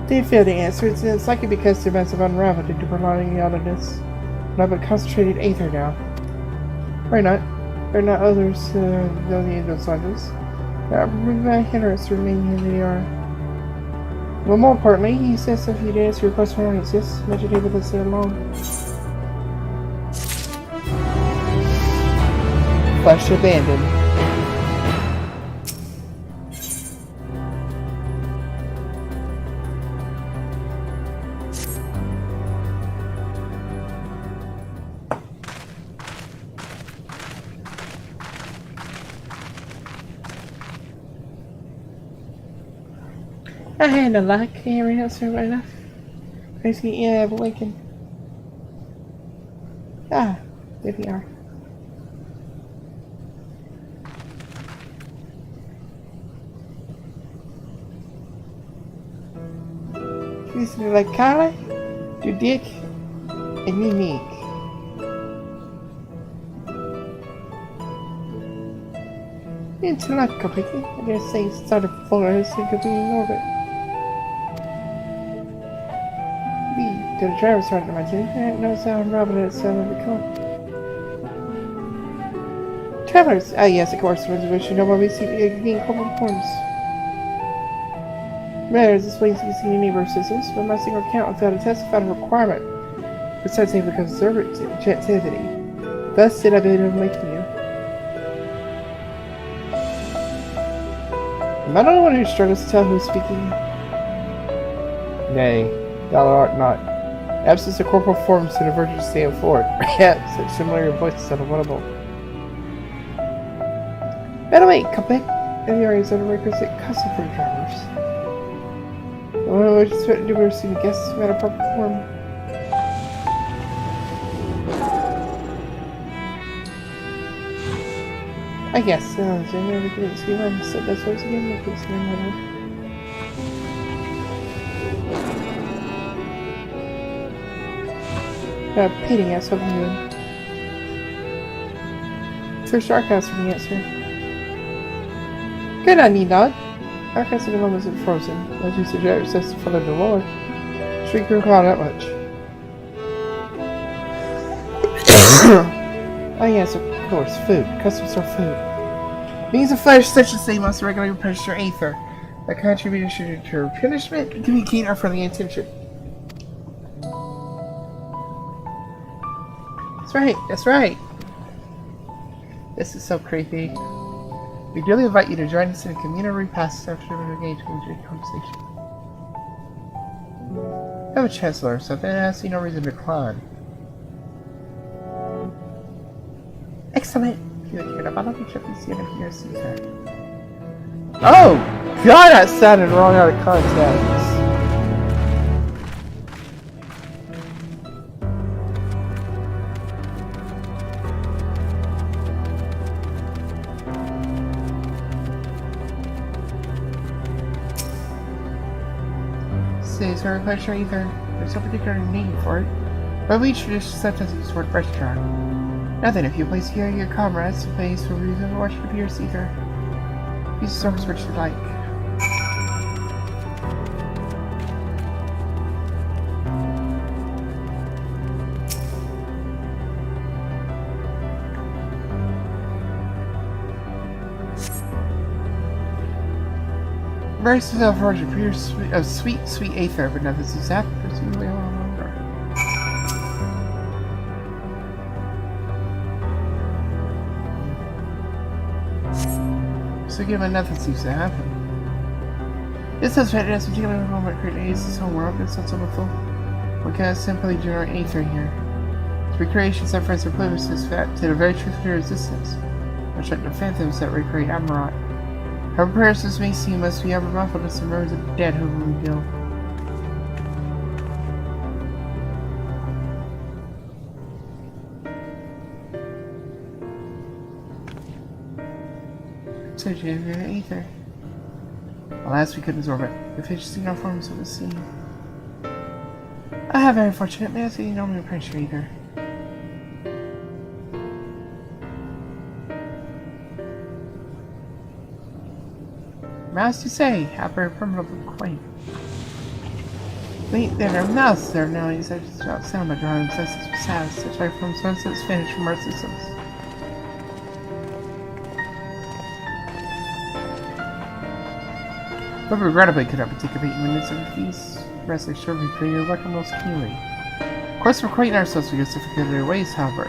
They fail to answer. It's likely because their minds have unraveled into prolonging the otherness. But I've concentrated aether now. Why not? There are not others, though the angels on this. There are my hindrance to remain who they are. Well, more importantly, he says if you did answer your request for an yes, imagine able to stay along. Flesh abandoned. I had a luck. Everyone else right enough. Basically, yeah, I've awakened. Ah, there we are. This is like Carla, you dick, and me meek. Intellect completely. I dare say it started Flores and could be in orbit. To the driver's side of my team, I didn't know how unraveled it would become. Travelers! Ah, yes, of course, reservation. No more we see being corporate forms. Matters explains to be seen in neighbor systems, but my single account without a test found a requirement for sensing the conservativity. Thus did I bid him waking you. Am I the one who struggles to tell who's speaking? Nay, thou art not. Absence of corporal forms to diverge to stand forward. Perhaps such similar voices unavoidable. By the way, Cuphead, MVR is on a requisite custom for drivers. I just expect to do see the guests who had a proper form. I guess so. So I never couldn't see one, so that's why it's again like this one. Painting ass hope I'm doing. Search Archives for the answer. Good on you, dog. Archives of the moment isn't frozen. As you suggest, says to follow the Lord. Shrink your cloud that much. Oh yes, of course, food. Customs are food. Beings of flesh such as they must regularly replenish their aether. A contribution to replenishment can be keen or friendly intention. That's right, that's right. This is so creepy. We really invite you to join us in a communal repast after we engage in a conversation. Have a chance to learn something, and I see no reason to decline. Excellent! If you would hear about it, check the see if you see that. Oh! God, that sounded wrong out of context. This is our pleasure either. There's no particular name for it, but we traditionally sometimes use the word restaurant. Now then, if you place here your comrades, the place where we never watch the beers either. Use the service which you like. Rice without fortune, pure sweet aether, but nothing is sap, presumably a little longer. So give him nothing seems to happen. This has been as particular moment creates this homeworld, it's not so full. We cannot simply generate aether here. Its recreation separates the purposes fat to the very truth of their existence, which like the phantoms that recreate Amarat. Her persons may seem must be ever ruffled as the murders of the dead whom we kill. So you have your ether. Alas, we couldn't absorb it. The fish see no forms of the sea. I have very fortunate, may I say you know me pressure either. Mouse, you say, happy permanent quaint. Wait, there are mouths there now, you said just about sound but drawing senses with sounds, such like from sunsets finished from our systems. But regrettably could not participate in minutes of the feast, rest assured we for your welcome most keenly. Of course we're acquainting ourselves with your sophisticated ways, however.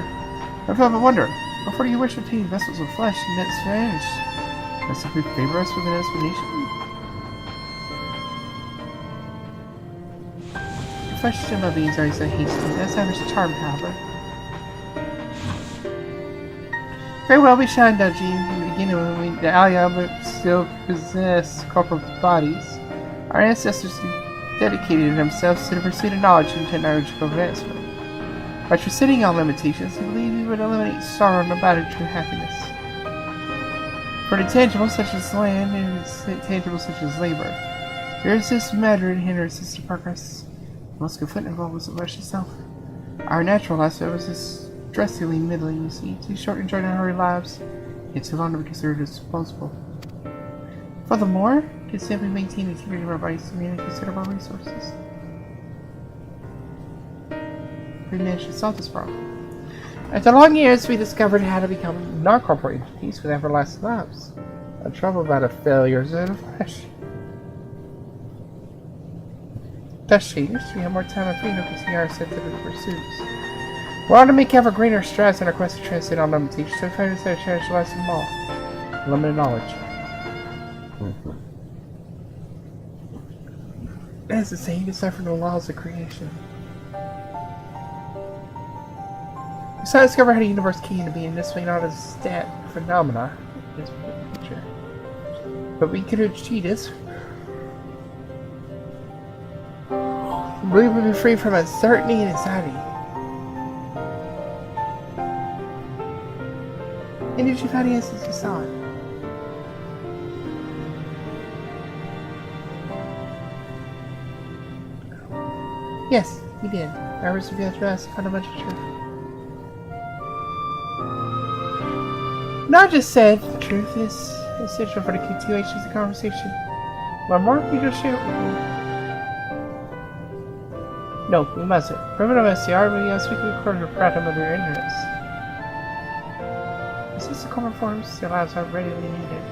I feel but wonder, before you wish to obtain vessels of flesh and nets vanish? Must simply favor us with an explanation? The flesh gem of beings are so hasty, does have its charm, however. Very well, we shall indulge you in the beginning when the Allium still possess corporal bodies. Our ancestors dedicated themselves to the pursuit of knowledge and technological advancement. By transcending all limitations, we believe we would eliminate sorrow and abide true happiness. For the tangible such as land and the intangible such as labor, there exists matter and hindrances to progress. The most conflicting of all was the flesh itself. Our natural lifestyle was distressingly middling, you see, too short to enjoy our hurried lives, yet too long to be considered disposable. Furthermore, to simply maintain the integrity of our bodies to maintain considerable resources. We managed to solve this problem. After long years, we discovered how to become non-corporeal entities with everlasting lives. A trouble about the failures of the flesh. Thus changed, we have more time and freedom to continue our scientific pursuits. We want to make ever greater strides in our quest to transcend all limitations to find us to cherish the last of them all. Limited knowledge. As the saying, decipher the laws of creation. We sought to discover how the universe came to be, and this way not as stat phenomena in the future. But we could achieve this. We would be free from uncertainty and anxiety. And did you find the answers you saw it? Yes, we did. I was to be able to ask fundamental truth. Not just said, the truth is essential for the continuation of the conversation. One more, we just share it with you. No, we mustn't. Primitive SCR, we unspeakably record the pratum of your ignorance. Is this the common forms? Their lives are readily needed.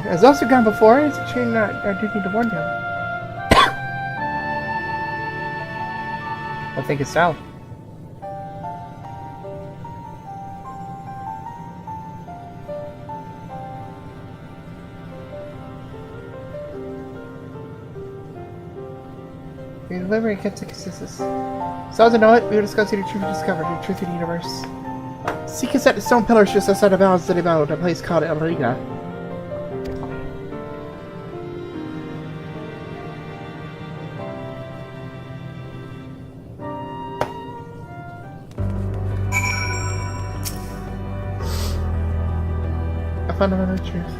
As also gone before, it's a shame not our duty to warn them. I think it's south. We deliver and kept the consensus. So to know it, we will discuss the truth we discovered, the truth of the universe. Seek us at the stone pillars just outside the bounds of the mountain, a place called Elidibus. A fundamental truth.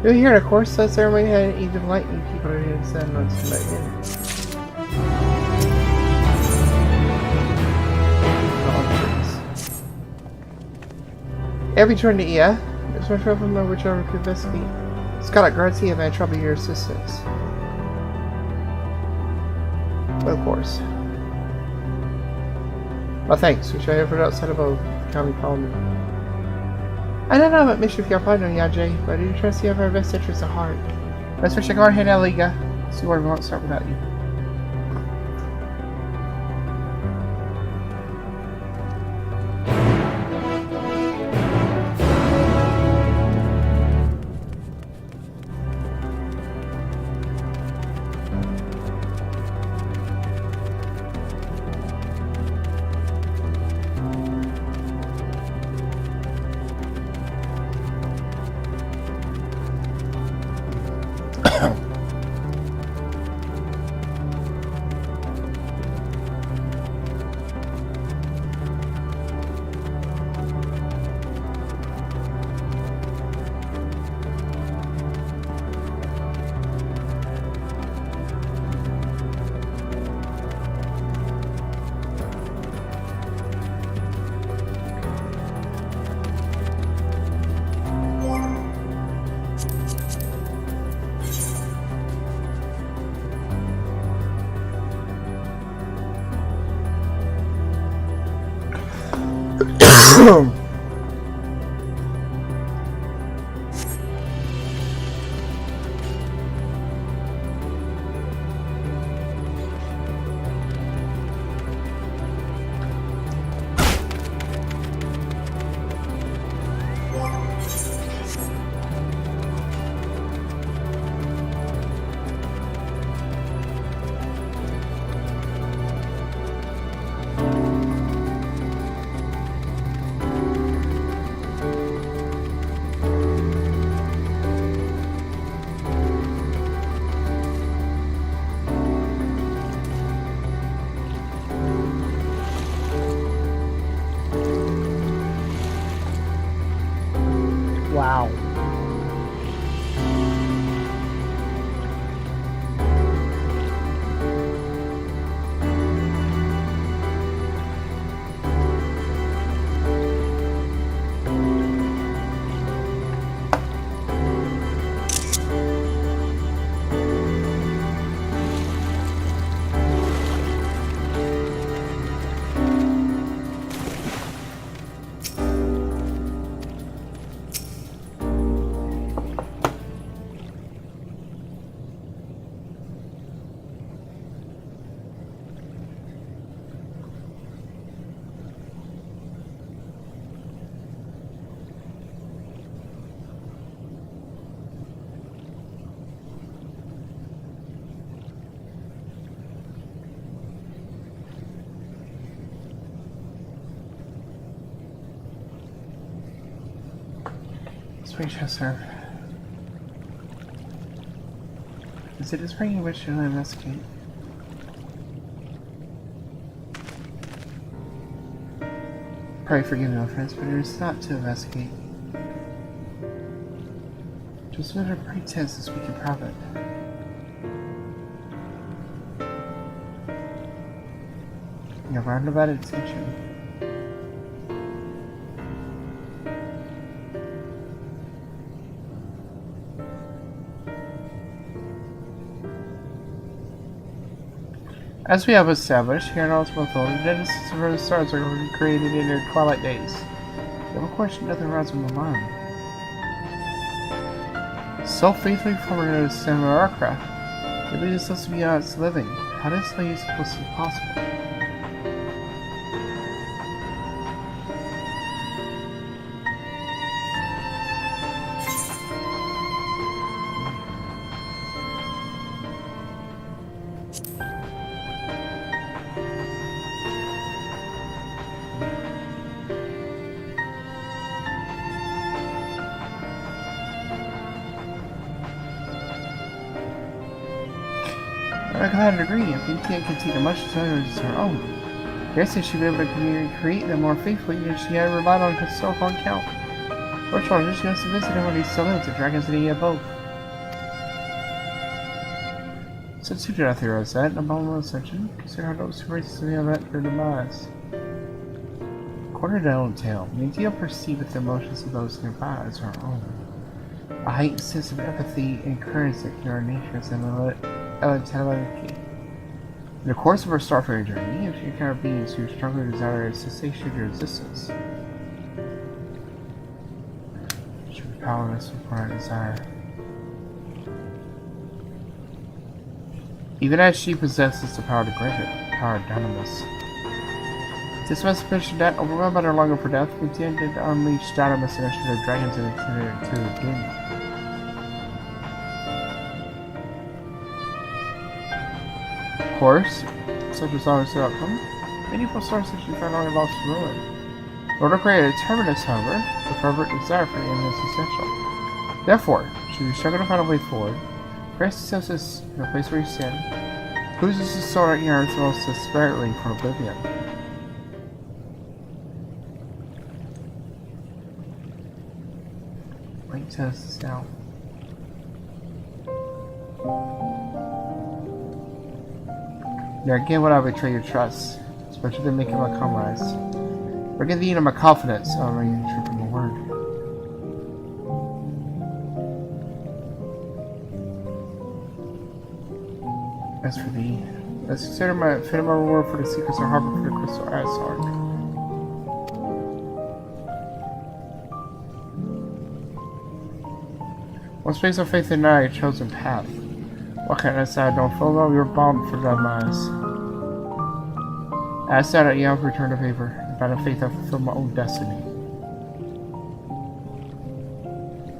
Over here, of course, the ceremony had even lightning people are here to send us to let in. Every turn to yeah. There's no trouble from whichever could investigate. Scarlett guards here, man, trouble your assistance. Well, of course. Well, thanks. We shall have it outside above. County Palmer. I don't know what mischief you're planning, Yajay, but you trust you have our best interests at heart. Let's check our head, Liga. See where we won't start without you. Wow. Sweet serve. Is it just bringing which to investigate? Pray forgive no offense, but it is not to investigate. Just under pretense to speak in private. Your roundabout attention. As we have established, here in Ultimate World, the genesis of the stars are created in their twilight days. There will question nothing arises in my mind. So faithfully formed a similar aircraft, it leads us to be on its living. How does this supposed to be possible? I can't agree. If you can't concede a much as her own, yes, she should be able to create them more faithfully if she had relied on historical account. Fortunately, she goes to visit him when he still lives. The dragons need both. Since you do not theorize that, in a moment of ascension, consider how those who race the event their demise. According to Ellen Tale, the idea perceiveth the emotions of those nearby as our own. A heightened sense of empathy and courage that in our natures and Elidibus. In the course of our starfaring journey, if you encounter beings who strongly desire cessation of your existence, you should be powerless for our desire. Even as she possesses the power to grant it, the power of demise. This must mention that, overwhelmed by their longing for death, we intended to unleash demise and usher the dragons into the doom. Of course, such as always the outcome, meaningful sources you find only lost to ruin. In order to create a terminus, however, the fervent desire for the end is essential. Therefore, should you struggle to find a way forward, Christ tells us in the place where you stand, loses his soul right here and most desperately for oblivion. Wait tells us now. Now again would I betray your trust, especially to make him my comrades. Forget the end of my confidence, I'll bring you true from the word. As for thee, let's consider my reward for the secrets I harbor for the crystal Ascian. Once place our faith in thy chosen path, what can I say? I don't follow your bond for demise. Ask that you have returned a favor, and by the faith I fulfill my own destiny.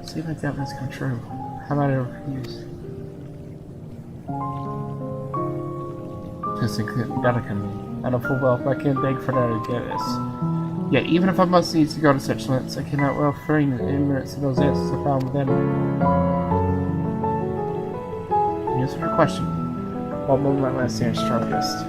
See if my doubt has come true. How about I refuse? Just delicate me. I don't full well if I can't beg for that Elidibus. Yet even if I must needs to go to such lengths, I cannot well frame the ignorance of those answers I found within me. To answer your question, what moment my last stand strongest?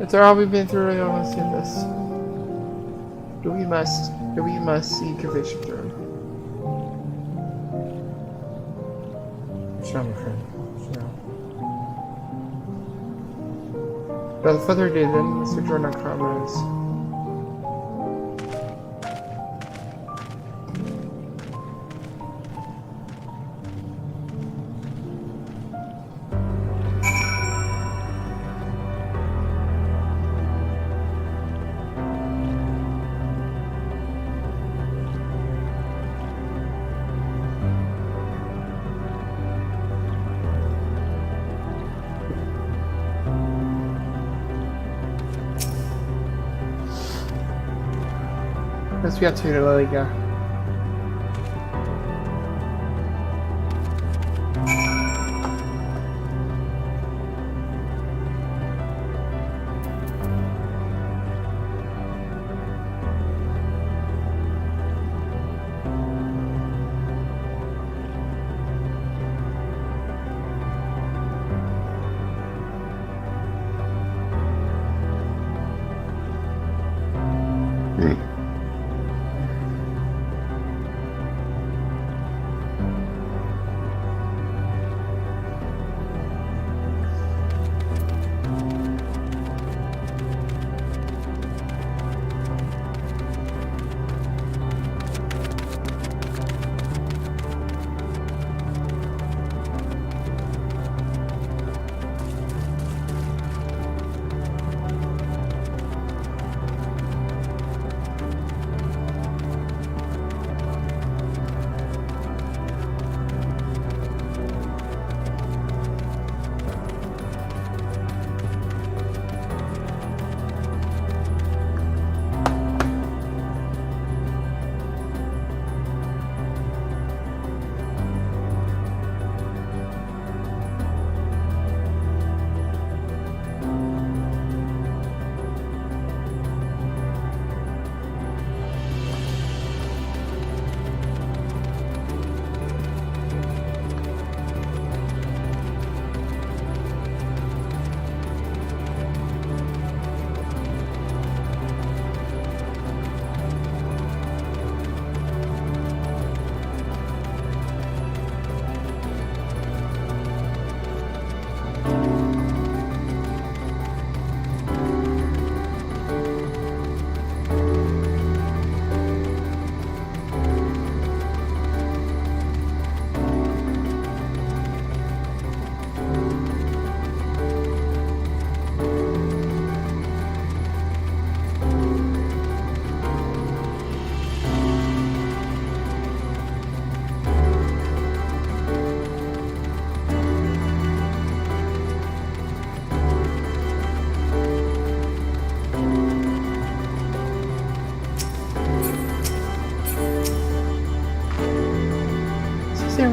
After all we've been through, I don't want to see this. Do we must see conviction through. Sure, my friend. Sure. Without further ado, then, let's rejoin our comrades. Let's get to the Liga.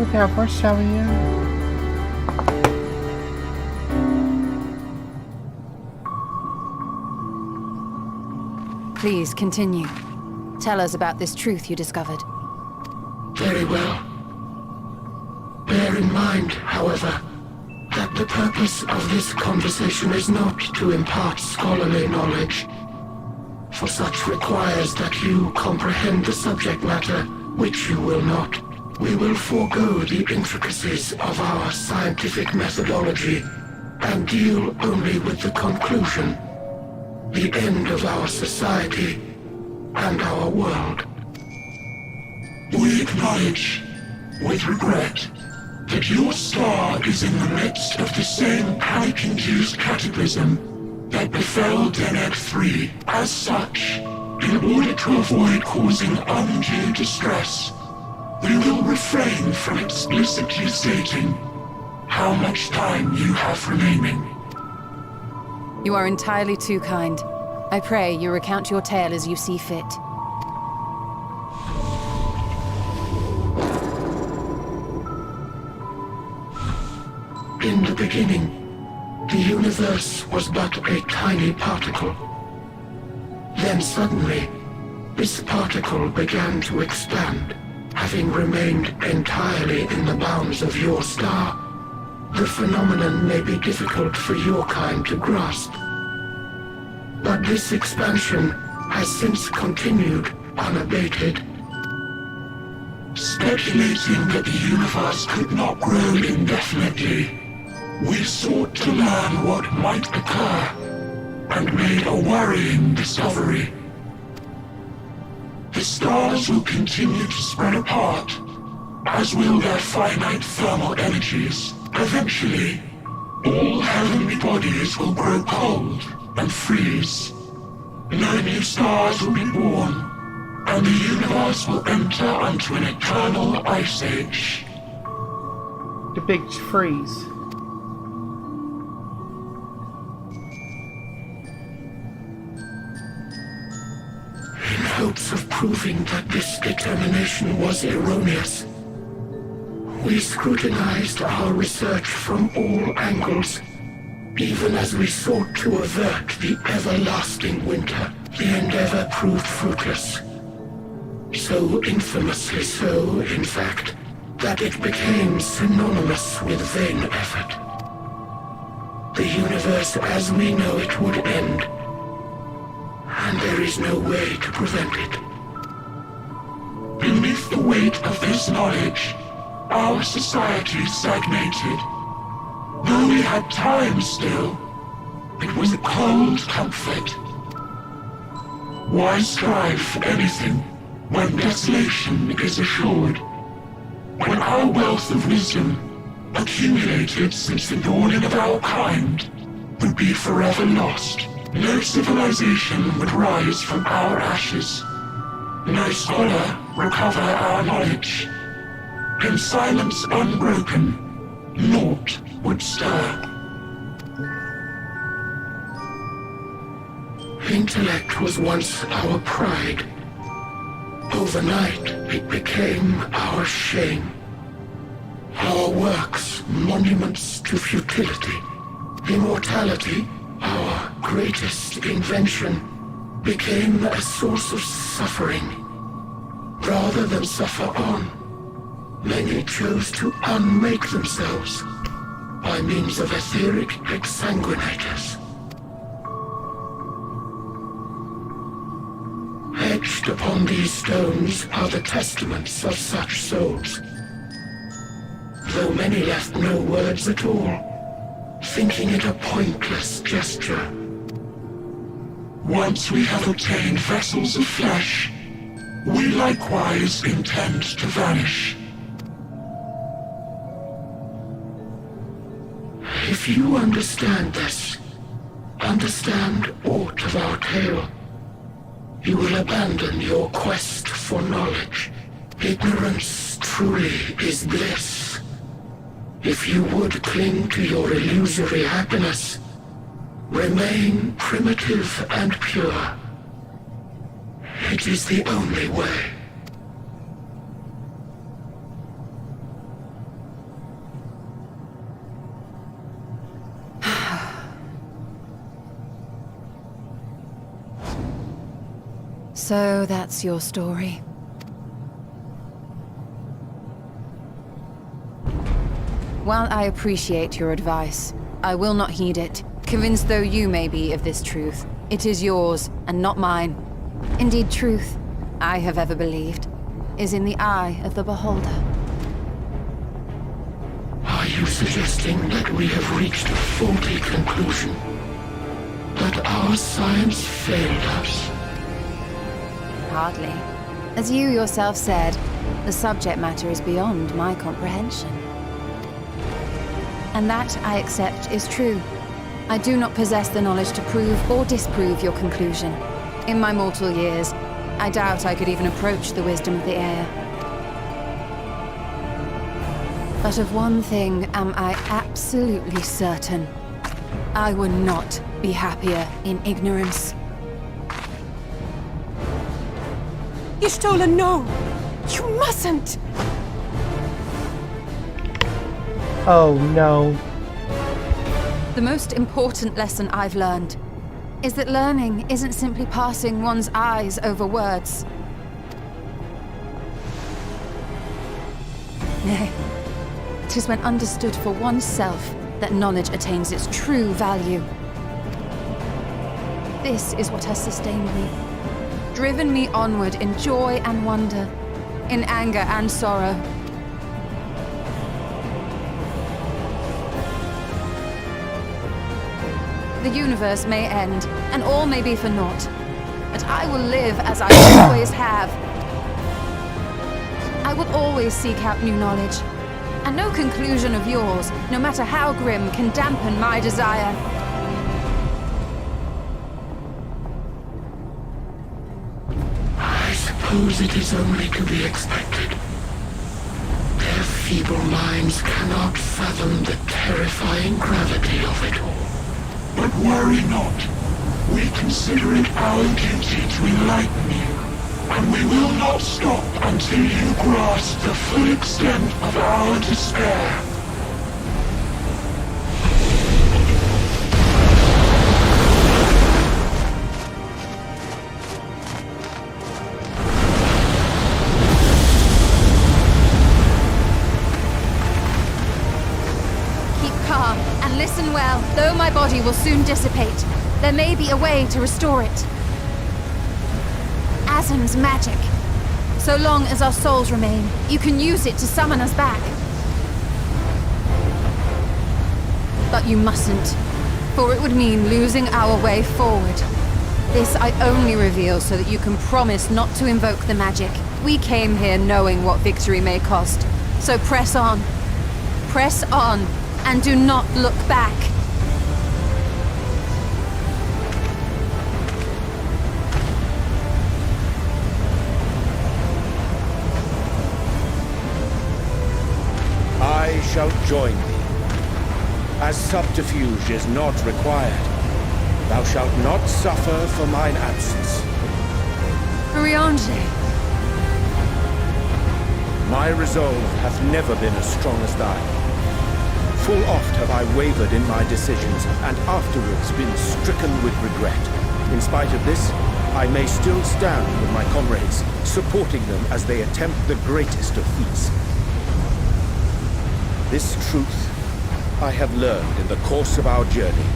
look out for, shall we? Please continue. Tell us about this truth you discovered. Very well. Bear in mind, however, that the purpose of this conversation is not to impart scholarly knowledge, for such requires that you comprehend the subject matter, which you will not. We will forego the intricacies of our scientific methodology and deal only with the conclusion, the end of our society and our world. We acknowledge, with regret, that your star is in the midst of the same panic-induced cataclysm that befell Deneb III. As such, in order to avoid causing undue distress, we will refrain from explicitly stating how much time you have remaining. You are entirely too kind. I pray you recount your tale as you see fit. In the beginning, the universe was but a tiny particle. Then suddenly, this particle began to expand. Having remained entirely in the bounds of your star, the phenomenon may be difficult for your kind to grasp. But this expansion has since continued unabated. Speculating that the universe could not grow indefinitely, we sought to learn what might occur, and made a worrying discovery. The stars will continue to spread apart, as will their finite thermal energies. Eventually, all heavenly bodies will grow cold and freeze. No new stars will be born, and the universe will enter onto an eternal ice age. The big freeze. In hopes of proving that this determination was erroneous, we scrutinized our research from all angles, even as we sought to avert the everlasting winter. The endeavor proved fruitless. So infamously so, in fact, that it became synonymous with vain effort. The universe as we know it would end, and there is no way to prevent it. Beneath the weight of this knowledge, our society stagnated. Though we had time still, it was a cold comfort. Why strive for anything when desolation is assured? When our wealth of wisdom, accumulated since the dawning of our kind, would be forever lost. No civilization would rise from our ashes. No scholar recover our knowledge. In silence unbroken, naught would stir. Intellect was once our pride. Overnight, it became our shame. Our works, monuments to futility. Immortality, our greatest invention, became a source of suffering. Rather than suffer on, many chose to unmake themselves by means of etheric exsanguinators. Etched upon these stones are the testaments of such souls, though many left no words at all, thinking it a pointless gesture. Once we have obtained vessels of flesh, we likewise intend to vanish. If you understand this, understand aught of our tale, you will abandon your quest for knowledge. Ignorance truly is bliss. If you would cling to your illusory happiness, remain primitive and pure. It is the only way. So that's your story. While I appreciate your advice, I will not heed it. Convinced though you may be of this truth, it is yours and not mine. Indeed, truth, I have ever believed, is in the eye of the beholder. Are you suggesting that we have reached a faulty conclusion? That our science failed us? Hardly. As you yourself said, the subject matter is beyond my comprehension. And that, I accept, is true. I do not possess the knowledge to prove or disprove your conclusion. In my mortal years, I doubt I could even approach the wisdom of the air. But of one thing am I absolutely certain. I would not be happier in ignorance. Y'shtola, no! You mustn't! Oh no. The most important lesson I've learned is that learning isn't simply passing one's eyes over words. Nay, 'tis when understood for oneself that knowledge attains its true value. This is what has sustained me, driven me onward in joy and wonder, in anger and sorrow. The universe may end, and all may be for naught, but I will live as I always have. I will always seek out new knowledge, and no conclusion of yours, no matter how grim, can dampen my desire. I suppose it is only to be expected. Their feeble minds cannot fathom the terrifying gravity of it all. But worry not. We consider it our duty to enlighten you, and we will not stop until you grasp the full extent of our despair. Listen well, though my body will soon dissipate, there may be a way to restore it. Ascian's magic. So long as our souls remain, you can use it to summon us back. But you mustn't, for it would mean losing our way forward. This I only reveal so that you can promise not to invoke the magic. We came here knowing what victory may cost, so press on. Press on. And do not look back. I shall join thee. As subterfuge is not required, thou shalt not suffer for mine absence. Rejoining. My resolve hath never been as strong as thine. Full oft have I wavered in my decisions, and afterwards been stricken with regret. In spite of this, I may still stand with my comrades, supporting them as they attempt the greatest of feats. This truth I have learned in the course of our journey.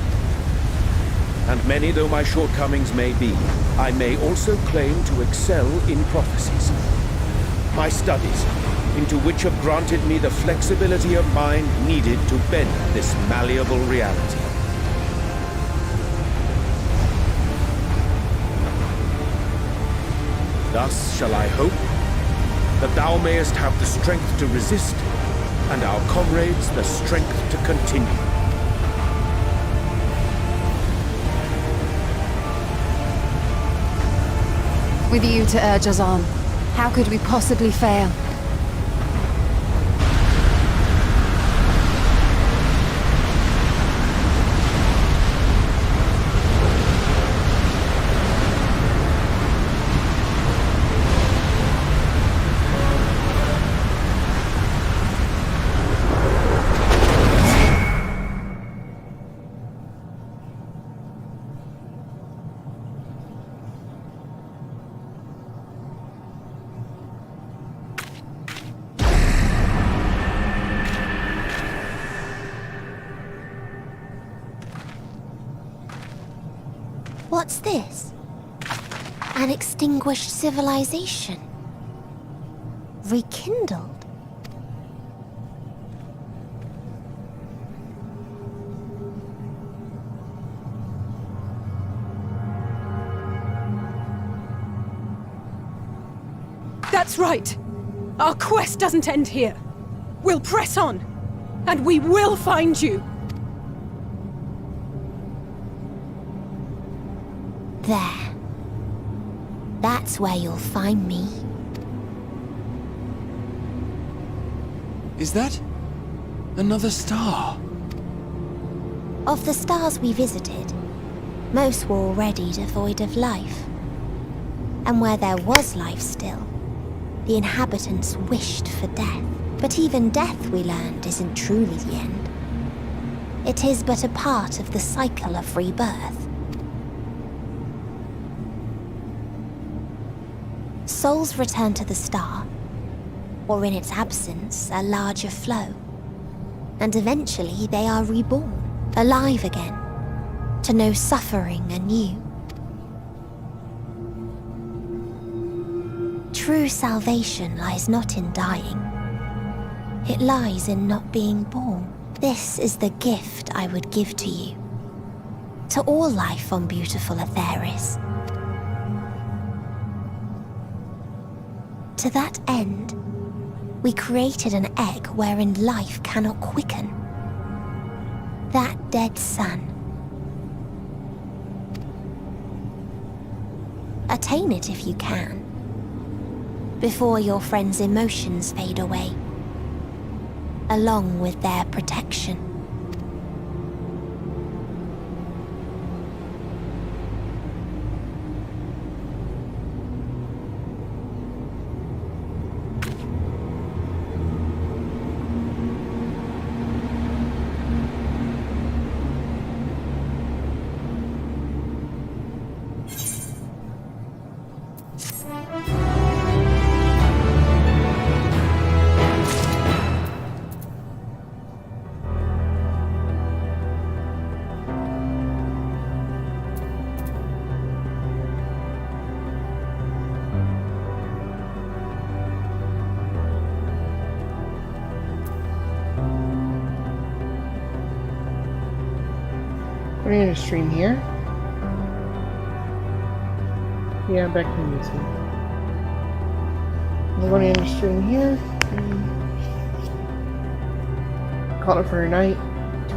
And many though my shortcomings may be, I may also claim to excel in prophecies. My studies, into which have granted me the flexibility of mind needed to bend this malleable reality. Thus shall I hope that thou mayest have the strength to resist, and our comrades the strength to continue. With you to urge us on, how could we possibly fail? What's this? An extinguished civilization. Rekindled. That's right. Our quest doesn't end here. We'll press on, and we will find you. There. That's where you'll find me. Is that another star? Of the stars we visited, most were already devoid of life. And where there was life still, the inhabitants wished for death. But even death, we learned, isn't truly the end. It is but a part of the cycle of rebirth. Souls return to the star, or in its absence, a larger flow. And eventually they are reborn, alive again, to know suffering anew. True salvation lies not in dying. It lies in not being born. This is the gift I would give to you. To all life on beautiful Aetheris. To that end, we created an egg wherein life cannot quicken. That dead sun. Attain it if you can, before your friends' emotions fade away, along with their protection. We're gonna stream here. Yeah, back to YouTube. We're going to end the stream here. Call it for a night.